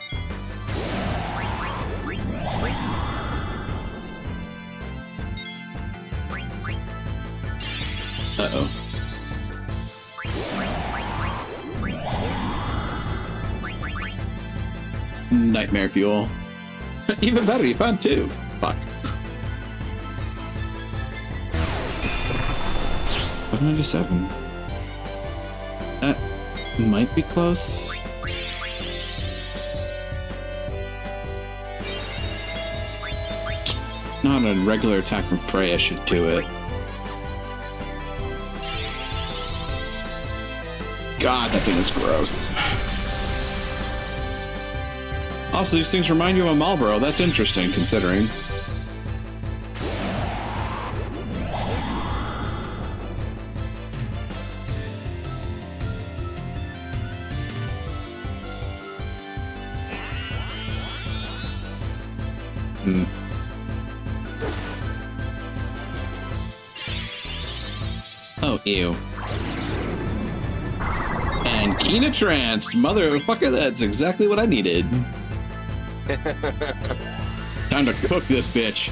Uh-oh. Nightmare fuel. Even better, you found two. Fuck. 197. That might be close. Not a regular attack from Freya should do it. God, that thing is gross. Also, these things remind you of a Marlboro. That's interesting, considering. Oh, ew. And Kina tranced. Motherfucker, that's exactly what I needed. Time to cook this bitch.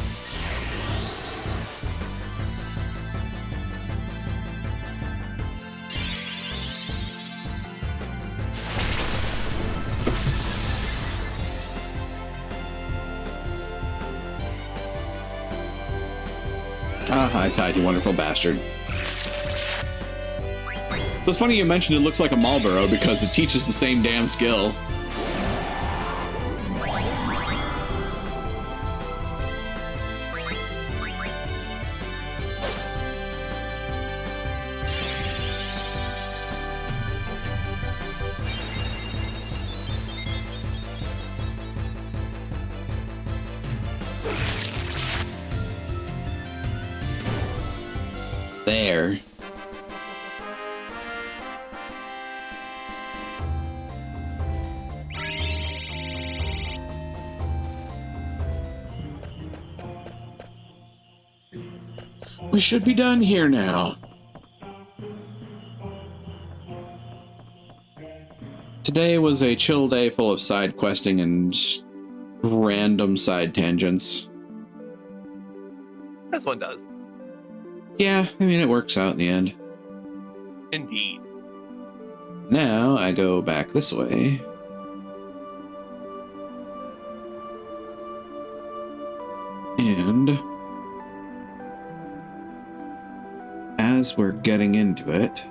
Ah, hi, Tide, you wonderful bastard. So it's funny you mentioned it looks like a Marlboro because it teaches the same damn skill. There. We should be done here now. Today was a chill day full of side questing and random side tangents. As one does. Yeah, I mean, it works out in the end. Indeed. Now I go back this way. And as we're getting into it,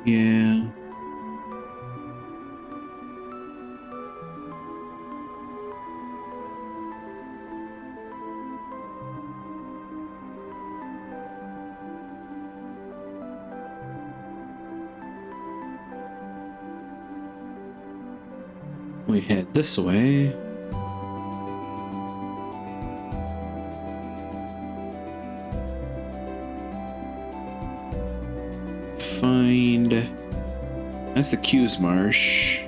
yeah. We head this way. Find... That's the Q's Marsh.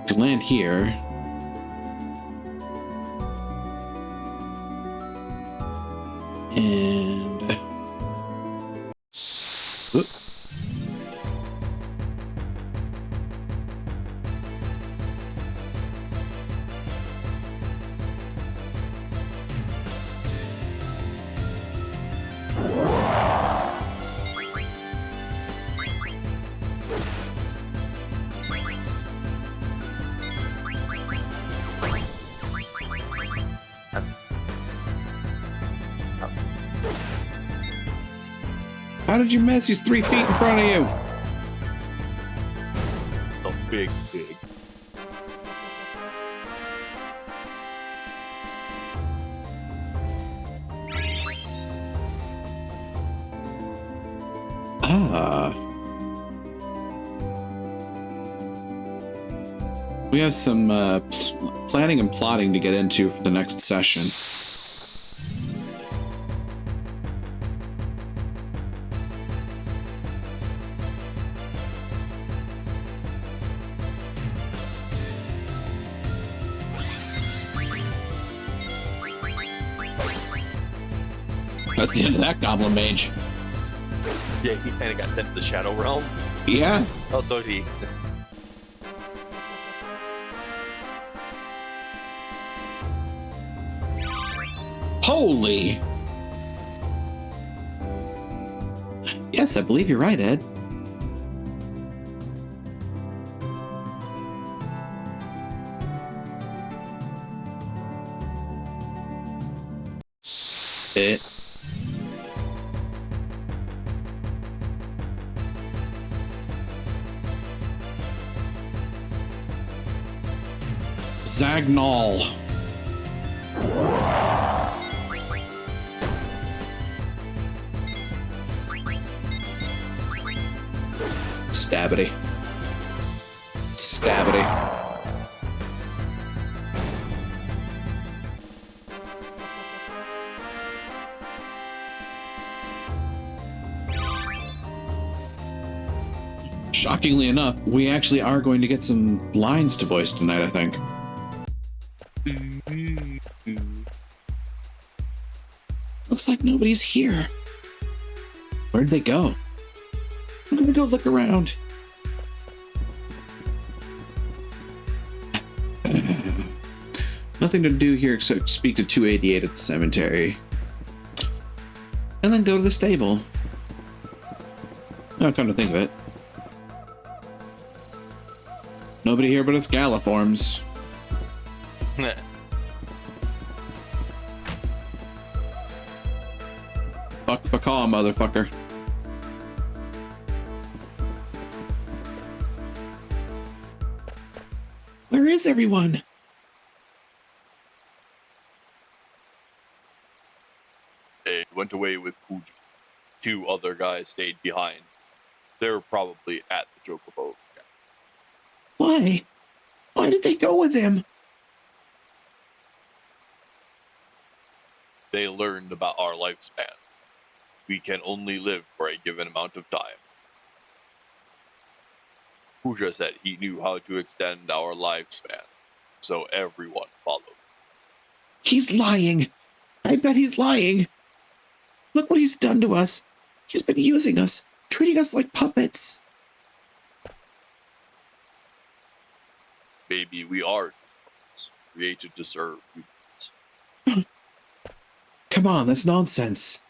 Could land here. And... Oop. How did you miss? He's 3 feet in front of you. The big pig. Ah. We have some planning and plotting to get into for the next session. That's the end of that Goblin Mage. Yeah, he kind of got sent to the Shadow Realm. Yeah. Oh, so did he. Holy! Yes, I believe you're right, Ed. It. Zagnol. Stabbity. Stabbity. Shockingly enough, we actually are going to get some lines to voice tonight, I think. Looks like nobody's here. Where'd they go? I'm gonna go look around. Nothing to do here except speak to 288 at the cemetery. And then go to the stable. Oh, come to think of it. Nobody here but us Galliforms. Fuck Bacaw, motherfucker. Where is everyone? They went away with Kuja. 2 other guys stayed behind They're probably at the Chocobo. Why? Why did they go with him? They learned about our lifespan. We can only live for a given amount of time. Kuja said he knew how to extend our lifespan, so everyone followed. He's lying. I bet he's lying. Look what he's done to us. He's been using us, treating us like puppets. Maybe we are created to serve humans. Come on, that's nonsense.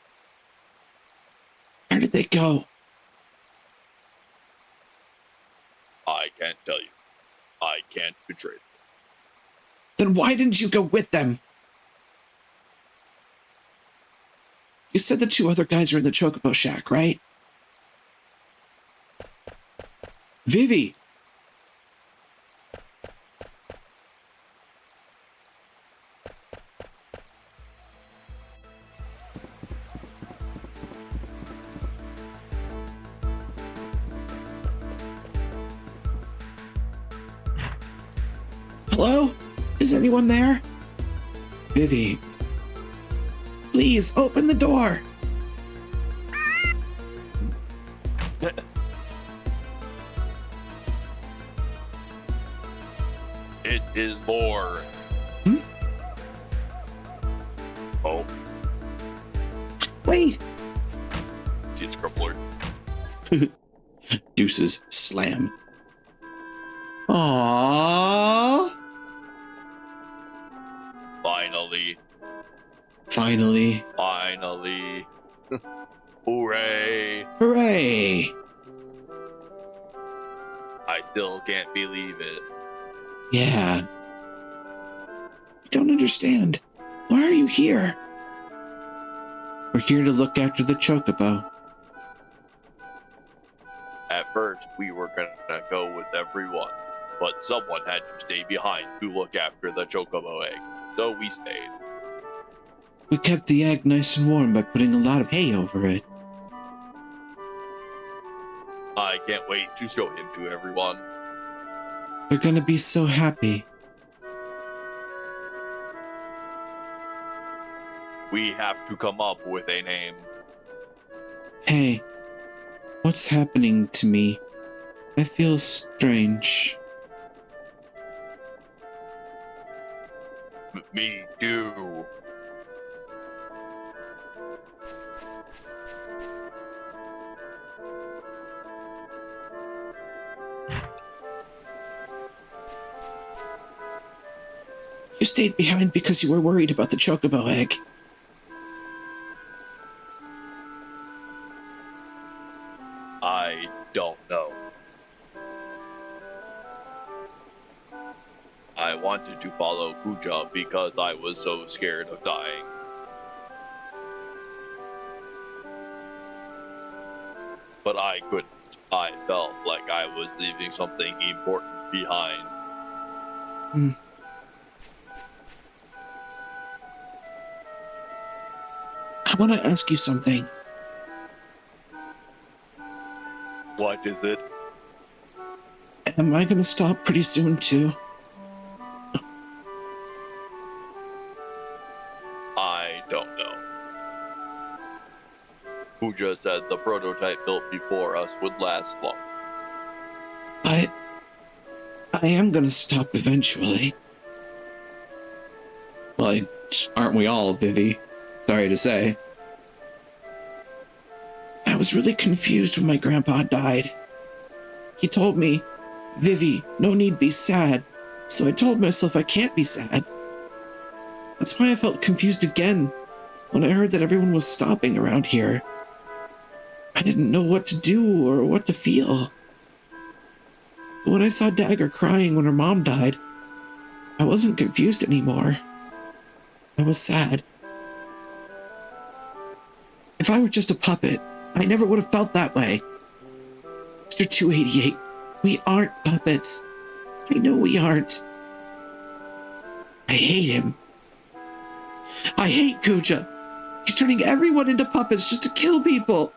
Where did they go? I can't tell you. I can't betray them. Then why didn't you go with them? You said the 2 other guys are in the Chocobo Shack, right? Vivi! Hello? Is anyone there? Vivi. Please, open the door! It is more. Hmm? Oh, Wait! see it's Crippler. Deuces slam. Aww. Finally. Finally. Finally. Hooray. Hooray! I still can't believe it. Yeah. I don't understand. Why are you here? We're here to look after the Chocobo. At first, we were gonna go with everyone, but someone had to stay behind to look after the Chocobo egg, so we stayed. We kept the egg nice and warm by putting a lot of hay over it. I can't wait to show him to everyone. They're gonna be so happy. We have to come up with a name. Hey, what's happening to me? I feel strange. Me too. You stayed behind because you were worried about the Chocobo egg. I don't know. I wanted to follow Kuja because I was so scared of dying. But I couldn't. I felt like I was leaving something important behind. I want to ask you something. What is it? Am I gonna stop pretty soon, too? I don't know. Kuja said the prototype built before us would last long. I am gonna stop eventually. Well, aren't we all, Vivi? Sorry to say. I was really confused when my grandpa died. He told me, Vivi, no need be sad. So I told myself I can't be sad. That's why I felt confused again when I heard that everyone was stopping around here. I didn't know what to do or what to feel. But when I saw Dagger crying when her mom died, I wasn't confused anymore. I was sad. If I were just a puppet, I never would have felt that way. Mr. 288, we aren't puppets. I know we aren't. I hate him. I hate Kuja. He's turning everyone into puppets just to kill people.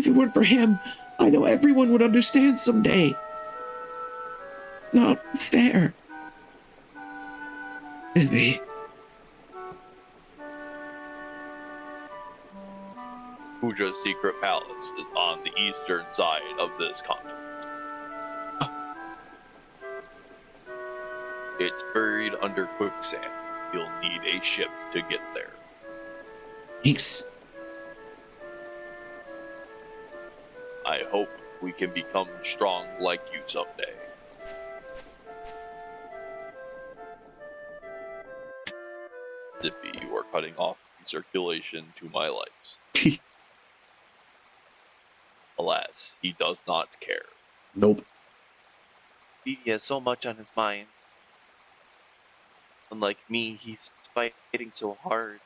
If it weren't for him, I know everyone would understand someday. It's not fair. Vivi. Kuja's secret palace is on the eastern side of this continent. It's buried under quicksand. You'll need a ship to get there. Thanks. I hope we can become strong like you someday. Zippy, you are cutting off circulation to my legs. Alas, he does not care. Nope. Vivi has so much on his mind. Unlike me, he's fighting so hard.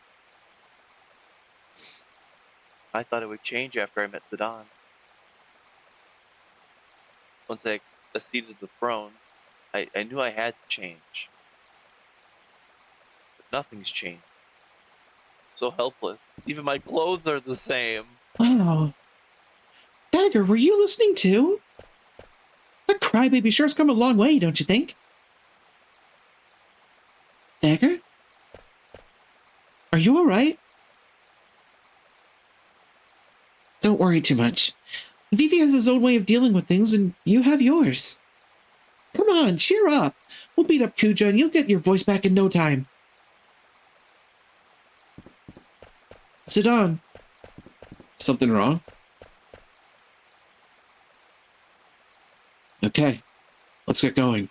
I thought it would change after I met Zidane. Once I acceded the throne, I knew I had to change. But nothing's changed. So helpless. Even my clothes are the same. Wow. Dagger, were you listening too? That crybaby sure's come a long way, don't you think? Dagger? Are you alright? Don't worry too much. Vivi has his own way of dealing with things, and you have yours. Come on, cheer up. We'll beat up Kuja, and you'll get your voice back in no time. Zidane. Something wrong? Okay, let's get going.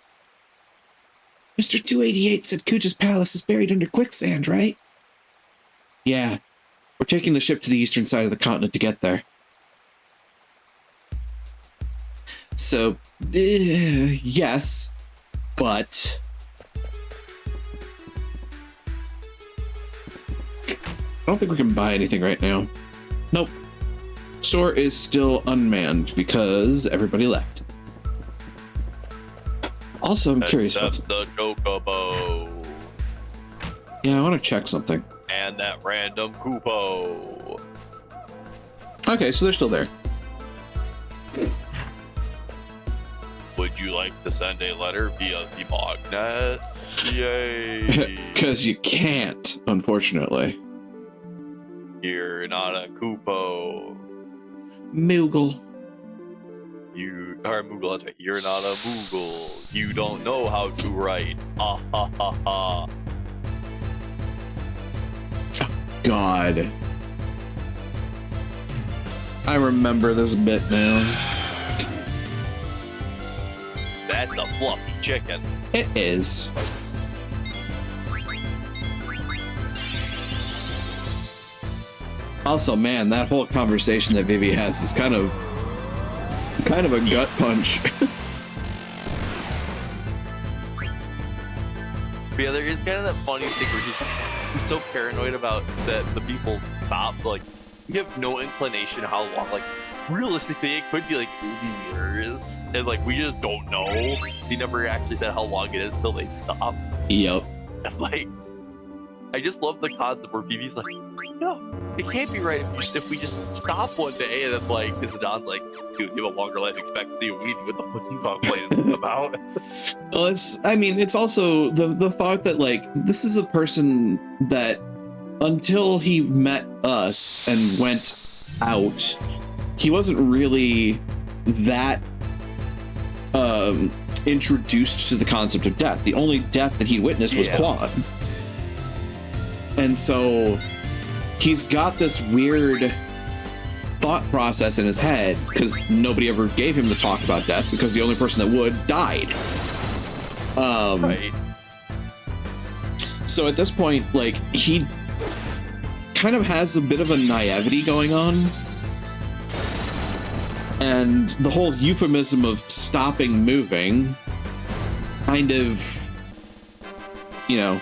Mr. 288 said Kuja's palace is buried under quicksand, right? Yeah, we're taking the ship to the eastern side of the continent to get there. So, yes, but... I don't think we can buy anything right now. Nope. Store is still unmanned because everybody left. Also, I'm curious what's... the Chocobo. Yeah, I want to check something. And that random Koopo. Okay, so they're still there. Would you like to send a letter via the Magnet? Yay! Because you can't, unfortunately. You're not a Koopo. Moogle. You are Moogle, that's right. You're not a Moogle. You don't know how to write. Ha ha ha ha. God. I remember this bit now. That's a fluffy chicken. It is. Also, man, that whole conversation that Vivi has is kind of a gut punch. Yeah, there is kind of that funny thing where he's so paranoid about that the people stop. Like, you have no inclination how long. Like, realistically, it could be like 80 years, and like we just don't know. He never actually said how long it is till they stop. Yep. And like, I just love the concept where Vivi's like, no, it can't be right if we just stop one day, and then like, because Zidane's like, dude, you have a longer life expectancy. We need what the fuck you complaining about. Well, it's also the thought that like this is a person that until he met us and went out, he wasn't really that introduced to the concept of death. The only death that he witnessed was Quan. And so he's got this weird thought process in his head because nobody ever gave him the talk about death because the only person that would died. Right. So at this point, like, he kind of has a bit of a naivety going on. And the whole euphemism of stopping moving kind of, you know,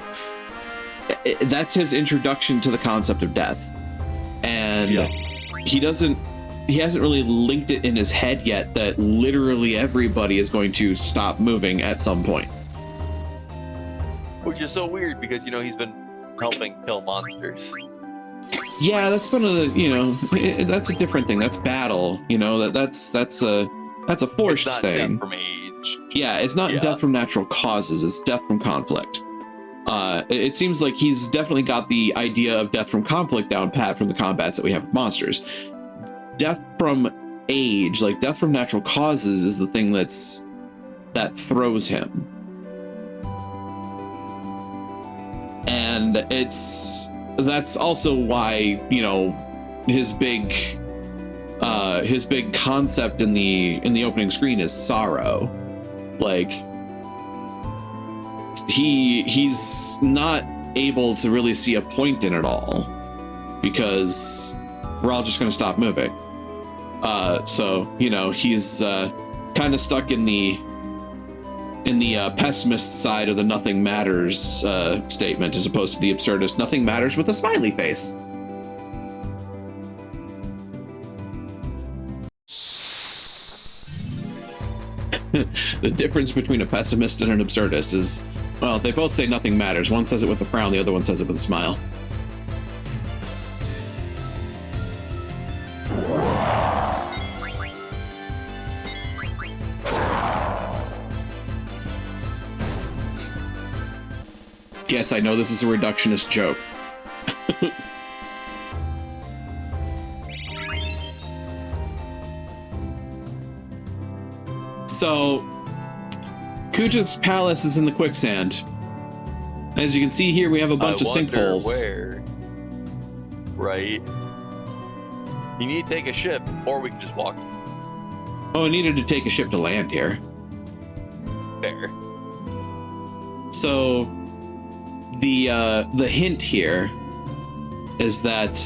that's his introduction to the concept of death. And he hasn't really linked it in his head yet that literally everybody is going to stop moving at some point. Which is so weird because, you know, he's been helping kill monsters. Yeah, that's one of the, you know, that's a different thing. That's battle, you know, that's a forced It's not thing. death from age. Yeah, it's not death from natural causes, it's death from conflict. It seems like he's definitely got the idea of death from conflict down pat from the combats that we have with monsters. Death from age, like death from natural causes, is the thing that throws him. And that's also why, you know, his big concept in the opening screen is sorrow. Like he's not able to really see a point in it all because we're all just going to stop moving. So, you know, he's kind of stuck in the pessimist side of the nothing matters statement, as opposed to the absurdist nothing matters with a smiley face. The difference between a pessimist and an absurdist is, well, they both say nothing matters. One says it with a frown, the other one says it with a smile. Yes, I know this is a reductionist joke. So, Kuja's palace is in the quicksand. As you can see here, we have a bunch of sinkholes. Where? Right. You need to take a ship, or we can just walk. Oh, I needed to take a ship to land here. Fair. So, the hint here is that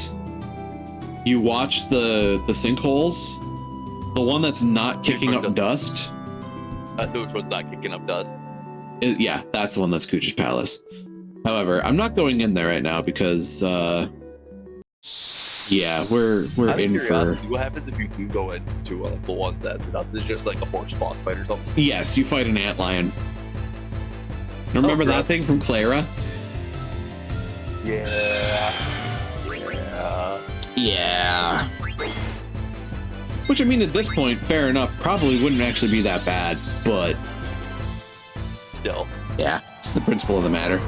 you watch the sinkholes. The one that's not kicking up dust. Which one's not kicking up dust? Yeah, that's the one that's Kuja's palace. However, I'm not going in there right now because, yeah, we're in for. What happens if you do go into the one that's dust? Is it just like a horse boss fight or something? Yes, you fight an antlion. Remember that thing from Clara? Yeah. Which, I mean, at this point, fair enough, probably wouldn't actually be that bad, but Still. Yeah, it's the principle of the matter.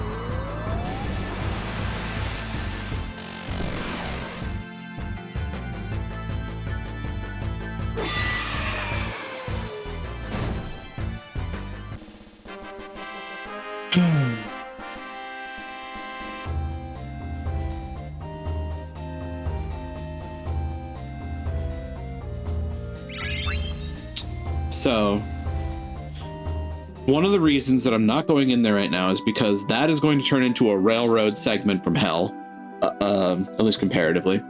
So, one of the reasons that I'm not going in there right now is because that is going to turn into a railroad segment from hell, at least comparatively.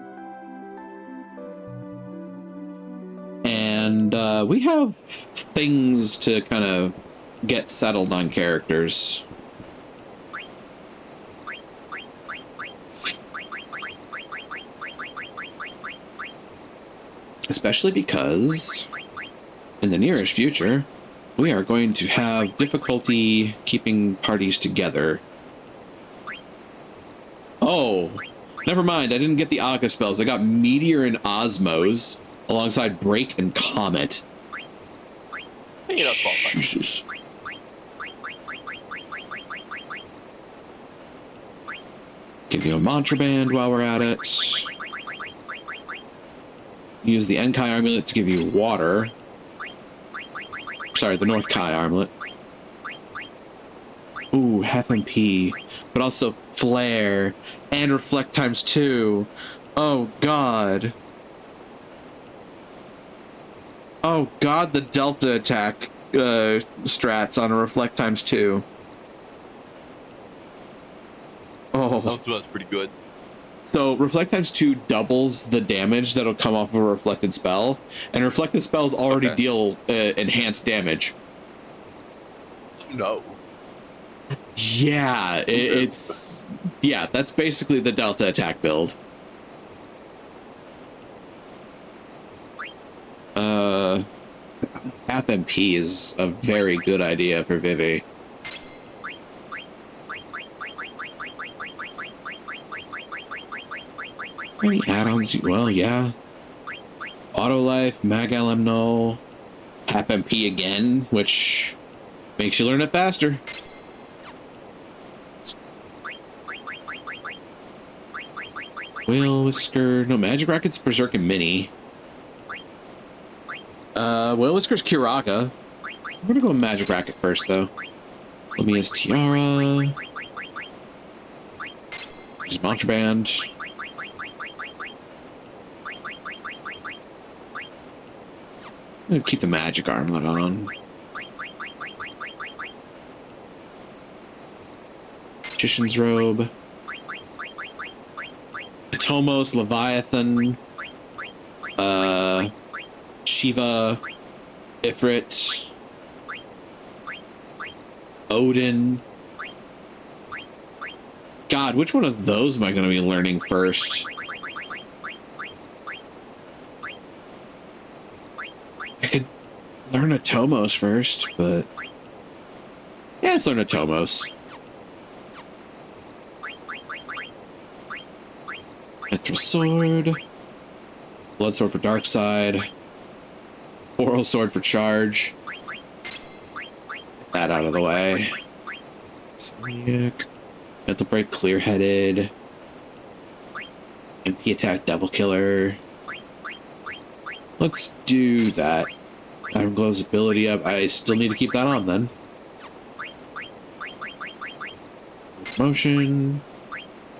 And we have things to kind of get settled on characters. Especially because in the nearest future, we are going to have difficulty keeping parties together. Oh, never mind. I didn't get the Aga spells. I got Meteor and Osmos alongside Break and Comet. Jesus. Give you a mantra band while we're at it. Use the Enkai amulet to give you water. Sorry, the North Kai armlet. Ooh, half MP. But also Flare. And Reflect ×2. Oh, God. Oh, God, the Delta attack strats on a Reflect ×2. Oh. That's pretty good. So, Reflect ×2 doubles the damage that'll come off of a reflected spell, and reflected spells already deal enhanced damage. No. Yeah, it's... Yeah, that's basically the Delta attack build. Half MP is a very good idea for Vivi. Any add-ons? Well, yeah. Auto Life, Mag LM Null, Hap MP again, which makes you learn it faster. Whale Whisker, no, Magic Racket's Berserk and Mini. Whale Whisker's Kiraga. I'm gonna go Magic Racket first, though. Lamia's Tiara. There's Contraband. I'm gonna keep the Magic Armlet on. Magician's Robe. Tomos, Leviathan. Shiva. Ifrit. Odin. God, which one of those am I going to be learning first? I could learn a Tomos first, but... yeah, let's learn a Tomos. Mithril Sword. Blood Sword for Dark Side. Oral Sword for Charge. Get that out of the way. Sonic. Mental Break, Clear-Headed. MP Attack, Devil Killer. Let's do that. Iron Glow's ability up. I still need to keep that on then. Motion.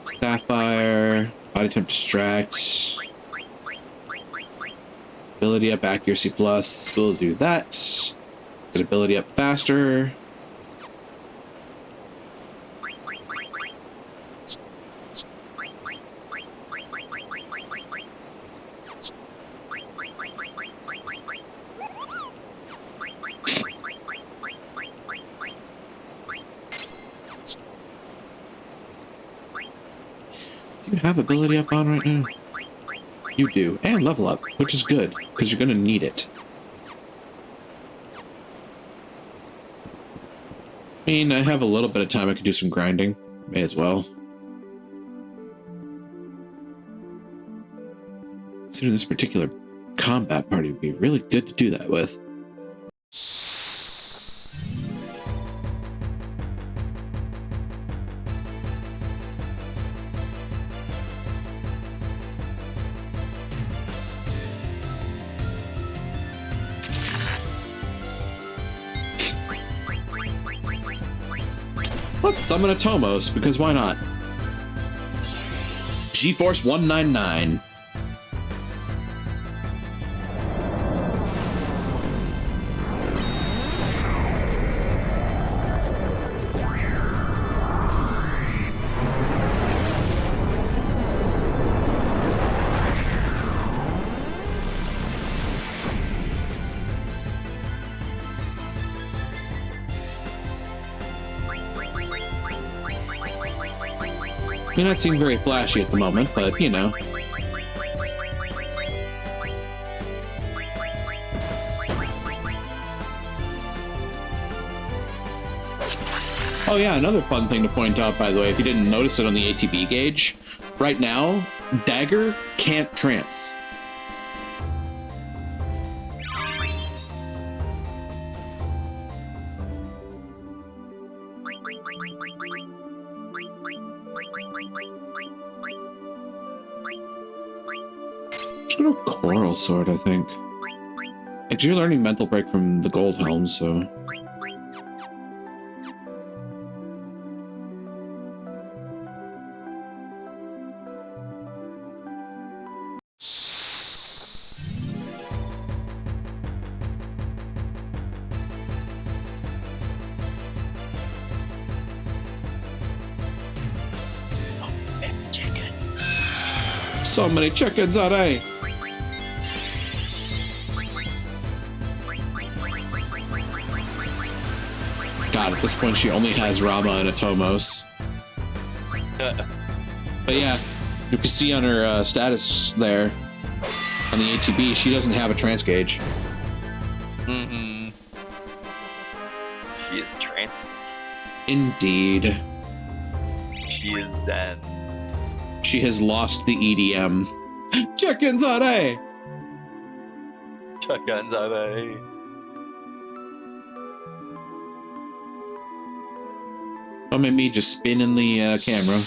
Sapphire. Body Temp Distract. Ability up, Accuracy Plus. We'll do that. Get ability up faster. Do you have ability up on right now? You do. And level up, which is good, because you're going to need it. I mean, I have a little bit of time. I could do some grinding. May as well. Considering this particular combat party would be really good to do that with. Let's summon a Tomos, because why not? G-Force 199. May not seem very flashy at the moment, but you know. Oh yeah, another fun thing to point out, by the way, if you didn't notice it on the ATB gauge, right now, Dagger can't trance. Coral Sword, I think. Actually, you're learning Mental Break from the Gold Helm, so... Chickens. So many chickens, alright! God, at this point she only has Rama and a Tomos. But yeah, you can see on her status there, on the ATB, she doesn't have a trance gauge. Mm-hmm. She is trans. Indeed. She is Zen. she has lost the EDM. Chickens on A! Chickens on A. Don't make me just spin in the camera.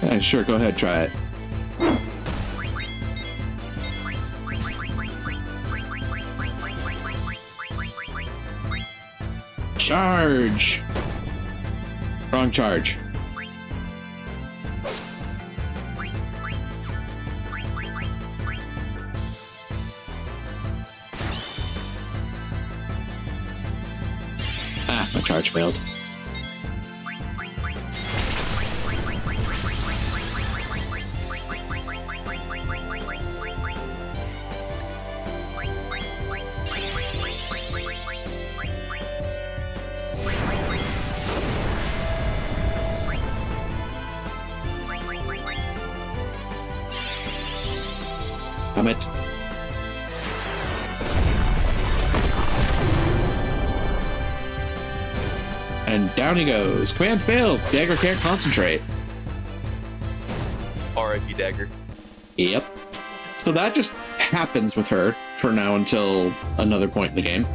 Yeah, sure, go ahead, try it. Charge! Wrong charge. Ah, my charge failed. Damn it. And down he goes. Command failed. Dagger can't concentrate. R.I.P. Dagger. Yep. So that just happens with her for now until another point in the game.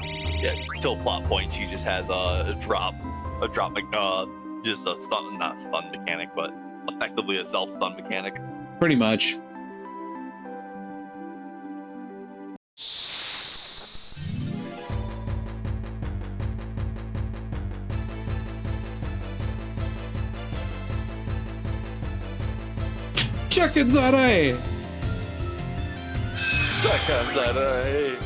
Yeah, till plot point, she just has a drop, just a stun, not stun mechanic, but effectively a self-stun mechanic. Pretty much. Chickens on A! Chickens on A.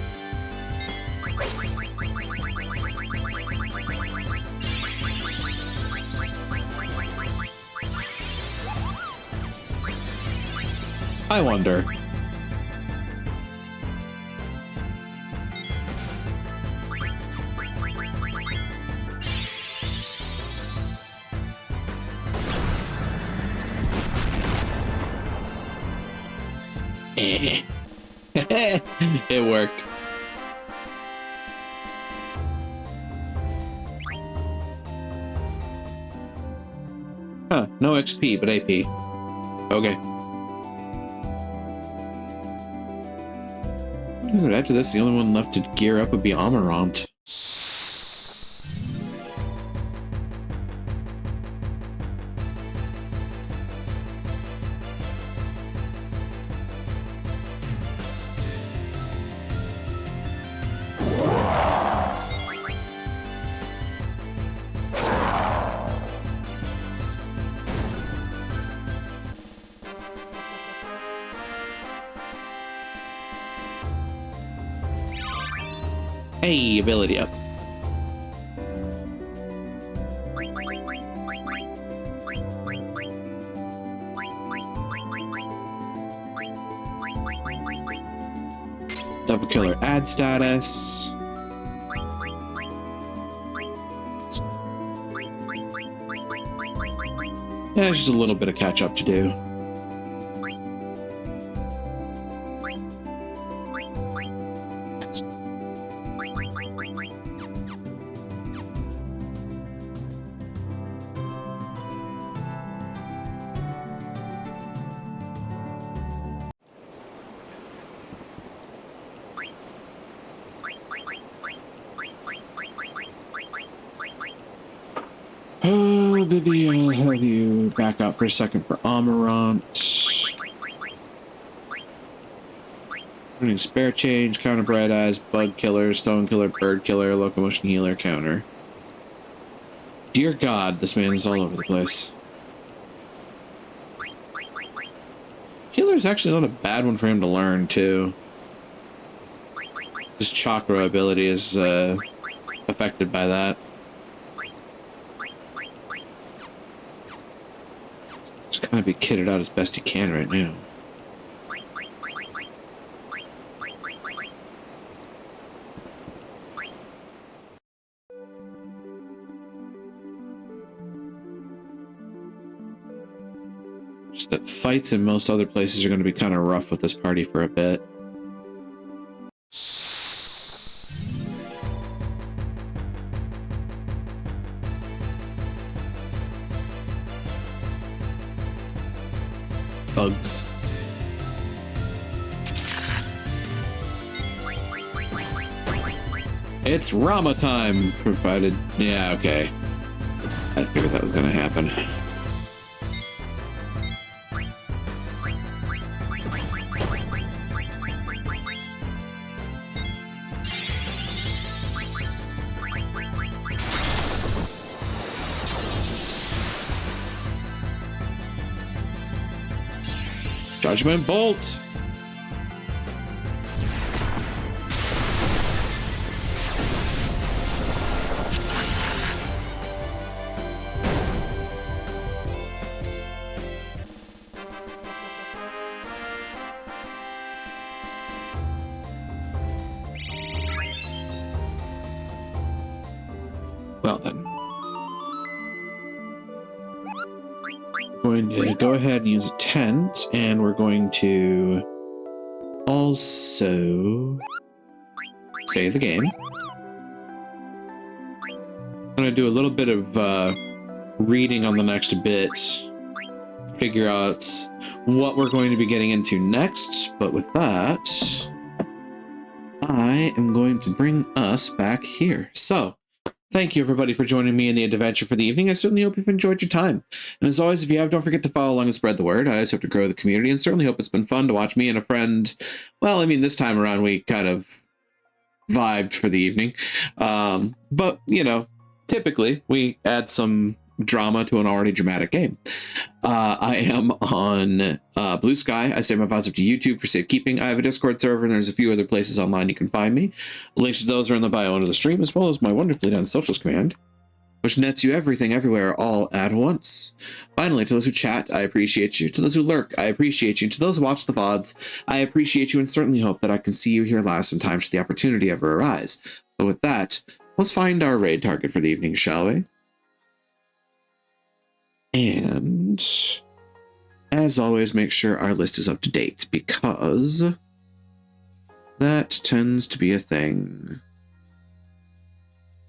I wonder. It worked. Huh, no XP, but AP. Okay. Dude, after this, the only one left to gear up would be Amarant. Hey, ability up. Double killer add status. Yeah, there's just a little bit of catch up to do. Oh, Vivi, I'll have you back out for a second for Amarant. Running spare change, counter bright eyes, bug killer, stone killer, bird killer, locomotion healer, counter. Dear God, this man is all over the place. Healer is actually not a bad one for him to learn, too. His chakra ability is affected by that. Just kind of be kitted out as best he can right now. Just that fights in most other places are going to be kind of rough with this party for a bit. Bugs. It's Rama time, provided. Yeah, okay. I figured that was going to happen. Judgment Bolt! Well then. Going to go ahead and use a tent, and we're going to also save the game. I'm going to do a little bit of reading on the next bit, figure out what we're going to be getting into next, but with that, I am going to bring us back here. So, thank you, everybody, for joining me in the adventure for the evening. I certainly hope you've enjoyed your time. And as always, if you have, don't forget to follow along and spread the word. I always hope to grow the community, and certainly hope it's been fun to watch me and a friend. Well, I mean, this time around, we kind of vibed for the evening. But, you know, typically, we add some drama to an already dramatic game. I am on Blue Sky. I save my files up to YouTube for safekeeping. I have a Discord server, and there's a few other places online you can find me. Links to those are in the bio under the stream, as well as my wonderfully done socials command, which nets you everything everywhere all at once. Finally, to those who chat, I appreciate you. To those who lurk, I appreciate you. To those who watch the VODs, I appreciate you, and certainly hope that I can see you here live sometime should the opportunity ever arise. But with that, let's find our raid target for the evening, shall we? And as always, make sure our list is up to date, because that tends to be a thing.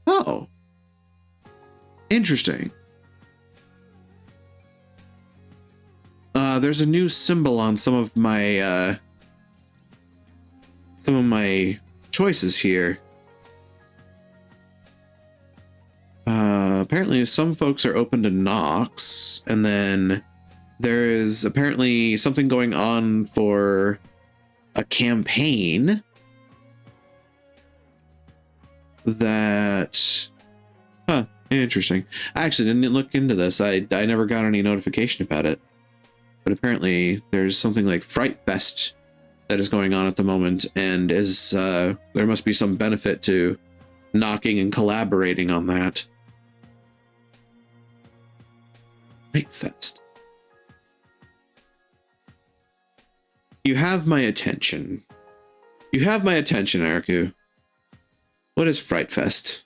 Oh, interesting. There's a new symbol on some of my choices here. Apparently some folks are open to Nox, and then there is apparently something going on for a campaign that... Huh, interesting. I actually didn't look into this. I never got any notification about it. But apparently there's something like Fright Fest that is going on at the moment, and is there must be some benefit to knocking and collaborating on that. Fright Fest. You have my attention. You have my attention, Eriku. What is Fright Fest?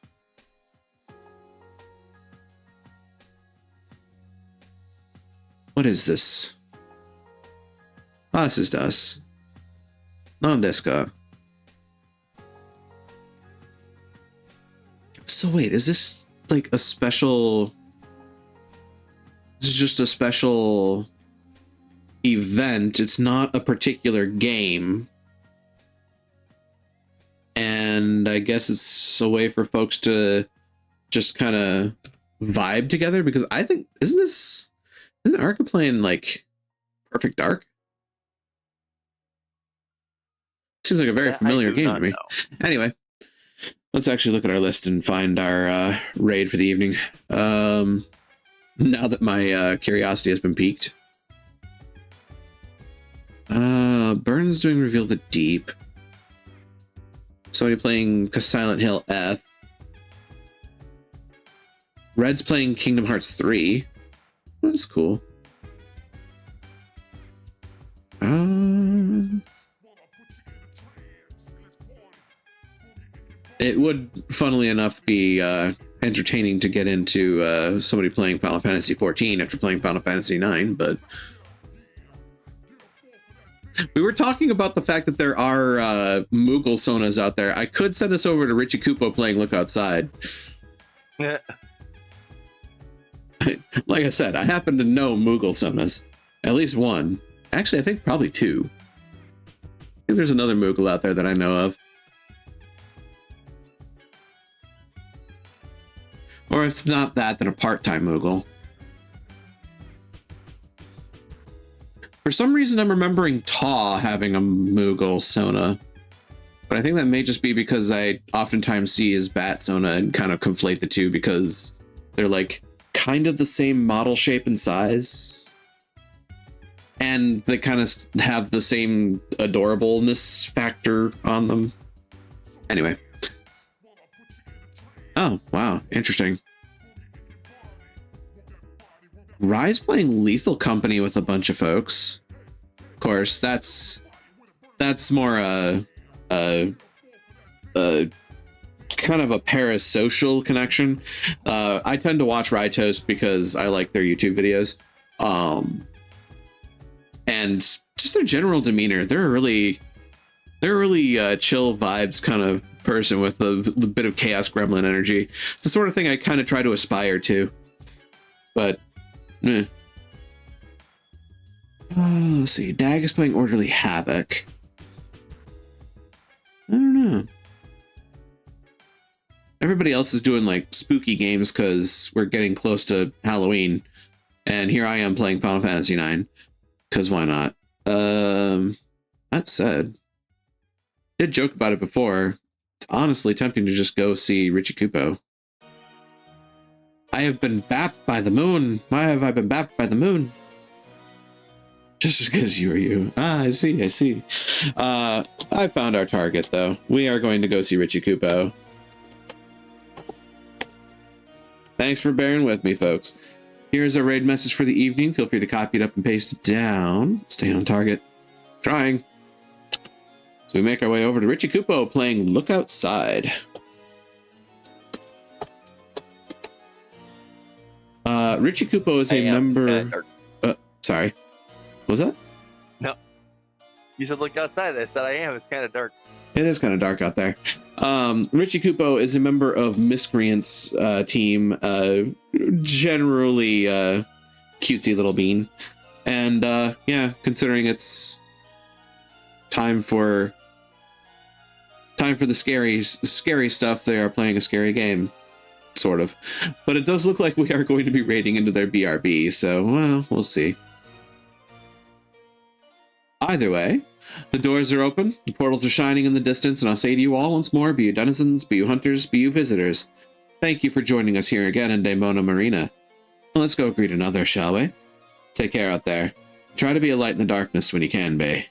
What is this? Was ist das? Non deska. So wait, is this like a special... This is just a special event. It's not a particular game. And I guess it's a way for folks to just kind of vibe together, because I think, isn't Arca playing like Perfect Dark? Seems like a very familiar game to me. Anyway, let's actually look at our list and find our raid for the evening. Now that my curiosity has been piqued. Burns doing Reveal the Deep. Somebody playing Silent Hill F. Red's playing Kingdom Hearts 3. That's cool. It would, funnily enough, be entertaining to get into somebody playing Final Fantasy 14 after playing Final Fantasy 9, but We were talking about the fact that there are Moogle Sonas out there. I could send us over to Richie Kupo playing Look Outside. Yeah. Like I said, I happen to know Moogle Sonas. At least one. Actually, I think probably two. I think there's another Moogle out there that I know of. Or if it's not that, then a part-time Moogle. For some reason, I'm remembering Taw having a Moogle Sona. But I think that may just be because I oftentimes see his Bat Sona and kind of conflate the two because they're like kind of the same model shape and size. And they kind of have the same adorableness factor on them. Anyway. Oh, wow. Interesting. Rye's playing Lethal Company with a bunch of folks. Of course, that's more kind of a parasocial connection. I tend to watch Rye Toast because I like their YouTube videos. And just their general demeanor. They're a really chill vibes kind of person with a bit of chaos gremlin energy. It's the sort of thing I kind of try to aspire to. But let's see. Dag is playing Orderly Havoc. I don't know. Everybody else is doing like spooky games because we're getting close to Halloween. And here I am playing Final Fantasy IX. Because why not? That said, I did joke about it before. It's honestly tempting to just go see Richie Kupo. I have been bapped by the moon. Why have I been bapped by the moon? Just because you are you. Ah, I see. I found our target, though. We are going to go see Richie Kupo. Thanks for bearing with me, folks. Here's a raid message for the evening. Feel free to copy it up and paste it down. Stay on target. Trying. So we make our way over to Richie Kupo playing Look Outside. Richie Kupo is a member... sorry. What was that? No. You said look outside. I said I am. It's kind of dark. It is kind of dark out there. Richie Kupo is a member of Miscreant's team. Generally cutesy little bean. And yeah, considering it's time for the scary stuff, they are playing a scary game. Sort of. But it does look like we are going to be raiding into their BRB, so, well, we'll see. Either way, the doors are open, the portals are shining in the distance, and I'll say to you all once more, be you denizens, be you hunters, be you visitors, thank you for joining us here again in Daemona Marina. Well, let's go greet another, shall we? Take care out there. Try to be a light in the darkness when you can be.